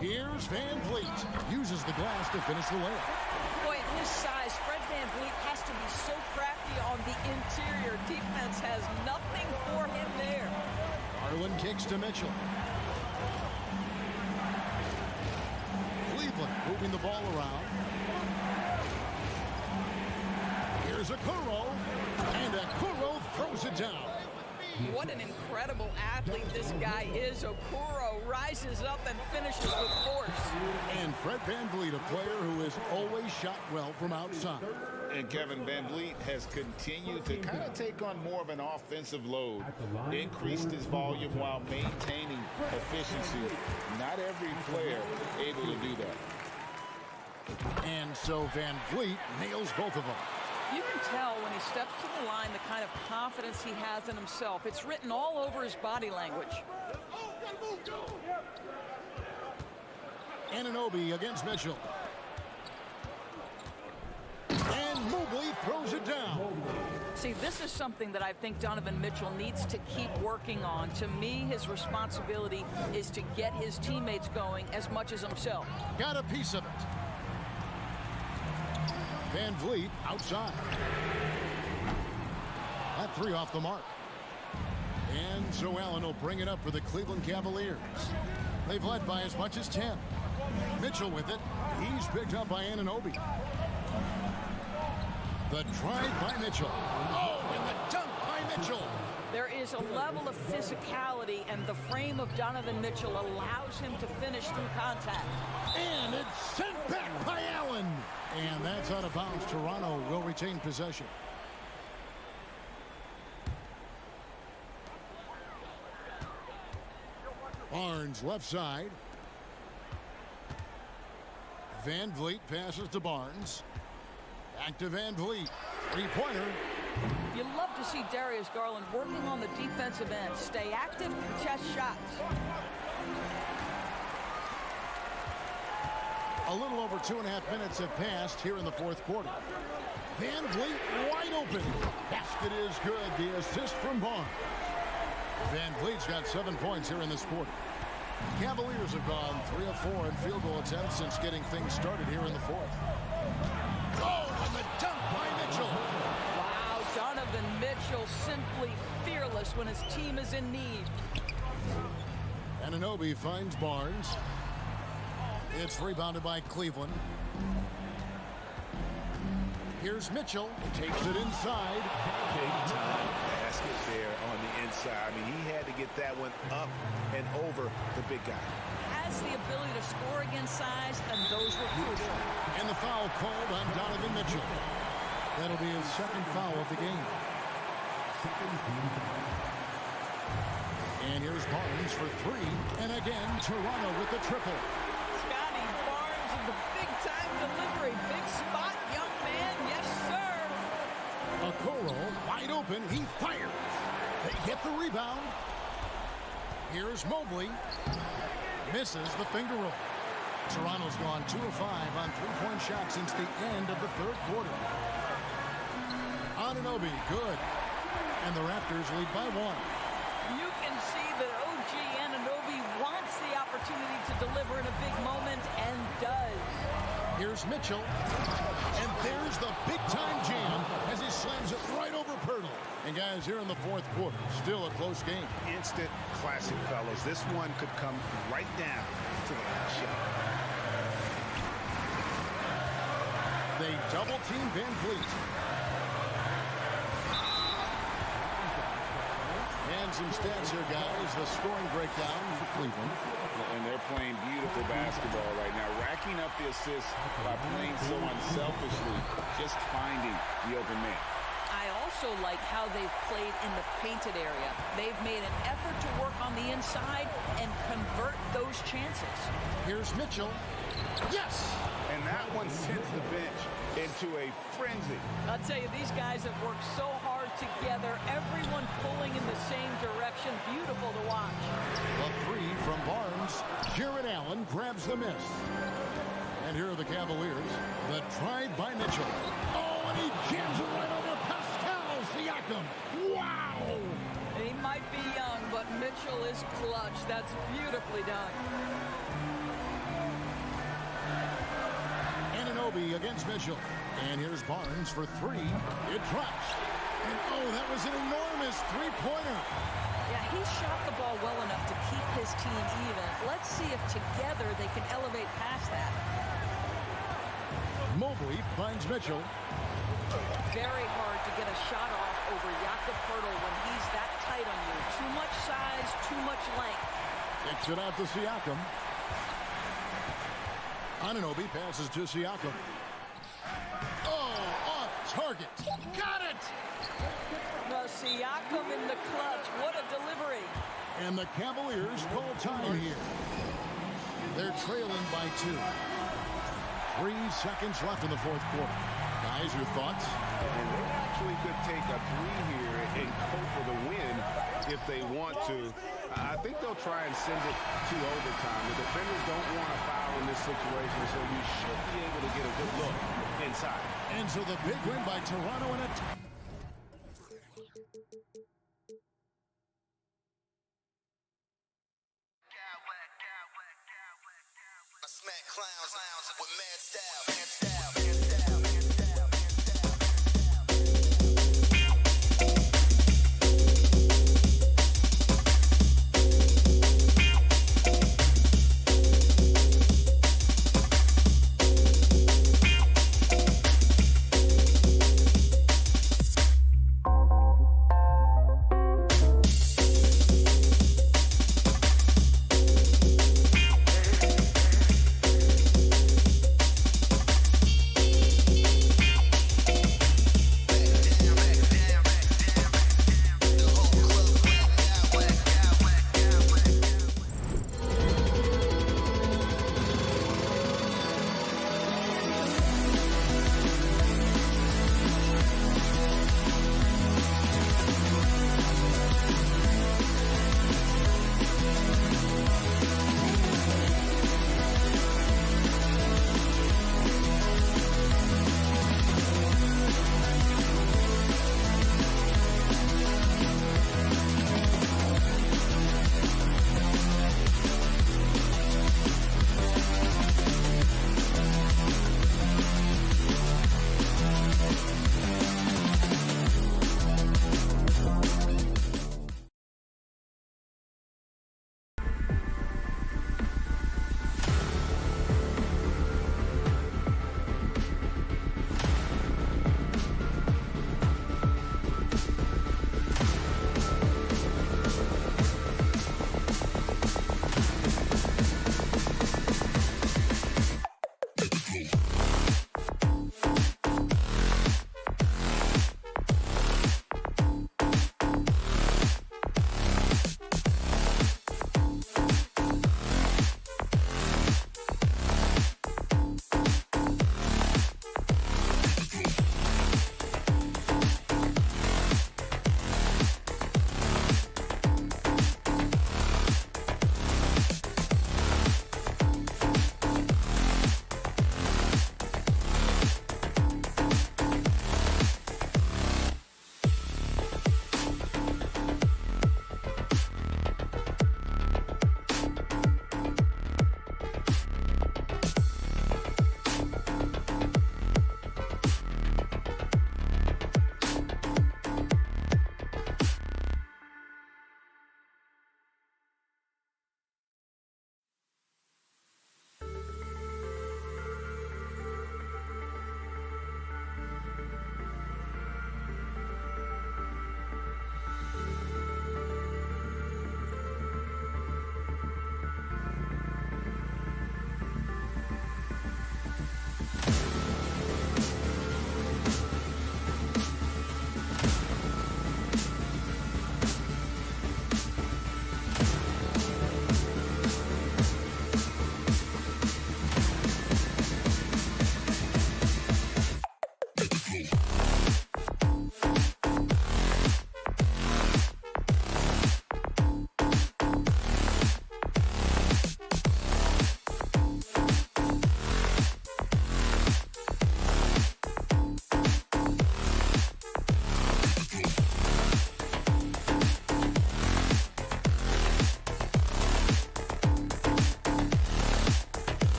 Here's Van Vliet. Uses the glass to finish the layup. Boy, at his size, Fred Van Vliet has to be so crafty on the interior. Defense has nothing for him there. Garland kicks to Mitchell. Cleveland moving the ball around. Here's Okoro. And Okoro throws it down. What an incredible athlete this guy is. Okoro rises up and finishes with force. And Fred Van Vliet, a player who has always shot well from outside. And Kevin Van Vliet has continued to kind of take on more of an offensive load. Increased his volume while maintaining efficiency. Not every player able to do that. And so Van Vliet nails both of them. You can tell when he steps to the line the kind of confidence he has in himself. It's written all over his body language. Anunoby against Mitchell. And Mobley throws it down. See, this is something that I think Donovan Mitchell needs to keep working on. To me, his responsibility is to get his teammates going as much as himself. Got a piece of it. Van Vliet outside. That 3 off the mark. And so Allen will bring it up for the Cleveland Cavaliers. They've led by as much as 10. Mitchell with it. He's picked up by Anunoby. The drive by Mitchell. Oh, and the dunk by Mitchell. There is a level of physicality, and the frame of Donovan Mitchell allows him to finish through contact. And it's sent back by Allen. And that's out of bounds. Toronto will retain possession. Barnes left side. Van Vliet passes to Barnes. Back to Van Vliet. Three-pointer. You love to see Darius Garland working on the defensive end. Stay active, contest shots. A little over 2.5 minutes have passed here in the fourth quarter. Van Vliet wide open. Basket is good. The assist from Barnes. Van Vliet's got 7 points here in this quarter. Cavaliers have gone 3 of 4 in field goal attempts since getting things started here in the fourth. Oh, and the dunk by Mitchell. Wow, Donovan Mitchell simply fearless when his team is in need. Anunoby finds Barnes. It's rebounded by Cleveland. Here's Mitchell. Takes it inside. Big time basket there on the inside. I mean, he had to get that one up and over the big guy. Has the ability to score against size, and those were crucial. And the foul called on Donovan Mitchell. That'll be his second foul of the game. And here's Barnes for 3. And again, Toronto with the triple. Scotty Barnes with the big-time delivery. Big spot, young man. Yes, sir. Okoro wide open. He fires. They get the rebound. Here's Mobley. Misses the finger roll. Toronto's gone 2 of 5 on 3-point shots since the end of the third quarter. Anunoby, good. And the Raptors lead by 1. You can see that OG Anunoby wants the opportunity to deliver in a big moment and does. Here's Mitchell. And there's the big-time jam as he slams it right over Pirtle. And guys, here in the fourth quarter, still a close game. Instant classic, fellas. This one could come right down to the last shot. They double-team Van Vliet. Hands some stats here, guys. The scoring breakdown for Cleveland. And they're playing beautiful basketball right now, racking up the assists by playing so unselfishly, just finding the open man. I also like how they've played in the painted area. They've made an effort to work on the inside and convert those chances. Here's Mitchell. Yes! And that one sends the bench into a frenzy. I'll tell you, these guys have worked so hard together, everyone pulling in the same direction. Beautiful to watch. The three from Barnes. Jared Allen grabs the miss. And here are the Cavaliers. The drive by Mitchell. Oh, and he jams it right over Pascal Siakam. Wow! He might be young, but Mitchell is clutch. That's beautifully done. Anunoby against Mitchell. And here's Barnes for three. It drops. And oh, that was an enormous three-pointer. Yeah, he shot the ball well enough to keep his team even. Let's see if together they can elevate past that. Mobley finds Mitchell. Very hard to get a shot off over Jakob Poeltl when he's that tight on you. Too much size, too much length. Kicks it out to Siakam. Anunoby passes to Siakam. Oh, off target. Got it! Well, Siakam in the clutch. What a delivery. And the Cavaliers call time here. They're trailing by 2. 3 seconds left in the fourth quarter. Guys, your thoughts? And they actually could take a 3 here and go for the win if they want to. I think they'll try and send it to overtime. The defenders don't want to foul in this situation, so you should be able to get a good look inside. And so the big win by Toronto in a... Smack clowns with mad style.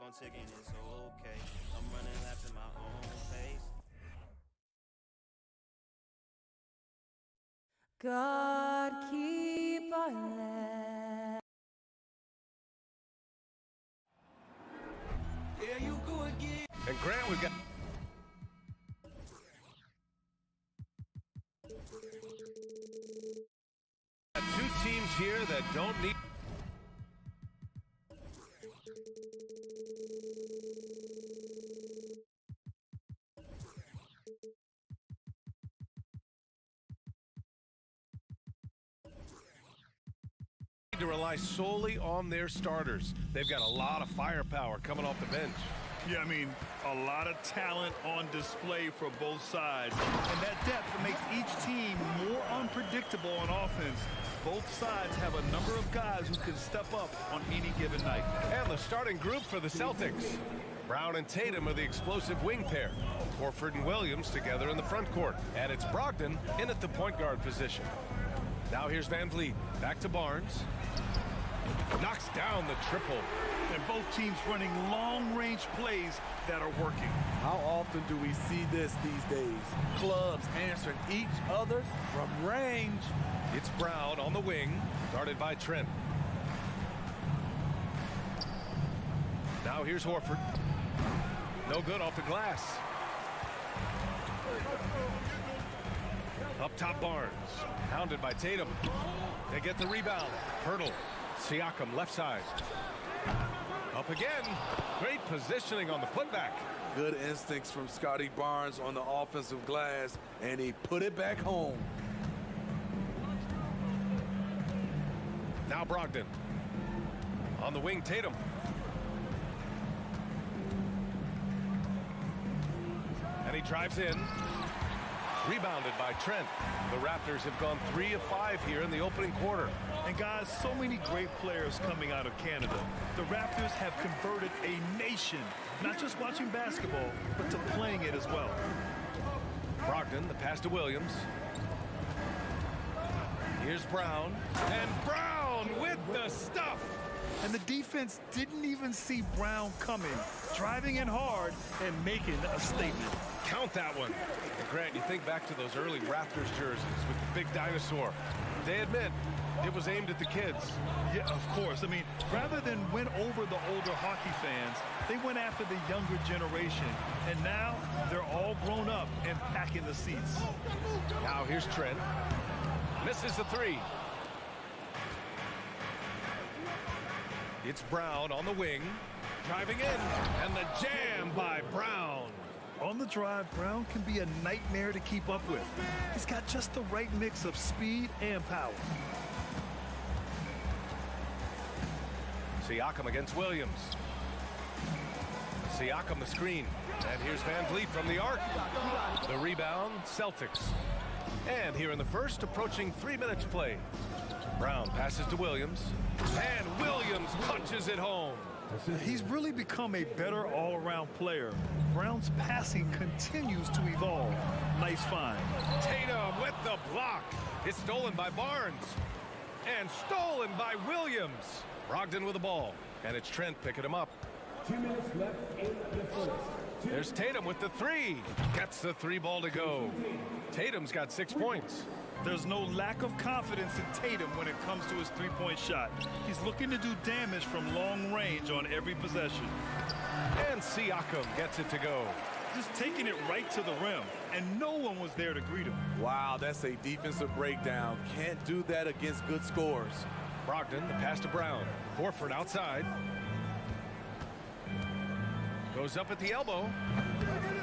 on ticking, it's okay. I'm running laps at my own pace. God keep our land. There you go again. And Grant, we've got... two teams here that don't need... to rely solely on their starters. They've got a lot of firepower coming off the bench. Yeah, I mean, a lot of talent on display for both sides. And that depth makes each team more unpredictable on offense. Both sides have a number of guys who can step up on any given night. And the starting group for the Celtics. Brown and Tatum are the explosive wing pair. Horford and Williams together in the front court. And it's Brogdon in at the point guard position. Now here's Van Vliet. Back to Barnes. Knocks down the triple. And both teams running long-range plays that are working. How often do we see this these days? Clubs answering each other from range. It's Brown on the wing, guarded by Trent. Now here's Horford. No good off the glass. Up top Barnes, hounded by Tatum. They get the rebound. Hurdle. Siakam left side. Up again. Great positioning on the putback. Good instincts from Scotty Barnes on the offensive glass, and he put it back home. Now Brogdon. On the wing, Tatum. And he drives in. Rebounded by Trent. The Raptors have gone 3 of 5 here in the opening quarter. And guys, so many great players coming out of Canada. The Raptors have converted a nation, not just watching basketball, but to playing it as well. Brogdon, the pass to Williams. Here's Brown. And Brown with the stuff. And the defense didn't even see Brown coming, driving in hard and making a statement. Count that one. And Grant, you think back to those early Raptors jerseys with the big dinosaur. They admit it was aimed at the kids. Yeah, of course. I mean, rather than win over the older hockey fans, they went after the younger generation. And now they're all grown up and packing the seats. Now here's Trent. Misses the three. It's Brown on the wing, driving in, and the jam by Brown. On the drive, Brown can be a nightmare to keep up with. He's got just the right mix of speed and power. Siakam against Williams. Siakam the screen. And here's Van Vliet from the arc. The rebound, Celtics. And here in the first, approaching 3 minutes play. Brown passes to Williams. And Williams punches it home. He's really become a better all-around player. Brown's passing continues to evolve. Nice find. Tatum with the block. It's stolen by Barnes. And stolen by Williams. Brogdon with the ball. And it's Trent picking him up. 2 minutes left in the first. There's Tatum with the three. Gets the three ball to go. Tatum's got 6 points. There's no lack of confidence in Tatum when it comes to his three-point shot. He's looking to do damage from long range on every possession. And Siakam gets it to go. Just taking it right to the rim, and no one was there to greet him. Wow, that's a defensive breakdown. Can't do that against good scores. Brogdon, the pass to Brown. Horford outside. Goes up at the elbow.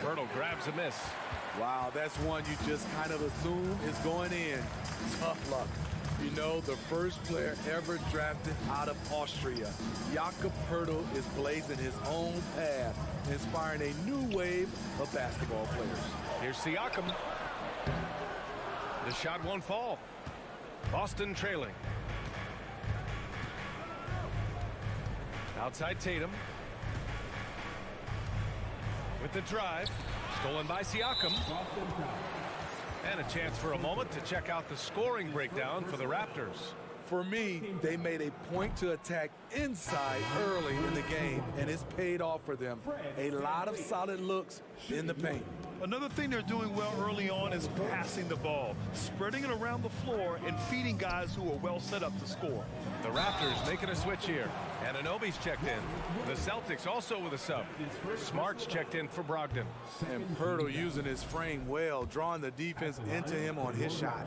Hurdle grabs a miss. Wow, that's one you just kind of assume is going in. Tough luck. You know, the first player ever drafted out of Austria, Jakob Hurdle, is blazing his own path, inspiring a new wave of basketball players. Here's Siakam. The shot won't fall. Boston trailing. Outside Tatum. With the drive. Stolen by Siakam. And a chance for a moment to check out the scoring breakdown for the Raptors. For me, they made a point to attack inside early in the game, and it's paid off for them. A lot of solid looks in the paint. Another thing they're doing well early on is passing the ball, spreading it around the floor and feeding guys who are well set up to score. The Raptors making a switch here. Anunoby's checked in. The Celtics also with a sub. Smart's checked in for Brogdon. And Pirtle using his frame well, drawing the defense into him on his shot.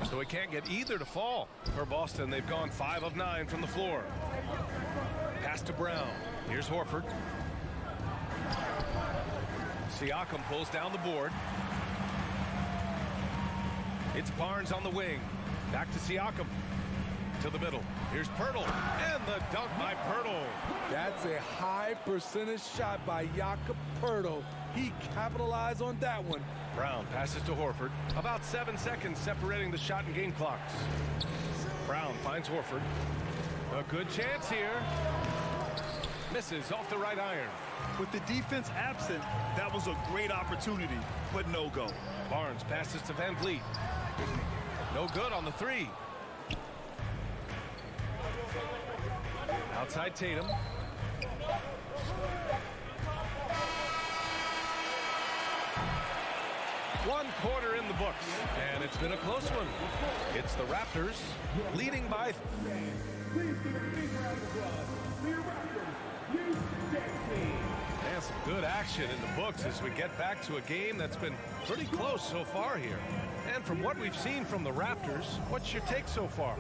So he can't get either to fall. For Boston, they've gone 5 of 9 from the floor. Pass to Brown. Here's Horford. Siakam pulls down the board. It's Barnes on the wing. Back to Siakam. To the middle. Here's Pirtle. And the dunk by Pirtle. That's a high percentage shot by Jakob Pirtle. He capitalized on that one. Brown passes to Horford. About 7 seconds separating the shot and game clocks. Brown finds Horford. A good chance here. Misses off the right iron. With the defense absent, that was a great opportunity, but no go. Barnes passes to Van Vliet. No good on the three. Outside Tatum. One quarter in the books, and it's been a close one. It's the Raptors leading by. Please give a big round of applause for your Raptors, U16. And some good action in the books as we get back to a game that's been pretty close so far here. And from what we've seen from the Raptors, what's your take so far?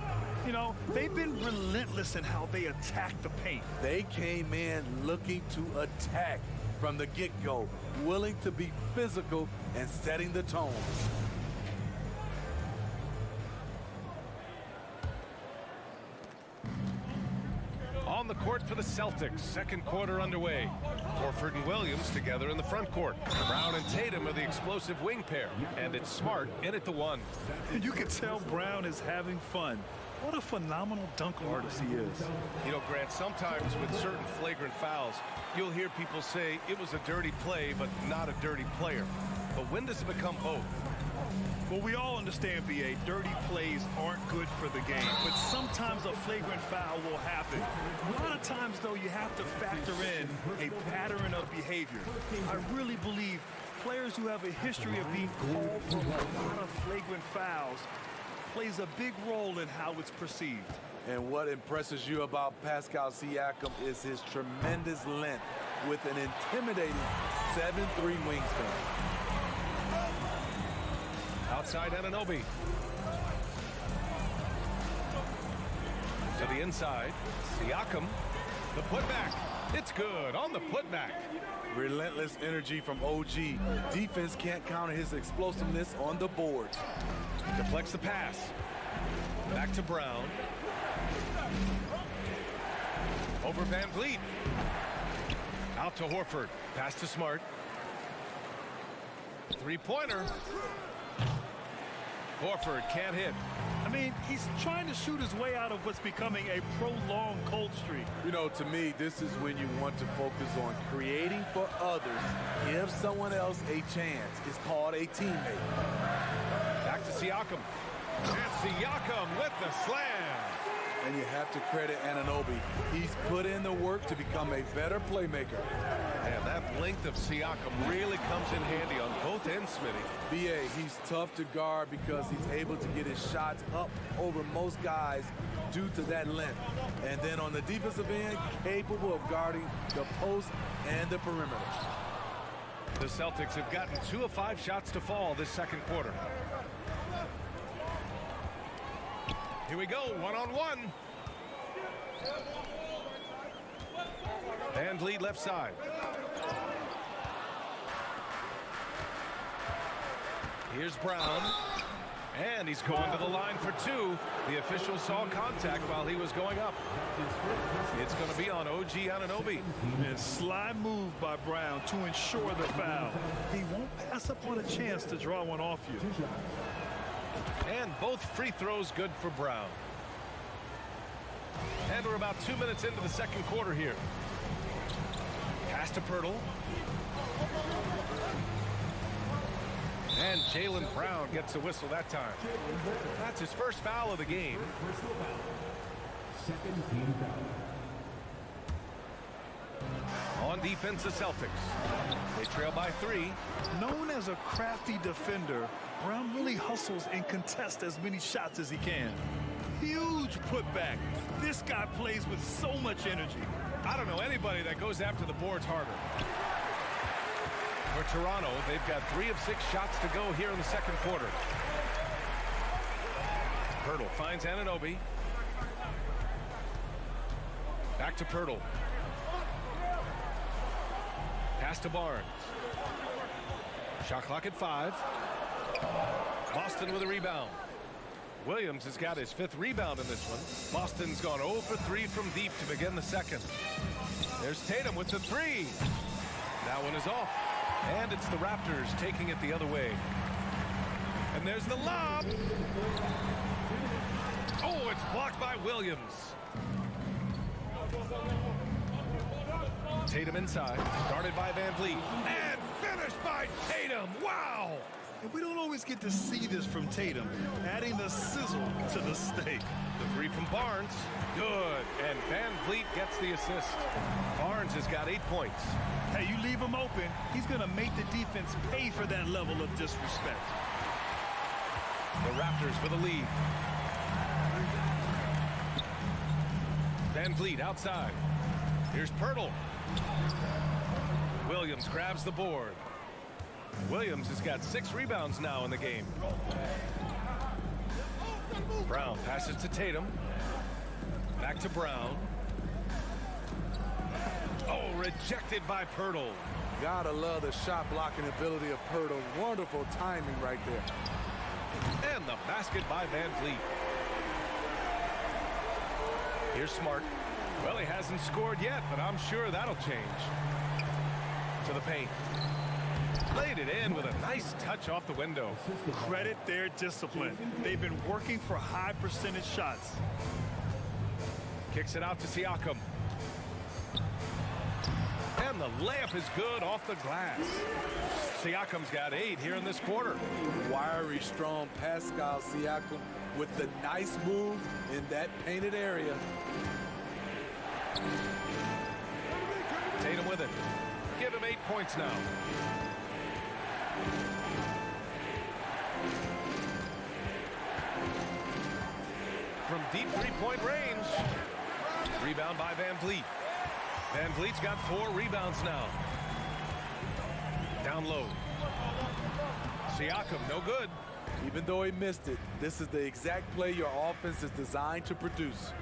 You know, they've been relentless in how they attack the paint. They came in looking to attack from the get-go, willing to be physical and setting the tone. On the court for the Celtics, second quarter underway. Horford and Williams together in the front court. Brown and Tatum are the explosive wing pair, and it's Smart in at the one. And you can tell Brown is having fun. What a phenomenal dunk artist he is. You know, Grant, sometimes with certain flagrant fouls, you'll hear people say it was a dirty play, but not a dirty player. But when does it become both? Well, we all understand, B.A., dirty plays aren't good for the game, but sometimes a flagrant foul will happen. A lot of times, though, you have to factor in a pattern of behavior. I really believe players who have a history of being called for a lot of flagrant fouls plays a big role in how it's perceived. And what impresses you about Pascal Siakam is his tremendous length with an intimidating 7'3" wingspan. Outside Anunoby. To the inside. Siakam. The putback. It's good on the putback. Relentless energy from OG. Defense can't counter his explosiveness on the boards. Deflects the pass. Back to Brown. Over Van Vliet. Out to Horford. Pass to Smart. Three-pointer. Horford can't hit. I mean, he's trying to shoot his way out of what's becoming a prolonged cold streak. You know, to me, this is when you want to focus on creating for others. Give someone else a chance. It's called a teammate. Back to Siakam. And Siakam with the slam. And you have to credit Anunoby. He's put in the work to become a better playmaker. And that length of Siakam really comes in handy on both ends, Smitty. B.A., he's tough to guard because he's able to get his shots up over most guys due to that length. And then on the defensive end, capable of guarding the post and the perimeter. The Celtics have gotten 2 of 5 shots to fall this second quarter. Here we go, one-on-one. Van Vliet left side. Here's Brown. And he's going to the line for 2. The official saw contact while he was going up. It's going to be on OG Anunoby. And sly move by Brown to ensure the foul. He won't pass up on a chance to draw one off you. And both free throws good for Brown. And we're about 2 minutes into the second quarter here. Pass to Pirtle. And Jaylen Brown gets a whistle that time. That's his first foul of the game. Second team foul. On defense, the Celtics. They trail by 3. Known as a crafty defender, Brown really hustles and contests as many shots as he can. Huge putback. This guy plays with so much energy. I don't know anybody that goes after the boards harder. For Toronto, they've got 3 of 6 shots to go here in the second quarter. Pirtle finds Anunoby. Back to Pirtle. Pass to Barnes. Shot clock at 5. Boston with a rebound. Williams has got his 5th rebound in this one. Boston's gone 0 for 3 from deep to begin the second. There's Tatum with the 3. That one is off. And it's the Raptors taking it the other way. And there's the lob. Oh, it's blocked by Williams. Tatum inside, guarded by Van Vliet. And finished by Tatum. Wow! And we don't always get to see this from Tatum, adding the sizzle to the steak. The 3 from Barnes. Good. And Van Vliet gets the assist. Barnes has got 8 points. Hey, you leave him open, he's going to make the defense pay for that level of disrespect. The Raptors with a lead. Van Vliet outside. Here's Pirtle. Williams grabs the board. Williams has got 6 rebounds now in the game. Brown passes to Tatum. Back to Brown. Oh, rejected by Pirtle. Gotta love the shot blocking ability of Pirtle. Wonderful timing right there. And the basket by Van Vliet. Here's Smart. Well, he hasn't scored yet, but I'm sure that'll change. To the paint. Laid it in with a nice touch off the window. Credit their discipline. They've been working for high percentage shots. Kicks it out to Siakam. And the layup is good off the glass. Siakam's got 8 here in this quarter. Wiry, strong Pascal Siakam with the nice move in that painted area. Tatum with it. Give him 8 points now. From deep 3-point range. Rebound by Van Vliet. Van Vliet's got 4 rebounds now. Down low. Siakam, no good. Even though he missed it, this is the exact play your offense is designed to produce.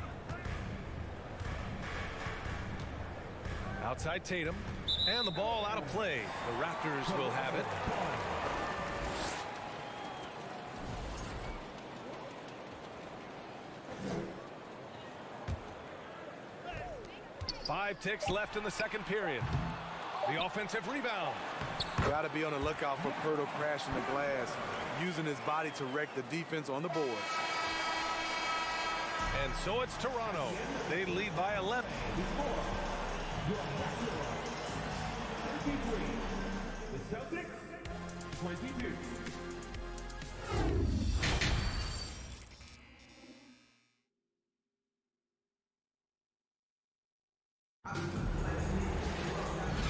Outside Tatum. And the ball out of play. The Raptors will have it. Five ticks left in the second period. The offensive rebound. Got to be on the lookout for Pirtle crashing the glass, using his body to wreck the defense on the boards. And so it's Toronto. They lead by 11. The Celtics, 22.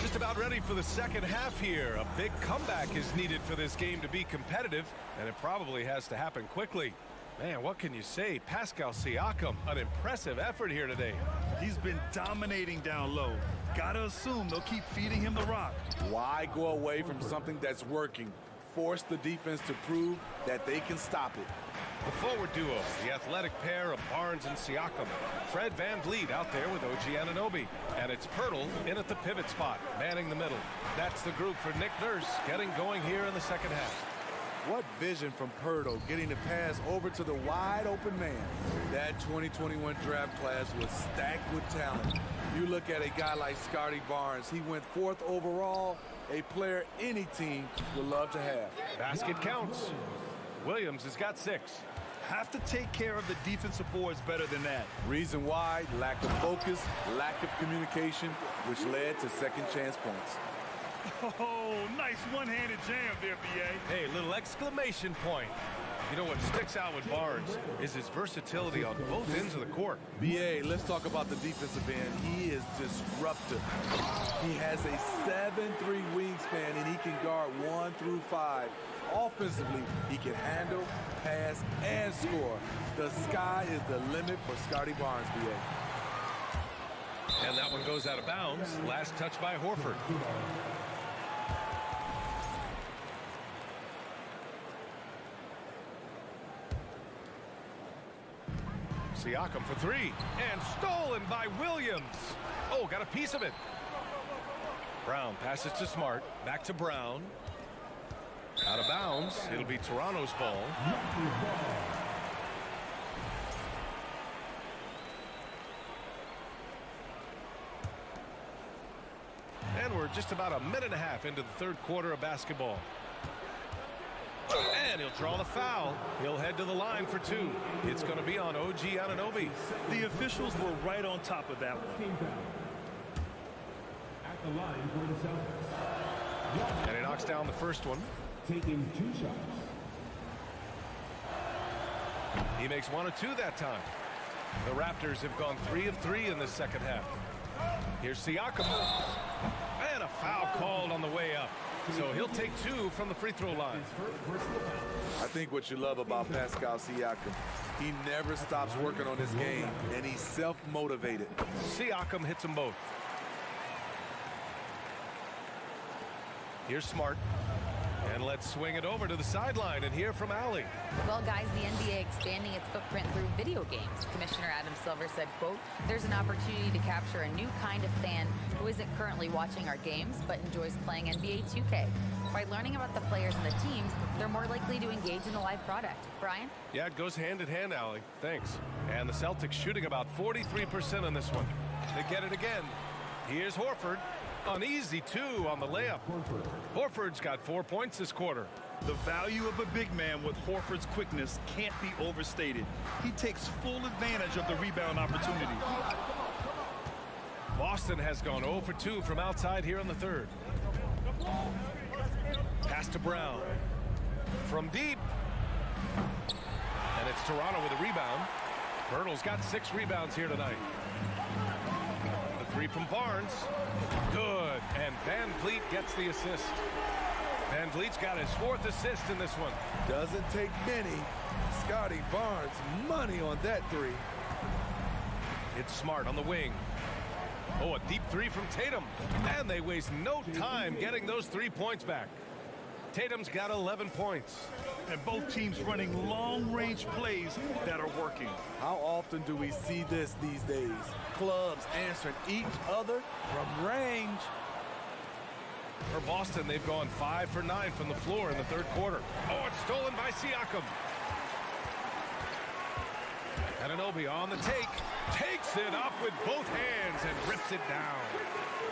Just about ready for the second half here. A big comeback is needed for this game to be competitive, and it probably has to happen quickly. Man, what can you say? Pascal Siakam, an impressive effort here today. He's been dominating down low. Gotta assume they'll keep feeding him the rock. Why go away from something that's working? Force the defense to prove that they can stop it. The forward duo, the athletic pair of Barnes and Siakam. Fred Van Vliet out there with OG Anunoby. And it's Pirtle in at the pivot spot, manning the middle. That's the group for Nick Nurse getting going here in the second half. What vision from Pirtle, getting the pass over to the wide open man. That 2021 draft class was stacked with talent. You look at a guy like Scotty Barnes, he went 4th overall, a player any team would love to have. Basket counts. Williams has got 6. Have to take care of the defensive boards better than that. Reason why, lack of focus, lack of communication, which led to second chance points. Oh, nice one-handed jam there, B.A. Hey, little exclamation point. You know what sticks out with Barnes is his versatility on both ends of the court. B.A., let's talk about the defensive end. He is disruptive. He has a 7'3" wingspan, and he can guard 1 through 5. Offensively, he can handle, pass, and score. The sky is the limit for Scotty Barnes, B.A. And that one goes out of bounds. Last touch by Horford. Siakam for three. And stolen by Williams. Oh, got a piece of it. Brown passes to Smart. Back to Brown. Out of bounds. It'll be Toronto's ball. And we're just about a minute and a half into the third quarter of basketball. And he'll draw the foul. He'll head to the line for two. It's going to be on OG Anunoby. The officials were right on top of that one. At the line for the Celtics. And he knocks down the first one. Taking 2 shots. He makes 1 of 2 that time. The Raptors have gone 3 of 3 in the second half. Here's Siakam. And a foul called on the way up. So he'll take 2 from the free throw line. I think what you love about Pascal Siakam, he never stops working on his game, and he's self-motivated. Siakam hits them both. Here's Smart. And let's swing it over to the sideline and hear from Allie. Well, guys, the NBA expanding its footprint through video games. Commissioner Adam Silver said, quote, "There's an opportunity to capture a new kind of fan who isn't currently watching our games but enjoys playing NBA 2K. By learning about the players and the teams, they're more likely to engage in the live product." Brian? Yeah, it goes hand in hand, Allie. Thanks. And the Celtics shooting about 43% on this one. They get it again. Here's Horford. An easy 2 on the layup. Horford's got 4 points this quarter. The value of a big man with Horford's quickness can't be overstated. He takes full advantage of the rebound opportunity. Boston has gone 0 for 2 from outside here in the third. Pass to Brown. From deep. And it's Toronto with a rebound. Pirtle's got 6 rebounds here tonight. The 3 from Barnes. Good. And Van Vliet gets the assist. Van Vliet's got his 4th assist in this one. Doesn't take many. Scotty Barnes, money on that 3. It's Smart on the wing. Oh, a deep 3 from Tatum. And they waste no time getting those 3 points back. Tatum's got 11 points. And both teams running long-range plays that are working. How often do we see this these days? Clubs answering each other from range. For Boston, they've gone 5 for 9 from the floor in the third quarter. Oh, it's stolen by Siakam. Anunoby on the take. Takes it up with both hands and rips it down.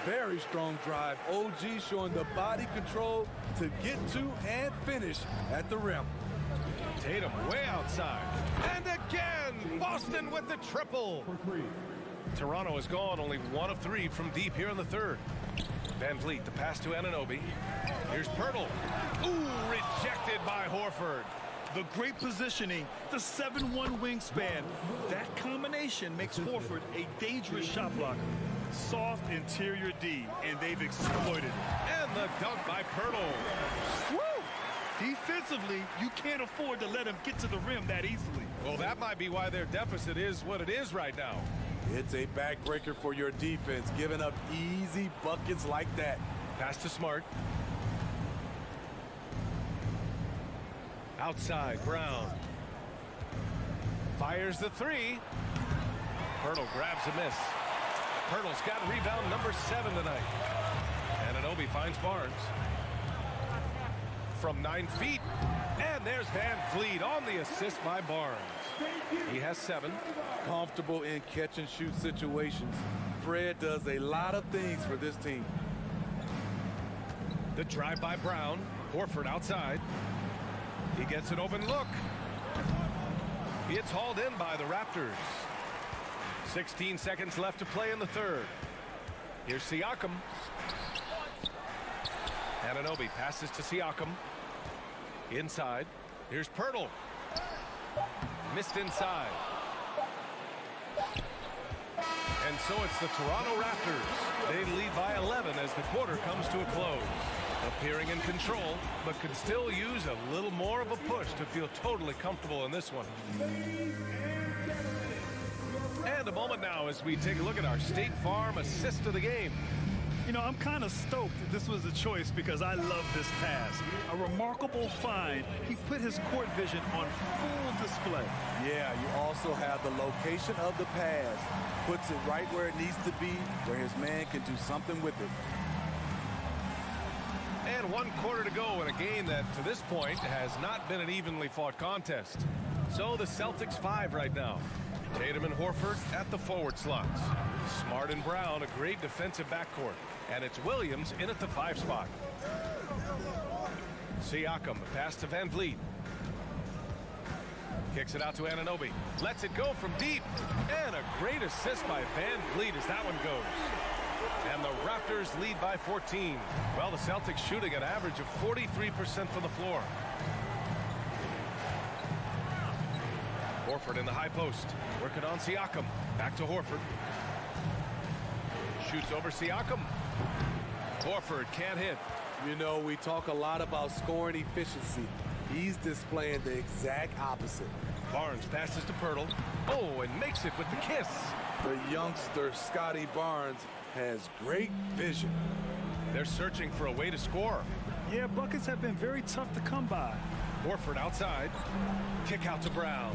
Very strong drive. OG showing the body control to get to and finish at the rim. Tatum way outside. And again, Boston with the triple. Toronto has gone only 1 of 3 from deep here in the third. Van Vliet, the pass to Anunoby. Here's Pirtle. Ooh, rejected by Horford. The great positioning, the 7'1" wingspan. That combination makes Horford a dangerous shot blocker. Soft interior D, and they've exploited it. And the dunk by Pirtle. Woo! Defensively, you can't afford to let him get to the rim that easily. Well, that might be why their deficit is what it is right now. It's a backbreaker for your defense, giving up easy buckets like that. Pass to Smart. Outside, Brown. Fires the 3. Pirtle grabs a miss. Pirtle's got rebound number 7 tonight. And Anunoby finds Barnes. From 9 feet. And there's Van Vliet on the assist by Barnes. He has 7. Comfortable in catch-and-shoot situations. Fred does a lot of things for this team. The drive by Brown. Horford outside. He gets an open look. It's hauled in by the Raptors. 16 seconds left to play in the third. Here's Siakam. Anunoby passes to Siakam. Inside. Here's Pirtle. Missed inside. And so it's the Toronto Raptors. They lead by 11 as the quarter comes to a close. Appearing in control, but could still use a little more of a push to feel totally comfortable in this one. And a moment now as we take a look at our State Farm assist of the game. You know, I'm kind of stoked that this was a choice because I love this pass. A remarkable find. He put his court vision on full display. Yeah, you also have the location of the pass. Puts it right where it needs to be, where his man can do something with it. And 1 quarter to go in a game that, to this point, has not been an evenly fought contest. So the Celtics 5 right now. Tatum and Horford at the forward slots. Smart and Brown, a great defensive backcourt. And it's Williams in at the 5 spot. Siakam, a pass to Van Vliet. Kicks it out to Anunoby. Lets it go from deep. And a great assist by Van Vliet as that one goes. And the Raptors lead by 14. Well, the Celtics shooting an average of 43% from the floor. Horford in the high post. Working on Siakam. Back to Horford. Shoots over Siakam. Horford can't hit. You know, we talk a lot about scoring efficiency. He's displaying the exact opposite. Barnes passes to Pirtle. Oh, and makes it with the kiss. The youngster, Scotty Barnes, has great vision. They're searching for a way to score. Yeah, buckets have been very tough to come by. Horford outside. Kick out to Brown.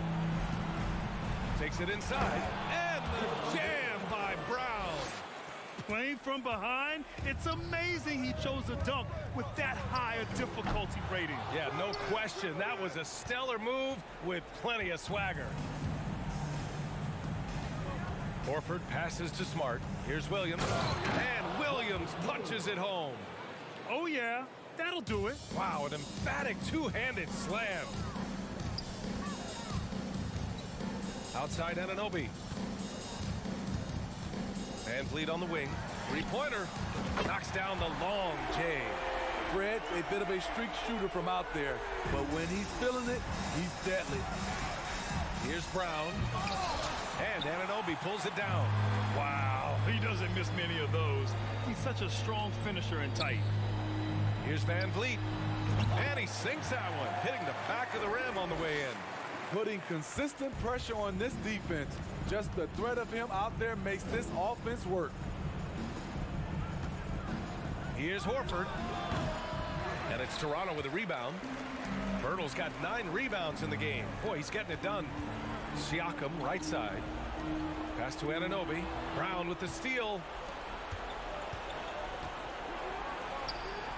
Takes it inside. And the jam by Brown. Playing from behind, it's amazing he chose a dunk with that higher difficulty rating. Yeah, no question. That was a stellar move with plenty of swagger. Horford passes to Smart. Here's Williams. And Williams punches it home. Oh, yeah. That'll do it. Wow, an emphatic two-handed slam. Outside Anunoby. Van Vliet on the wing. Three-pointer. Knocks down the long J. Fred's a bit of a streak shooter from out there, but when he's feeling it, he's deadly. Here's Brown. And Anunoby pulls it down. Wow, he doesn't miss many of those. He's such a strong finisher and tight. Here's Van Vliet. And he sinks that one, hitting the back of the rim on the way in. Putting consistent pressure on this defense. Just the threat of him out there makes this offense work. Here's Horford. And it's Toronto with a rebound. Pirtle's got 9 rebounds in the game. Boy, he's getting it done. Siakam, right side. Pass to Anunoby. Brown with the steal.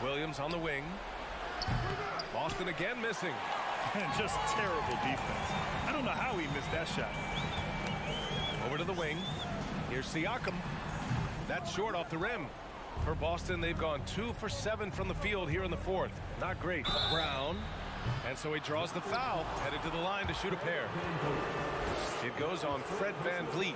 Williams on the wing. Boston again missing. And just terrible defense. I don't know how he missed that shot. Over to the wing. Here's Siakam. That's short off the rim. For Boston, they've gone 2 for 7 from the field here in the fourth. Not great. Brown. And so he draws the foul, headed to the line to shoot a pair. It goes on Fred Van Vliet.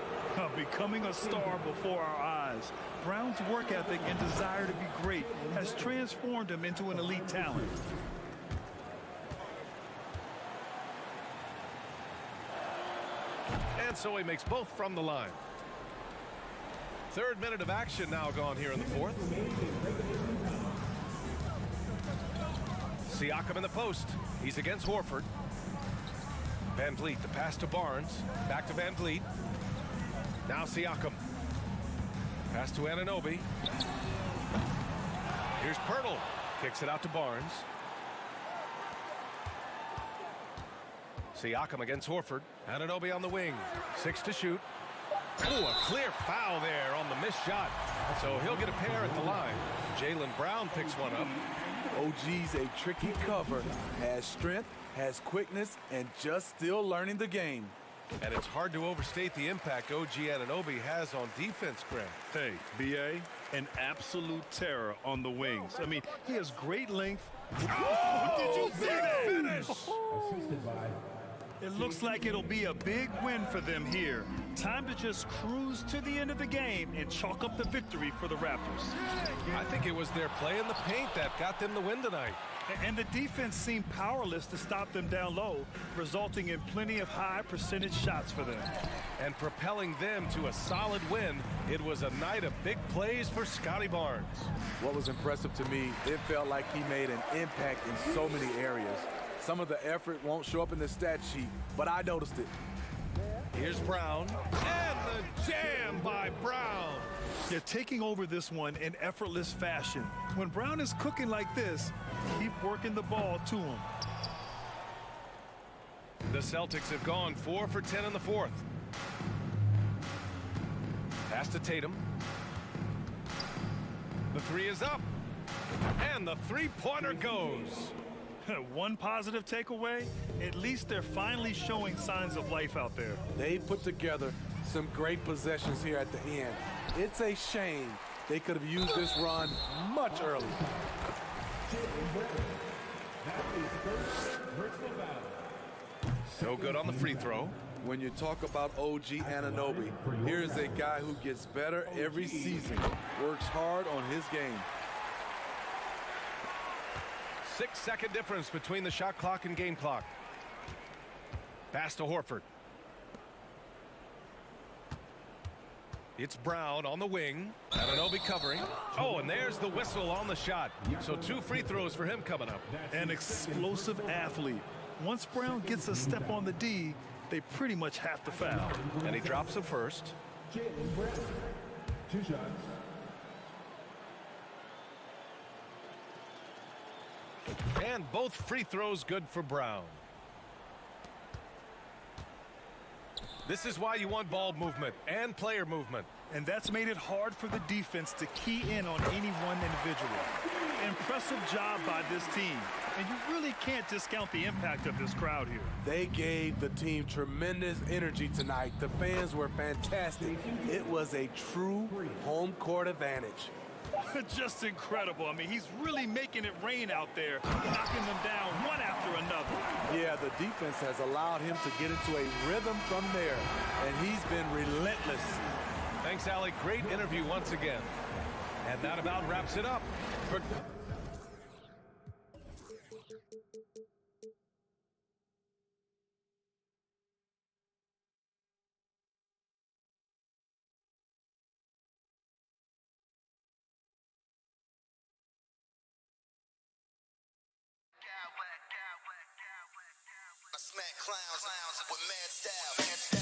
Becoming a star before our eyes. Brown's work ethic and desire to be great has transformed him into an elite talent. And so he makes both from the line. 3rd minute of action now gone here in the fourth. Siakam in the post. He's against Horford. Van Vliet, the pass to Barnes. Back to Van Vliet. Now Siakam. Pass to Anunoby. Here's Pirtle. Kicks it out to Barnes. Siakam against Horford. Anunoby on the wing. 6 to shoot. Oh, a clear foul there on the missed shot. So he'll get a pair at the line. Jaylen Brown picks one up. OG's a tricky cover. Has strength, has quickness, and just still learning the game. And it's hard to overstate the impact OG Anunoby has on defense, Grant. Hey, B.A., an absolute terror on the wings. I mean, he has great length. Oh, did you see that finish? It looks like it'll be a big win for them here. Time to just cruise to the end of the game and chalk up the victory for the Raptors. I think it was their play in the paint that got them the win tonight. And the defense seemed powerless to stop them down low, resulting in plenty of high percentage shots for them. And propelling them to a solid win, it was a night of big plays for Scotty Barnes. What was impressive to me, it felt like he made an impact in so many areas. Some of the effort won't show up in the stat sheet, but I noticed it. Here's Brown, and the jam by Brown. They're taking over this one in effortless fashion. When Brown is cooking like this, keep working the ball to him. The Celtics have gone 4 for 10 in the fourth. Pass to Tatum. The three is up, and the three-pointer goes. One positive takeaway, at least they're finally showing signs of life out there. They put together some great possessions here at the end. It's a shame they could have used this run much earlier. So good on the free throw. When you talk about OG Anunoby, here's a guy who gets better every season, works hard on his game. 6-second difference between the shot clock and game clock. Pass to Horford. It's Brown on the wing. Anunoby covering. Oh, and there's the whistle on the shot. So 2 free throws for him coming up. An explosive athlete. Once Brown gets a step on the D, they pretty much have to foul. And he drops the first. Jaylen Brown, 2 shots. And both free throws good for Brown. This is why you want ball movement and player movement. And that's made it hard for the defense to key in on any one individual. Impressive job by this team. And you really can't discount the impact of this crowd here. They gave the team tremendous energy tonight. The fans were fantastic. It was a true home court advantage. Just incredible. I mean, he's really making it rain out there, knocking them down one after another. Yeah, the defense has allowed him to get into a rhythm from there, and he's been relentless. Thanks, Alec. Great interview once again. And that about wraps it up. I smack clowns with mad style.